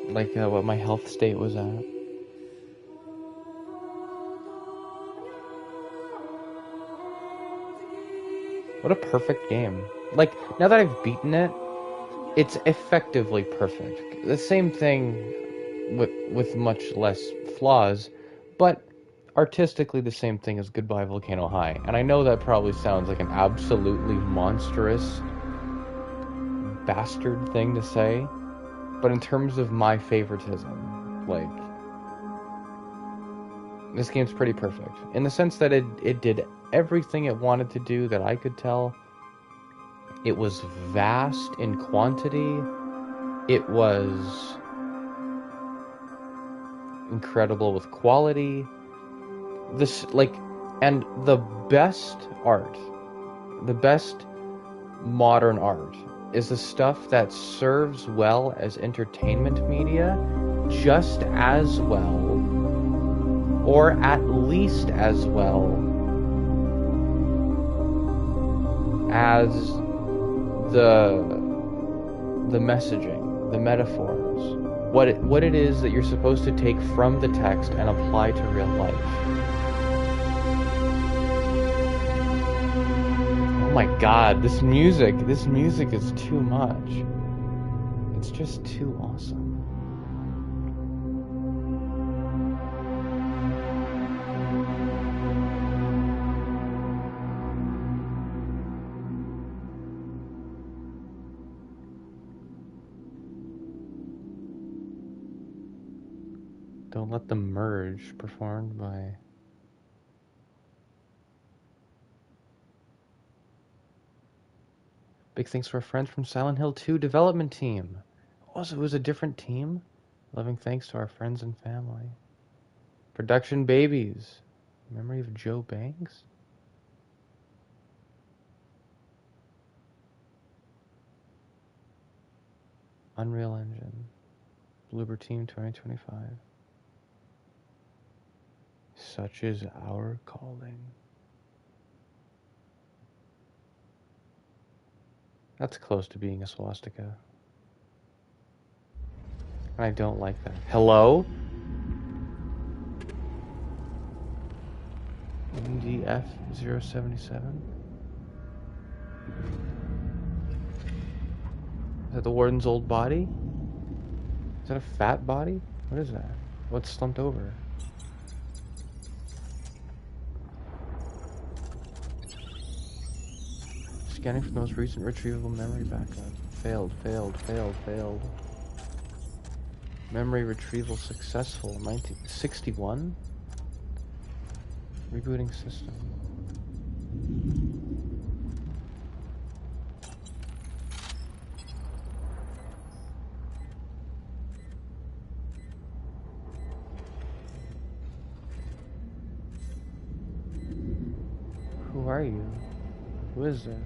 Speaker 1: Like what my health state was at. What a perfect game. Like, now that I've beaten it, it's effectively perfect. The same thing with much less flaws, but artistically the same thing as Goodbye Volcano High. And I know that probably sounds like an absolutely monstrous bastard thing to say, but in terms of my favoritism, like, this game's pretty perfect. In the sense that it did everything it wanted to do that I could tell. It was vast in quantity. It was incredible with quality. And the best art, the best modern art, is the stuff that serves well as entertainment media just as well, or at least as well, as the messaging, the metaphors, what it is that you're supposed to take from the text and apply to real life. Oh my god, this music is too much. It's just too awesome. Don't Let Them Merge, performed by... Big thanks to our friends from Silent Hill 2 development team. Oh, so it was a different team? Loving thanks to our friends and family. Production Babies. Memory of Joe Banks? Unreal Engine. Bloober Team 2025. Such is our calling. That's close to being a swastika. And I don't like that. Hello? MDF 077? Is that the warden's old body? Is that a fat body? What is that? What's slumped over? Scanning for the most recent retrievable memory backup. Failed. Memory retrieval successful. 1961? Rebooting system. Who are you? Who is this?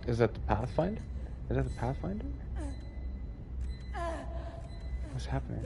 Speaker 1: Is that the Pathfinder? Is that the Pathfinder? What's happening?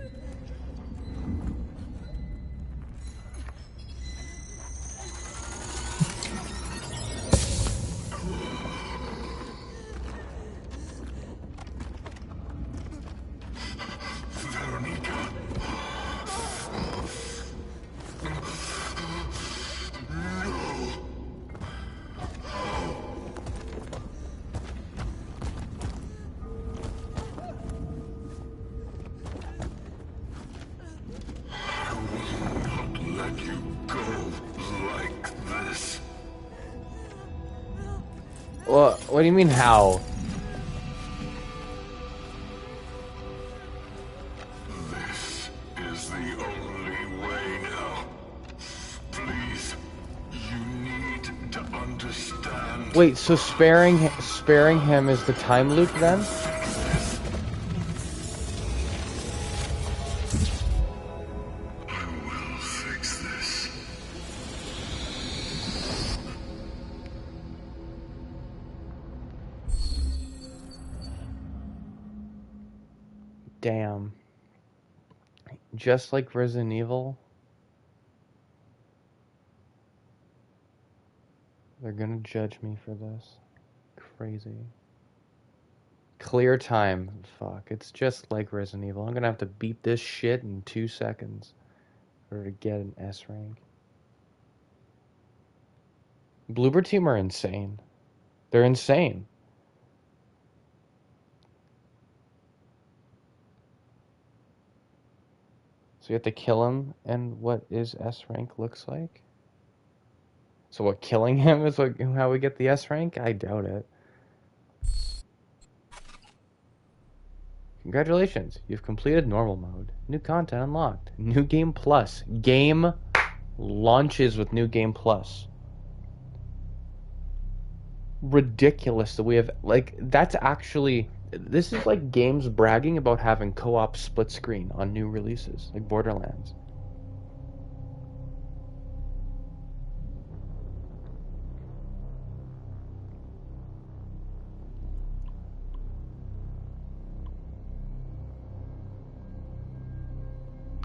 Speaker 1: What do you mean, how?
Speaker 7: This is the only way now. Please, you need to understand.
Speaker 1: Wait, so sparing him is the time loop then?
Speaker 7: I will fix this.
Speaker 1: Damn. Just like Resident Evil, they're gonna judge me for this. Crazy. Clear time. Fuck. It's just like Resident Evil. I'm gonna have to beat this shit in 2 seconds in order to get an S rank. Bloober Team are insane. They're insane. So you have to kill him, and what is S rank looks like? So what, killing him is how we get the S rank? I doubt it. Congratulations, you've completed normal mode. New content unlocked. New game plus. Game launches with new game plus. Ridiculous that we have, like, that's actually, this is like games bragging about having co-op split screen on new releases, like Borderlands.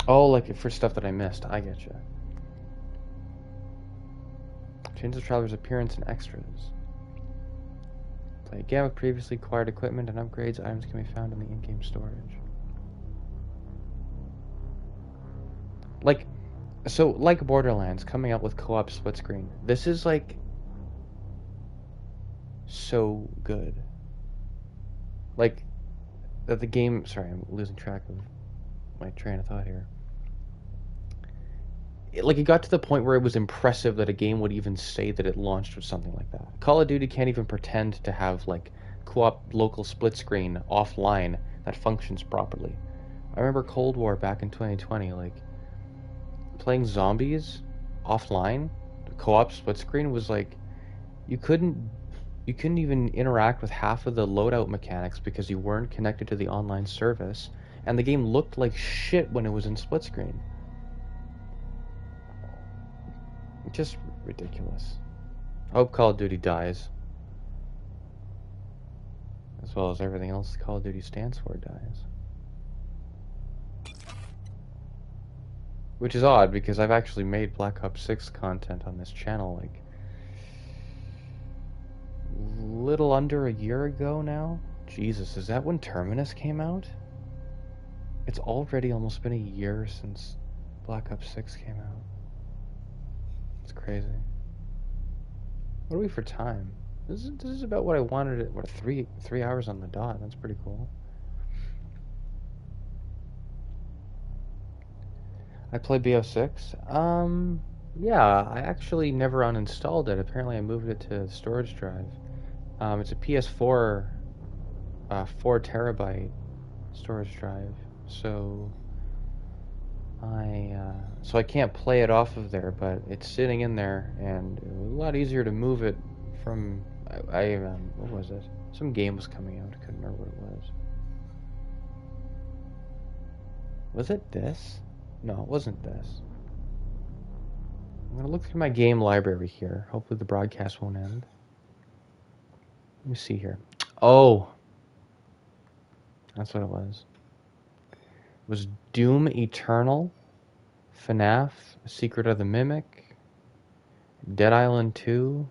Speaker 1: Oh, like for stuff that I missed. I get you. Change the traveler's appearance and extras. Play again with previously acquired equipment and upgrades. Items can be found in the in-game storage. Like, so like Borderlands coming out with co-op split screen. This is like so good. Like that the game. Sorry, I'm losing track of my train of thought here. Like, it got to the point where it was impressive that a game would even say that it launched with something like that. Call of Duty can't even pretend to have like co-op local split screen offline that functions properly. I remember Cold War back in 2020, like playing zombies offline, co-op split screen was like you couldn't even interact with half of the loadout mechanics because you weren't connected to the online service, and the game looked like shit when it was in split screen. Just ridiculous. I hope Call of Duty dies. As well as everything else Call of Duty stands for dies. Which is odd, because I've actually made Black Ops 6 content on this channel, like, little under a year ago now? Jesus, is that when Terminus came out? It's already almost been a year since Black Ops 6 came out. It's crazy. What are we for time? This is about what I wanted. It. What, 3 hours on the dot? That's pretty cool. I play BO6. Yeah, I actually never uninstalled it. Apparently, I moved it to storage drive. It's a PS4, 4 terabyte storage drive. So I can't play it off of there, but it's sitting in there, and it was a lot easier to move it from. What was it? Some game was coming out. I couldn't remember what it was. Was it this? No, it wasn't this. I'm gonna look through my game library here. Hopefully the broadcast won't end. Let me see here. Oh, that's what it was. It was Doom Eternal, FNAF, Secret of the Mimic, Dead Island 2,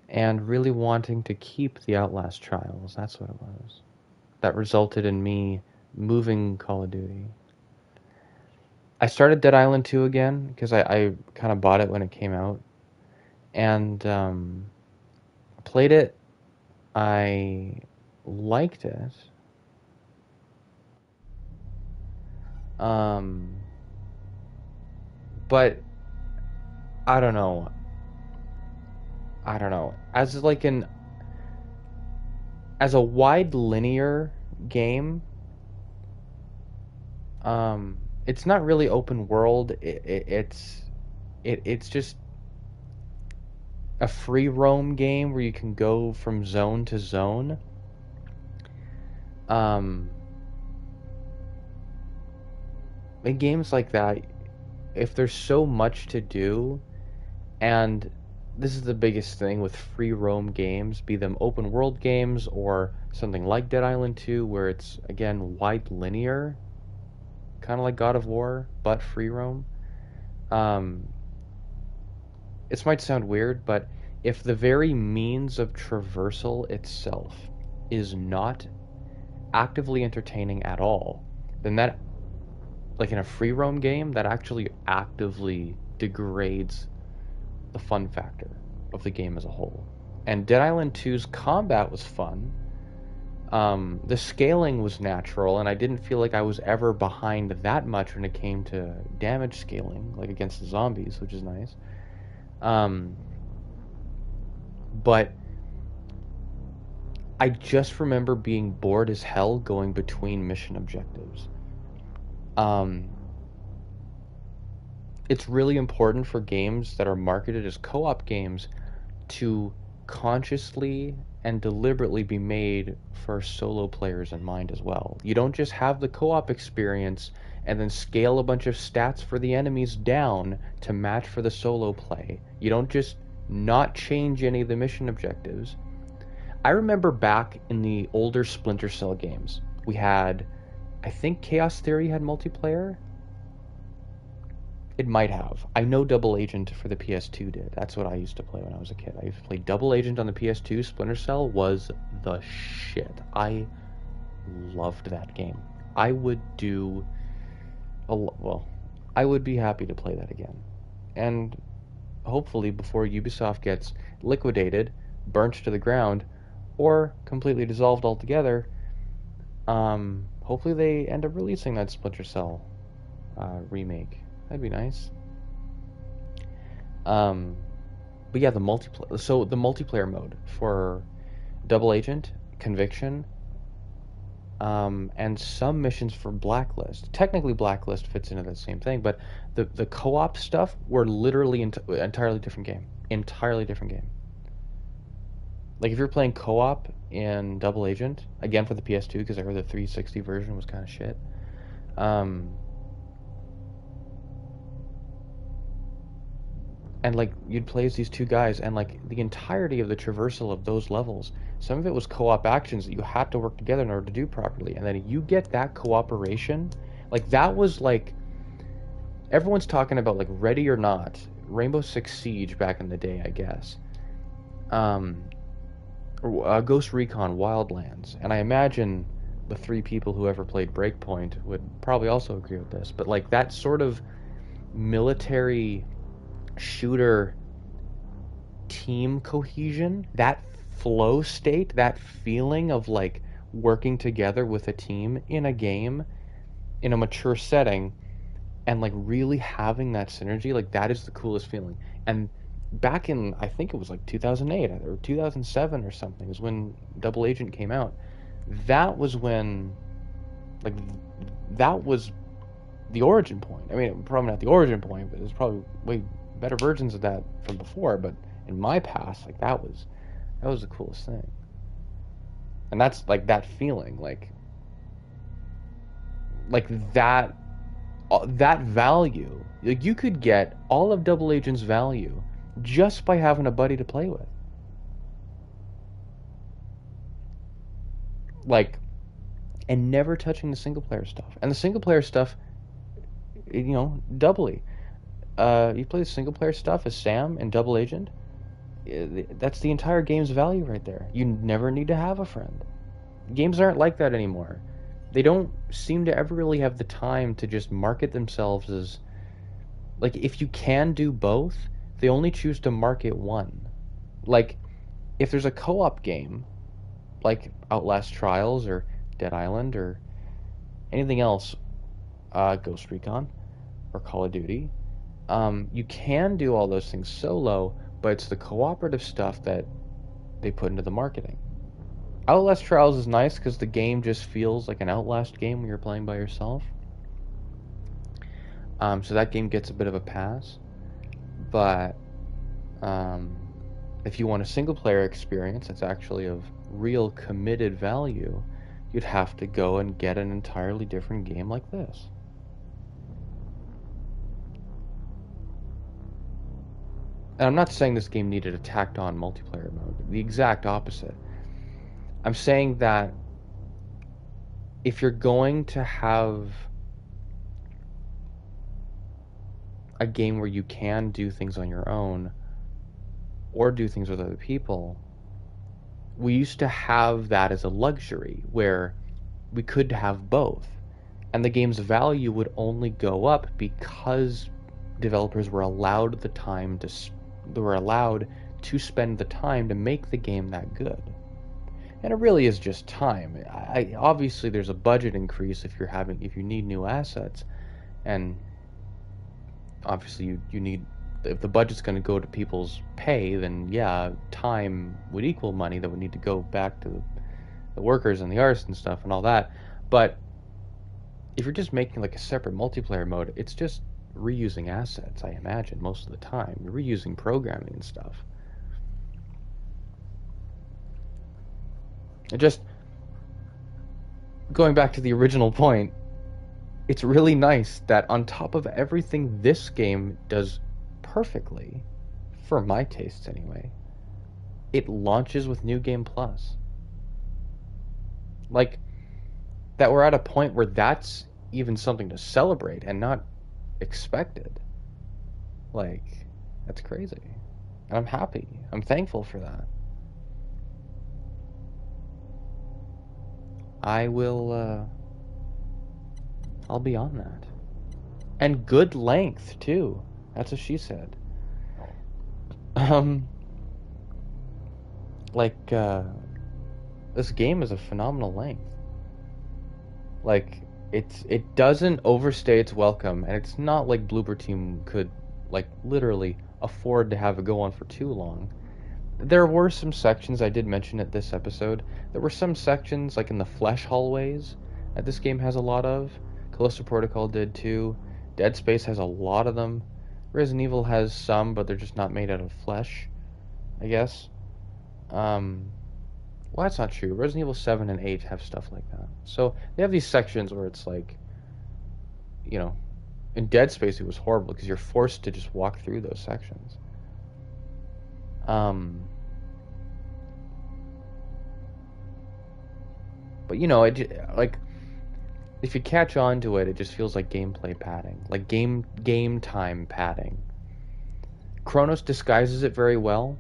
Speaker 1: and really wanting to keep the Outlast Trials. That's what it was. That resulted in me moving Call of Duty. I started Dead Island 2 again because I kind of bought it when it came out, and played it. I liked it. But I don't know. I don't know, as a wide linear game, it's not really open world. It's just a free roam game where you can go from zone to zone. In games like that, if there's so much to do, and this is the biggest thing with free roam games, be them open world games or something like Dead Island 2, where it's again wide linear, kind of like God of War, but free roam. This might sound weird, but if the very means of traversal itself is not actively entertaining at all, then that, like in a free roam game, that actually actively degrades the fun factor of the game as a whole. And Dead Island 2's combat was fun. The scaling was natural, and I didn't feel like I was ever behind that much when it came to damage scaling, like against the zombies, which is nice. But I just remember being bored as hell going between mission objectives. It's really important for games that are marketed as co-op games to consciously and deliberately be made for solo players in mind as well. You don't just have the co-op experience and then scale a bunch of stats for the enemies down to match for the solo play. You don't just not change any of the mission objectives. I remember back in the older Splinter Cell games, we had, I think Chaos Theory had multiplayer. It might have. I know Double Agent for the PS2 did. That's what I used to play when I was a kid. I used to play Double Agent on the PS2. Splinter Cell was the shit. I loved that game. I would do... I would be happy to play that again. And hopefully before Ubisoft gets liquidated, burnt to the ground, or completely dissolved altogether, hopefully they end up releasing that Splinter Cell remake. That'd be nice. But yeah, the multiplayer. So the multiplayer mode for Double Agent, Conviction, and some missions for Blacklist. Technically, Blacklist fits into the same thing, but the co-op stuff were literally entirely different game. Entirely different game. Like if you're playing co-op in Double Agent, again for the PS2, because I heard the 360 version was kind of shit. And like you'd play as these two guys, and like the entirety of the traversal of those levels, some of it was co-op actions that you had to work together in order to do properly. And then you get that cooperation, like that was like, everyone's talking about like Ready or Not, Rainbow Six Siege back in the day, I guess. Ghost Recon Wildlands, and I imagine the three people who ever played Breakpoint would probably also agree with this. But like that sort of military shooter team cohesion, that flow state, that feeling of like working together with a team in a game in a mature setting and like really having that synergy, like that is the coolest feeling. And back in, I think it was like 2008 or 2007 or something, is when Double Agent came out. That was when, like, that was the origin point. I mean, probably not the origin point, but there's probably way better versions of that from before. But in my past, like that was the coolest thing. And that's like that feeling, like that value. Like you could get all of Double Agent's value just by having a buddy to play with. Like, and never touching the single player stuff. And the single player stuff, you know, doubly. You play the single player stuff as Sam in Double Agent, that's the entire game's value right there. You never need to have a friend. Games aren't like that anymore. They don't seem to ever really have the time to just market themselves as, like, if you can do both, they only choose to market one. Like, if there's a co-op game, like Outlast Trials or Dead Island or anything else, Ghost Recon or Call of Duty, you can do all those things solo, but it's the cooperative stuff that they put into the marketing. Outlast Trials is nice because the game just feels like an Outlast game when you're playing by yourself. So that game gets a bit of a pass. But if you want a single-player experience that's actually of real committed value, you'd have to go and get an entirely different game like this. And I'm not saying this game needed a tacked-on multiplayer mode. The exact opposite. I'm saying that if you're going to have a game where you can do things on your own or do things with other people, we used to have that as a luxury where we could have both. And the game's value would only go up because developers were allowed the time to spend the time to make the game that good. And it really is just time. Obviously there's a budget increase if you need new assets, and obviously you need, if the budget's going to go to people's pay, then yeah, time would equal money that would need to go back to the workers and the artists and stuff and all that. But if you're just making like a separate multiplayer mode, it's just reusing assets, I imagine, most of the time. You're reusing programming and stuff. And just going back to the original point, it's really nice that on top of everything this game does perfectly, for my tastes anyway, it launches with New Game Plus. Like, that we're at a point where that's even something to celebrate and not expected. Like, that's crazy. And I'm happy. I'm thankful for that. I'll be on that. And good length, too. That's what she said. This game is a phenomenal length. Like, it doesn't overstay its welcome, and it's not like Bloober Team could, like, literally afford to have it go on for too long. There were some sections, I did mention it this episode, there were some sections, like in the flesh hallways, that this game has a lot of. Callisto Protocol did too. Dead Space has a lot of them. Resident Evil has some, but they're just not made out of flesh, I guess. Well, that's not true. Resident Evil 7 and 8 have stuff like that. So they have these sections where it's like, you know, in Dead Space it was horrible because you're forced to just walk through those sections. But you know, like, if you catch on to it, it just feels like gameplay padding, like game time padding. Cronos disguises it very well.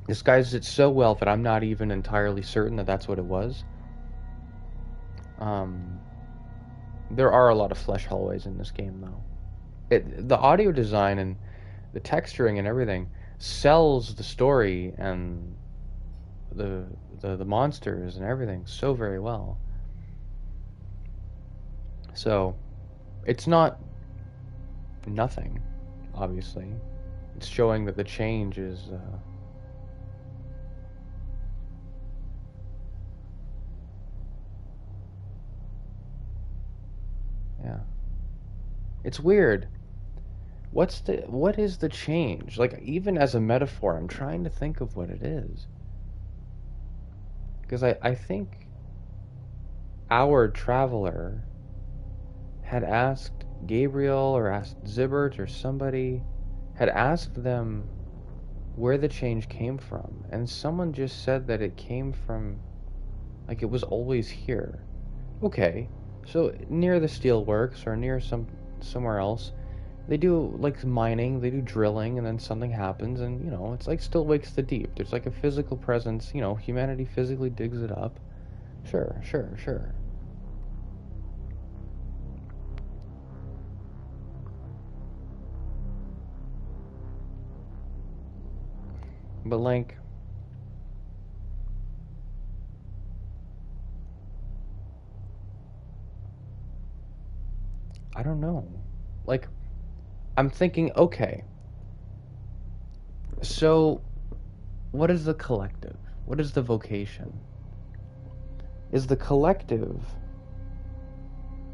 Speaker 1: Disguises it so well that I'm not even entirely certain that that's what it was. There are a lot of flesh hallways in this game, though. The audio design and the texturing and everything sells the story and the monsters and everything so very well. So, it's not nothing, obviously. It's showing that the change is yeah. It's weird. What is the change? Like, even as a metaphor, I'm trying to think of what it is. Because I think our traveler had asked Gabriel or asked Zibert or somebody, had asked them where the change came from. And someone just said that it came from, like, it was always here. Okay, so near the steelworks or near somewhere else, they do, like, mining, they do drilling, and then something happens, and, you know, it's like Still Wakes the Deep. There's, like, a physical presence, you know, humanity physically digs it up. Sure. But, like, I don't know. Like, I'm thinking, okay, So, what is the collective? What is the vocation? Is the collective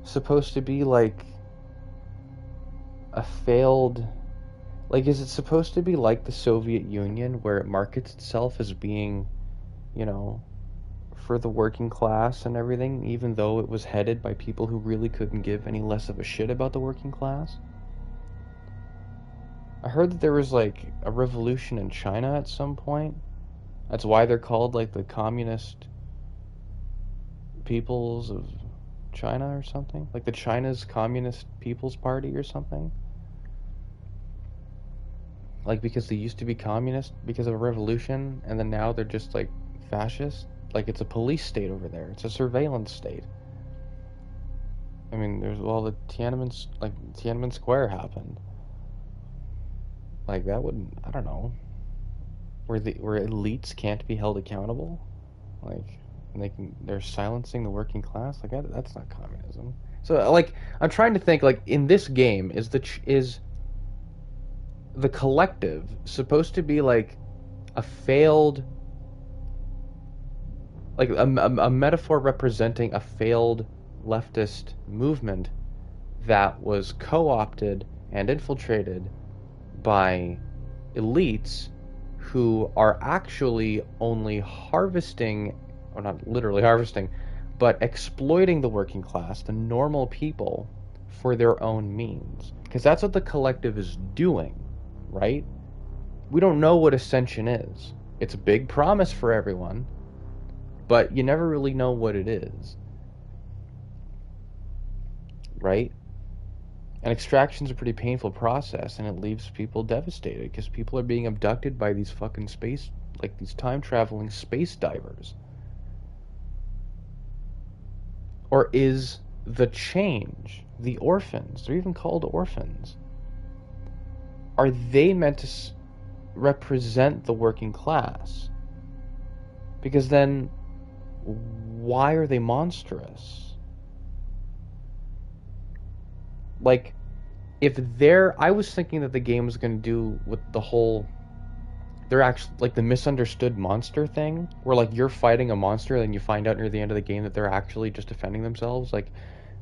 Speaker 1: supposed to be like a failed... Like, is it supposed to be like the Soviet Union, where it markets itself as being, you know, for the working class and everything, even though it was headed by people who really couldn't give any less of a shit about the working class? I heard that there was, like, a revolution in China at some point. That's why they're called, like, the Communist Peoples of China or something. Like, the China's Communist People's Party or something. Like, because they used to be communist because of a revolution, and then now they're just, like, fascist. Like, it's a police state over there. It's a surveillance state. I mean, there's, well, the Tiananmen Square happened. Like, that wouldn't, I don't know, where elites can't be held accountable? Like, and they're silencing the working class? Like, that's not communism. So, like, I'm trying to think, like, in this game, is the collective supposed to be like a failed, like a metaphor representing a failed leftist movement that was co-opted and infiltrated by elites who are actually only harvesting, or not literally harvesting, but exploiting the working class, the normal people, for their own means? Because that's what the collective is doing, right? We don't know what ascension is. It's a big promise for everyone, but you never really know what it is, right? And extraction's a pretty painful process, and it leaves people devastated because people are being abducted by these fucking space, like these time-traveling space divers. Or is the change, the orphans, they're even called orphans, are they meant to represent the working class? Because then, why are they monstrous? Like, if I was thinking that the game was going to do with the whole, they're actually, like, the misunderstood monster thing, where, like, you're fighting a monster, and then you find out near the end of the game that they're actually just defending themselves, like,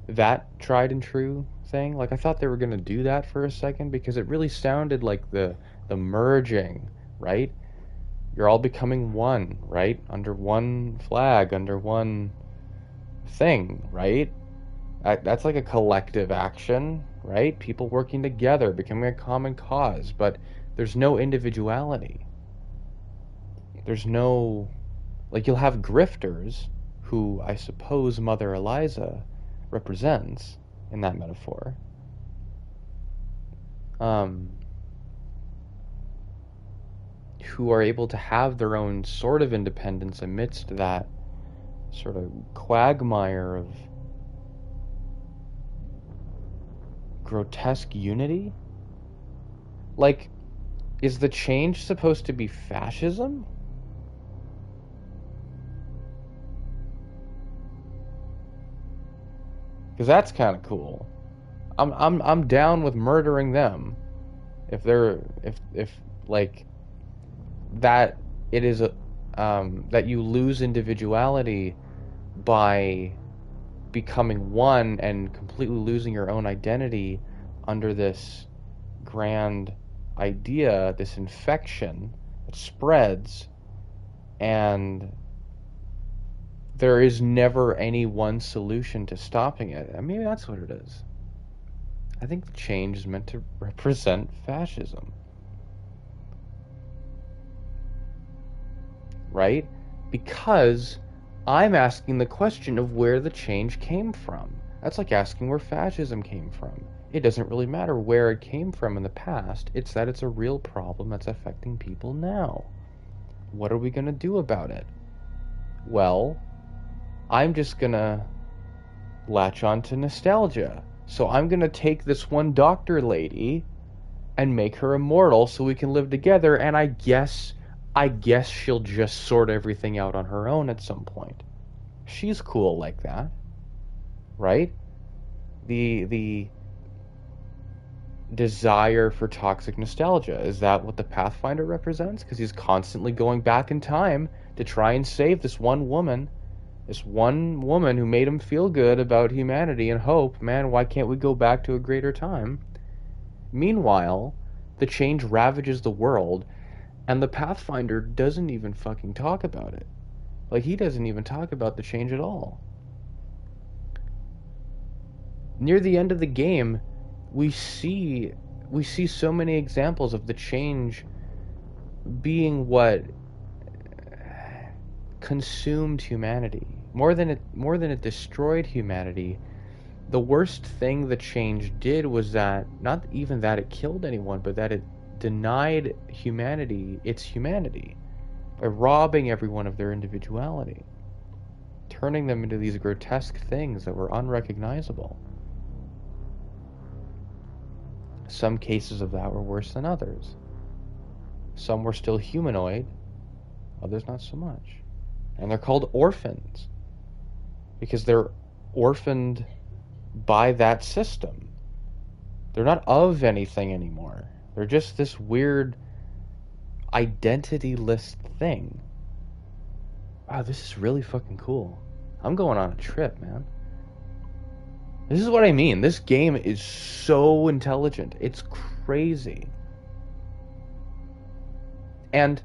Speaker 1: that tried and true thing. Like, I thought they were going to do that for a second, because it really sounded like the merging, right? You're all becoming one, right? Under one flag, under one thing, right? That's like a collective action, right? People working together, becoming a common cause, but there's no individuality. There's no... Like, you'll have grifters, who I suppose Mother Eliza represents in that metaphor. Who are able to have their own sort of independence amidst that sort of quagmire of grotesque unity? Like, is the change supposed to be fascism? Because that's kind of cool. I'm down with murdering them if they're if like that it is a that you lose individuality by becoming one and completely losing your own identity under this grand idea, this infection that spreads, and there is never any one solution to stopping it. I mean, maybe that's what it is. I think the change is meant to represent fascism. Right? Because I'm asking the question of where the change came from. That's like asking where fascism came from. It doesn't really matter where it came from in the past. It's that it's a real problem that's affecting people now. What are we going to do about it? Well, I'm just going to latch on to nostalgia. So I'm going to take this one doctor lady and make her immortal so we can live together, and I guess she'll just sort everything out on her own at some point. She's cool like that, right? The desire for toxic nostalgia. Is that what the Pathfinder represents? Because he's constantly going back in time to try and save this one woman who made him feel good about humanity and hope. Man, why can't we go back to a greater time? Meanwhile, the change ravages the world, and the Pathfinder doesn't even fucking talk about it. Like, he doesn't even talk about the change at all. Near the end of the game, we see so many examples of the change being what consumed humanity. More than it destroyed humanity. The worst thing the change did was that, not even that it killed anyone, but that it denied humanity its humanity by robbing everyone of their individuality, turning them into these grotesque things that were unrecognizable. Some cases of that were worse than others. Some were still humanoid, others not so much. And they're called orphans because they're orphaned by that system. They're not of anything anymore. They're just this weird identityless thing. Wow, this is really fucking cool. I'm going on a trip, man. This is what I mean. This game is so intelligent. It's crazy. And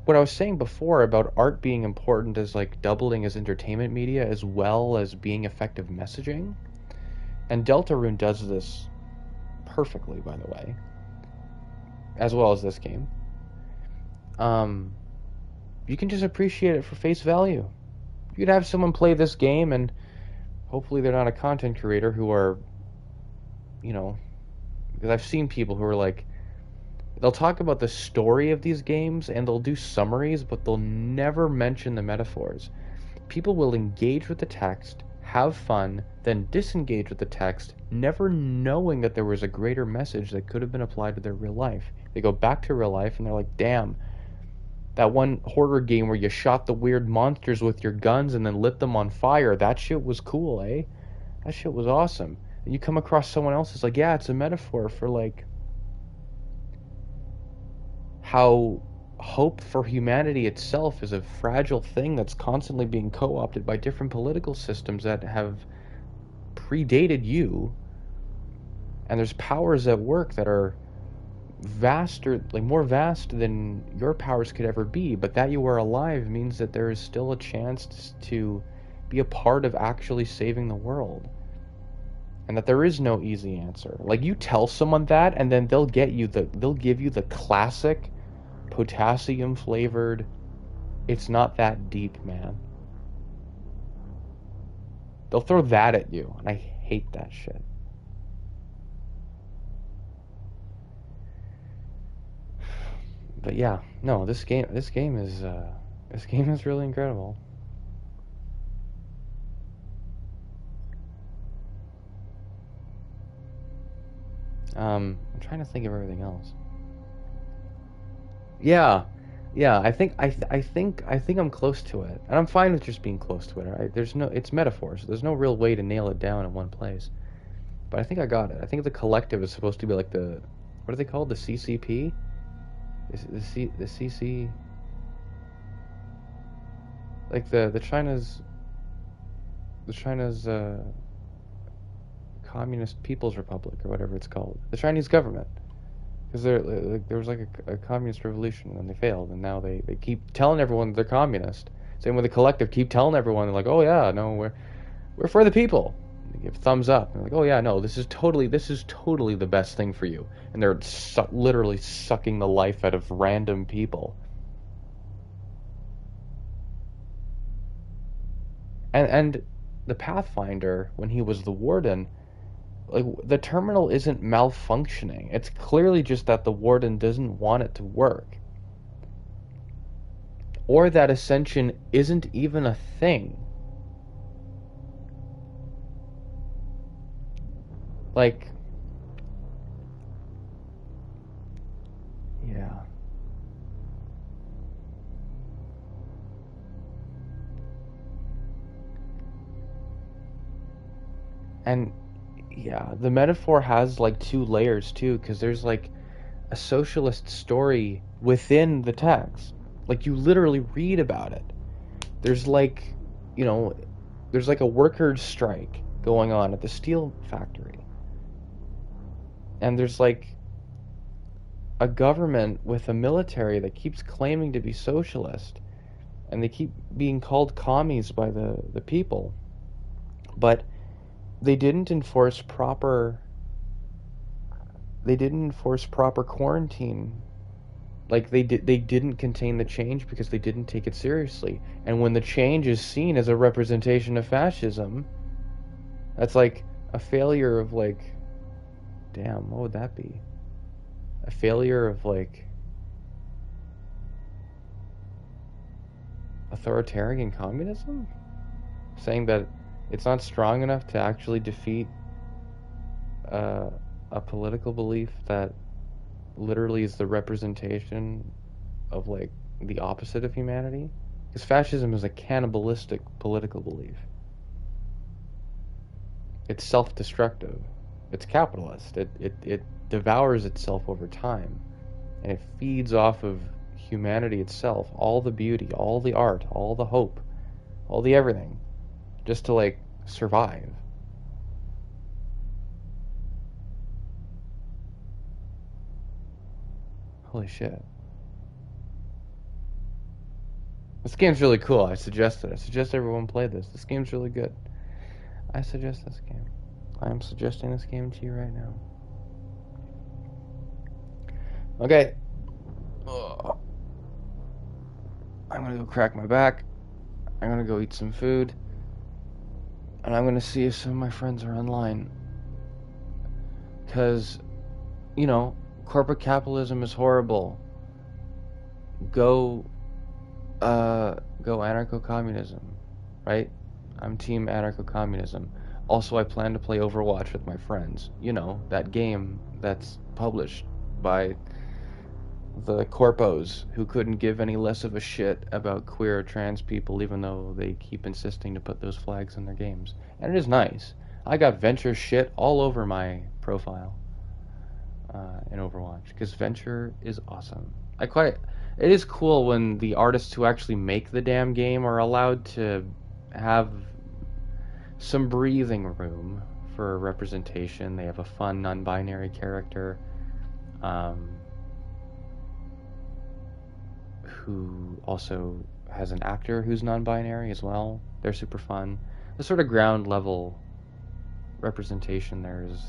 Speaker 1: what I was saying before about art being important as like doubling as entertainment media as well as being effective messaging, and Deltarune does this perfectly, by the way, as well as this game. You can just appreciate it for face value. You could have someone play this game and hopefully they're not a content creator who are, because I've seen people who are like, they'll talk about the story of these games and they'll do summaries, but they'll never mention the metaphors. People will engage with the text, have fun, then disengage with the text, never knowing that there was a greater message that could have been applied to their real life. They go back to real life and they're like, damn, that one horror game where you shot the weird monsters with your guns and then lit them on fire, that shit was cool, eh? That shit was awesome. And you come across someone else who's like, yeah, it's a metaphor for like how hope for humanity itself is a fragile thing that's constantly being co-opted by different political systems that have predated you, and there's powers at work that are more vast than your powers could ever be, but that you are alive means that there is still a chance to be a part of actually saving the world, and that there is no easy answer. Like, you tell someone that and then they'll give you the classic potassium flavored, it's not that deep, man. They'll throw that at you, and I hate that shit. But yeah, no, this game is really incredible. I'm trying to think of everything else. Yeah, I think I'm close to it, and I'm fine with just being close to it. It's metaphor, so there's no real way to nail it down in one place. But I think I got it. I think the collective is supposed to be like what are they called? The CCP? The CC, like the China's Communist People's Republic or whatever it's called, the Chinese government, because there was like a communist revolution and then they failed, and now they keep telling everyone they're communist. Same with the collective, keep telling everyone, they're like, oh yeah, no, we're for the people. They give thumbs up. And they're like, oh yeah, no, this is totally the best thing for you. And they're literally sucking the life out of random people. And the Pathfinder, when he was the warden, like, the terminal isn't malfunctioning. It's clearly just that the warden doesn't want it to work. Or that ascension isn't even a thing. Like, yeah. And Yeah, the metaphor has like two layers too, because there's like a socialist story within the text. Like you literally read about it. There's like, you know, there's like a workers' strike going on at the steel factory. And there's like a government with a military that keeps claiming to be socialist, and they keep being called commies by the people. But they didn't enforce proper quarantine. Like they didn't contain the change because they didn't take it seriously. And when the change is seen as a representation of fascism, that's like a failure of like, damn, what would that be? A failure of like authoritarian communism? Saying that it's not strong enough to actually defeat a political belief that literally is the representation of like the opposite of humanity? Because fascism is a cannibalistic political belief. It's self-destructive. It's capitalist. It devours itself over time. And it feeds off of humanity itself, all the beauty, all the art, all the hope, all the everything, just to like survive. Holy shit. This game's really cool. I suggest everyone play this. This game's really good. I suggest this game. I am suggesting this game to you right now. Okay. Ugh. I'm gonna go crack my back. I'm gonna go eat some food. And I'm gonna see if some of my friends are online. Because, you know, corporate capitalism is horrible. Go anarcho-communism, right? I'm team anarcho-communism. Also, I plan to play Overwatch with my friends. You know, that game that's published by the corpos who couldn't give any less of a shit about queer or trans people, even though they keep insisting to put those flags in their games. And it is nice. I got Venture shit all over my profile in Overwatch, because Venture is awesome. It is cool when the artists who actually make the damn game are allowed to have some breathing room for representation. They have a fun non-binary character who also has an actor who's non-binary as well. They're super fun. The sort of ground level representation there is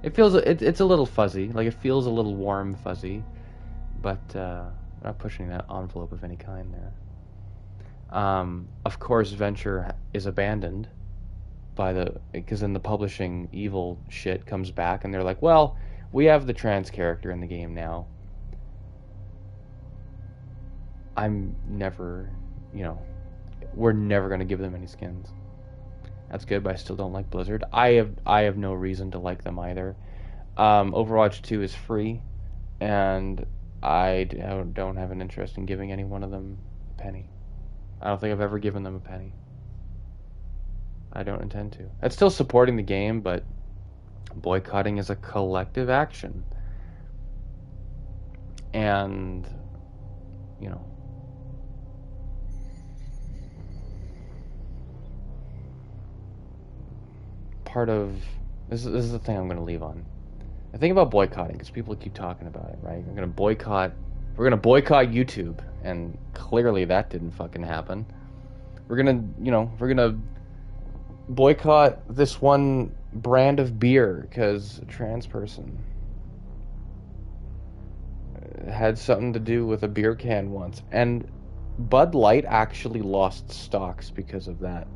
Speaker 1: it's a little fuzzy. Like, it feels a little warm fuzzy, but not pushing that envelope of any kind there. Of course, Venture is abandoned because then the publishing evil shit comes back, and they're like, well, we have the trans character in the game now. We're never gonna give them any skins. That's good, but I still don't like Blizzard. I have no reason to like them either. Overwatch 2 is free, and I don't have an interest in giving any one of them a penny. I don't think I've ever given them a penny. I don't intend to. It's still supporting the game, but boycotting is a collective action. And, you know, part of this is the thing I'm going to leave on. I think about boycotting because people keep talking about it, right? We're going to boycott YouTube, and clearly that didn't fucking happen. We're going to boycott this one brand of beer because a trans person had something to do with a beer can once, and Bud Light actually lost stocks because of that.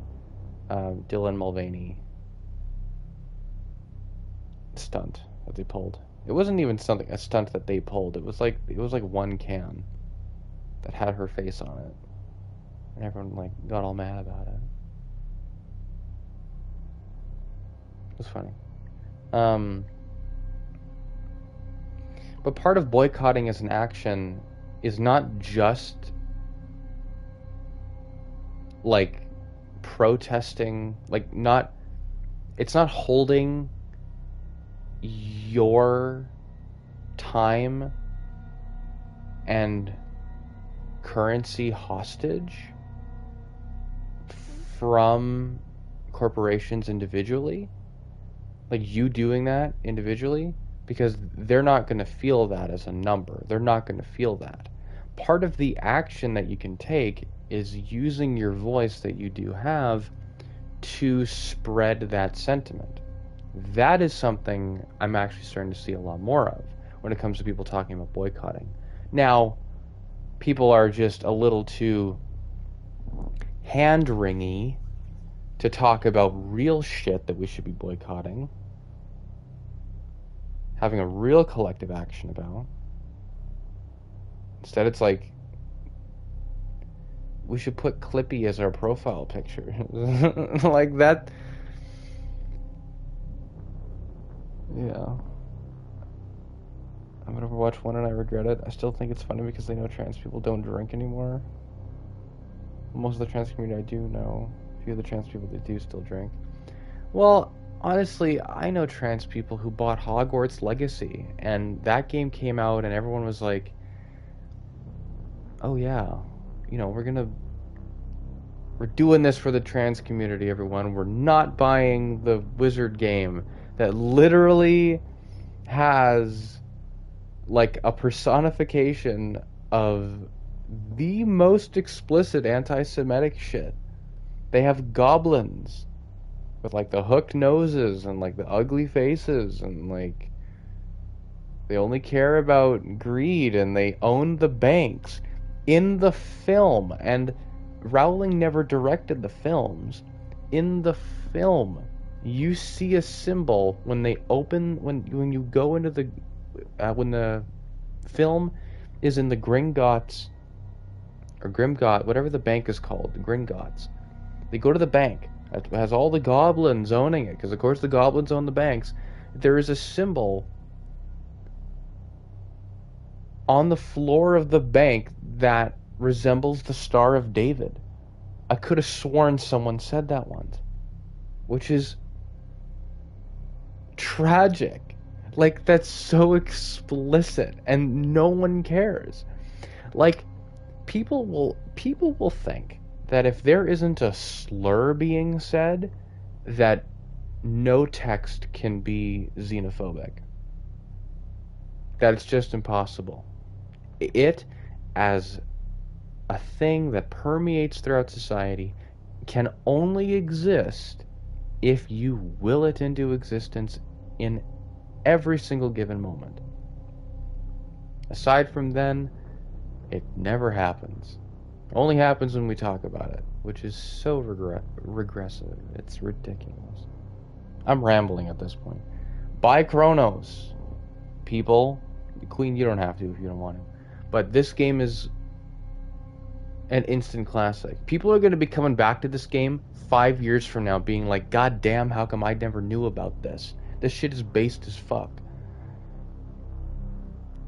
Speaker 1: Dylan Mulvaney stunt that they pulled. It wasn't even a stunt that they pulled. It was like one can that had her face on it, and everyone like got all mad about it. It was funny. But part of boycotting as an action is not just like protesting, like not it's not holding your time and currency hostage from corporations individually, like you doing that individually, because they're not going to feel that as a number. They're not going to feel that. Part of the action that you can take is using your voice that you do have to spread that sentiment. That is something I'm actually starting to see a lot more of when it comes to people talking about boycotting. Now, people are just a little too hand-wringy to talk about real shit that we should be boycotting, having a real collective action about. Instead, it's like, we should put Clippy as our profile picture. Like that. Yeah. I'm gonna Overwatch 1 and I regret it. I still think it's funny because they know trans people don't drink anymore. Most of the trans community I do know. A few of the trans people that do still drink. Well, honestly, I know trans people who bought Hogwarts Legacy, and that game came out and everyone was like, oh yeah, you know, we're doing this for the trans community, everyone. We're not buying the Wizard game that literally has like a personification of the most explicit anti-Semitic shit. They have goblins with like the hooked noses and like the ugly faces, and like they only care about greed, and they own the banks in the film. And Rowling never directed the films. In the film, you see a symbol when they open, when you go into the when the film is in the Gringotts or Grimgot, whatever the bank is called, the Gringotts. They go to the bank. It has all the goblins owning it, because of course the goblins own the banks. There is a symbol on the floor of the bank that resembles the Star of David. I could have sworn someone said that once, which is tragic. Like, that's so explicit, and no one cares. Like, people will think that if there isn't a slur being said, that no text can be xenophobic. That it's just impossible. It, as a thing that permeates throughout society, can only exist if you will it into existence in every single given moment. Aside from then, it never happens. It only happens when we talk about it, which is so regressive. It's ridiculous. I'm rambling at this point. Buy Cronos, people. Queen, you don't have to if you don't want to. But this game is an instant classic. People are going to be coming back to this game 5 years from now being like, God damn, how come I never knew about this? This shit is based as fuck.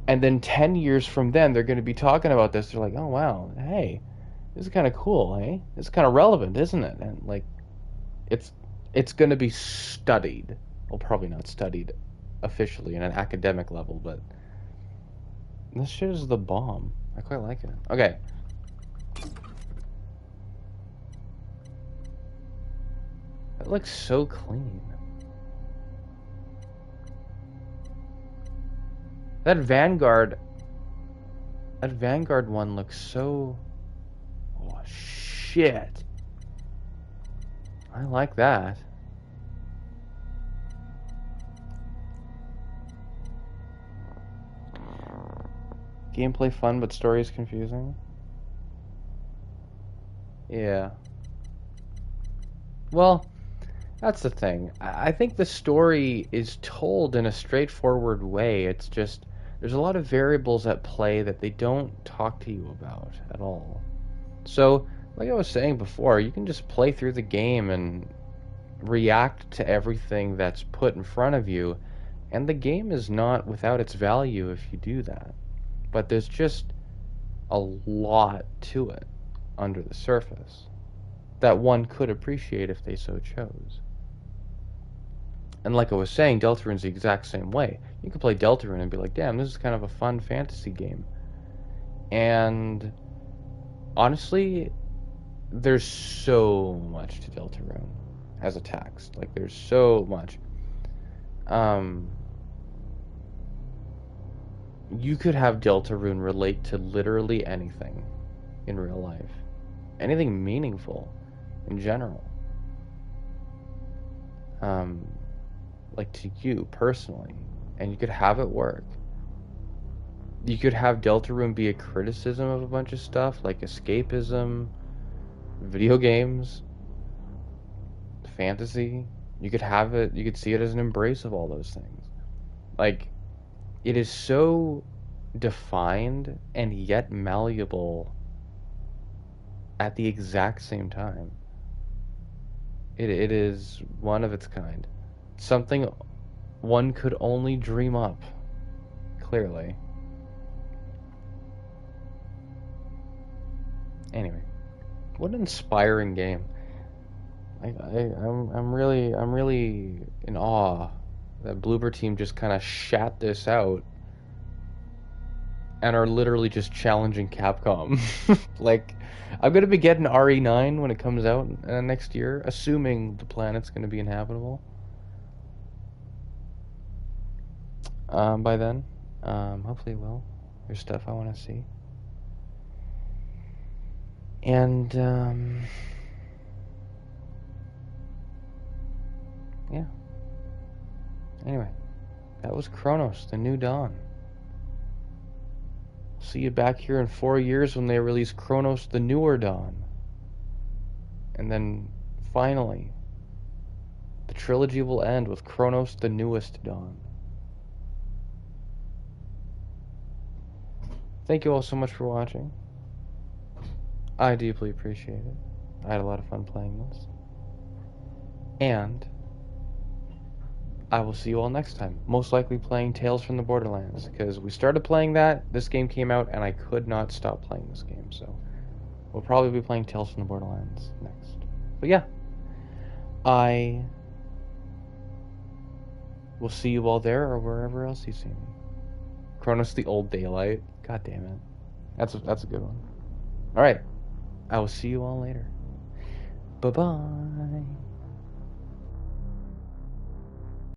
Speaker 1: And then 10 years from then, they're going to be talking about this. They're like, oh wow, hey, this is kind of cool, hey? This is kind of relevant, isn't it? And like, it's going to be studied. Well, probably not studied officially in an academic level, but this shit is the bomb. I quite like it. Okay. It looks so clean. That Vanguard one looks so... Oh, shit. I like that. Gameplay fun, but story is confusing. Yeah. Well, that's the thing. I think the story is told in a straightforward way. It's just, there's a lot of variables at play that they don't talk to you about at all. So, like I was saying before, you can just play through the game and react to everything that's put in front of you, and the game is not without its value if you do that. But there's just a lot to it under the surface that one could appreciate if they so chose. And like I was saying, Deltarune's the exact same way. You can play Deltarune and be like, damn, this is kind of a fun fantasy game. And honestly, there's so much to Deltarune as a text. Like, there's so much. You could have Deltarune relate to literally anything in real life. Anything meaningful in general. Like to you personally. And you could have it work. You could have Deltarune be a criticism of a bunch of stuff, like escapism, video games, fantasy. You could have it, you could see it as an embrace of all those things. Like, it is so defined and yet malleable at the exact same time. It is one of its kind. Something one could only dream up, clearly. Anyway, what an inspiring game. I'm really in awe that Bloober Team just kind of shat this out and are literally just challenging Capcom. Like, I'm gonna be getting RE9 when it comes out next year, assuming the planet's gonna be inhabitable. By then, hopefully it will. There's stuff I want to see. And yeah. Anyway, that was Cronos, the New Dawn. See you back here in 4 years when they release Cronos, the Newer Dawn. And then, finally, the trilogy will end with Cronos, the Newest Dawn. Thank you all so much for watching. I deeply appreciate it. I had a lot of fun playing this. And I will see you all next time. Most likely playing Tales from the Borderlands, because we started playing that, this game came out, and I could not stop playing this game, so we'll probably be playing Tales from the Borderlands next. But yeah, I will see you all there or wherever else you see me. Cronos the Old Daylight. God damn it. That's a good one. Alright. I will see you all later. Bye-bye.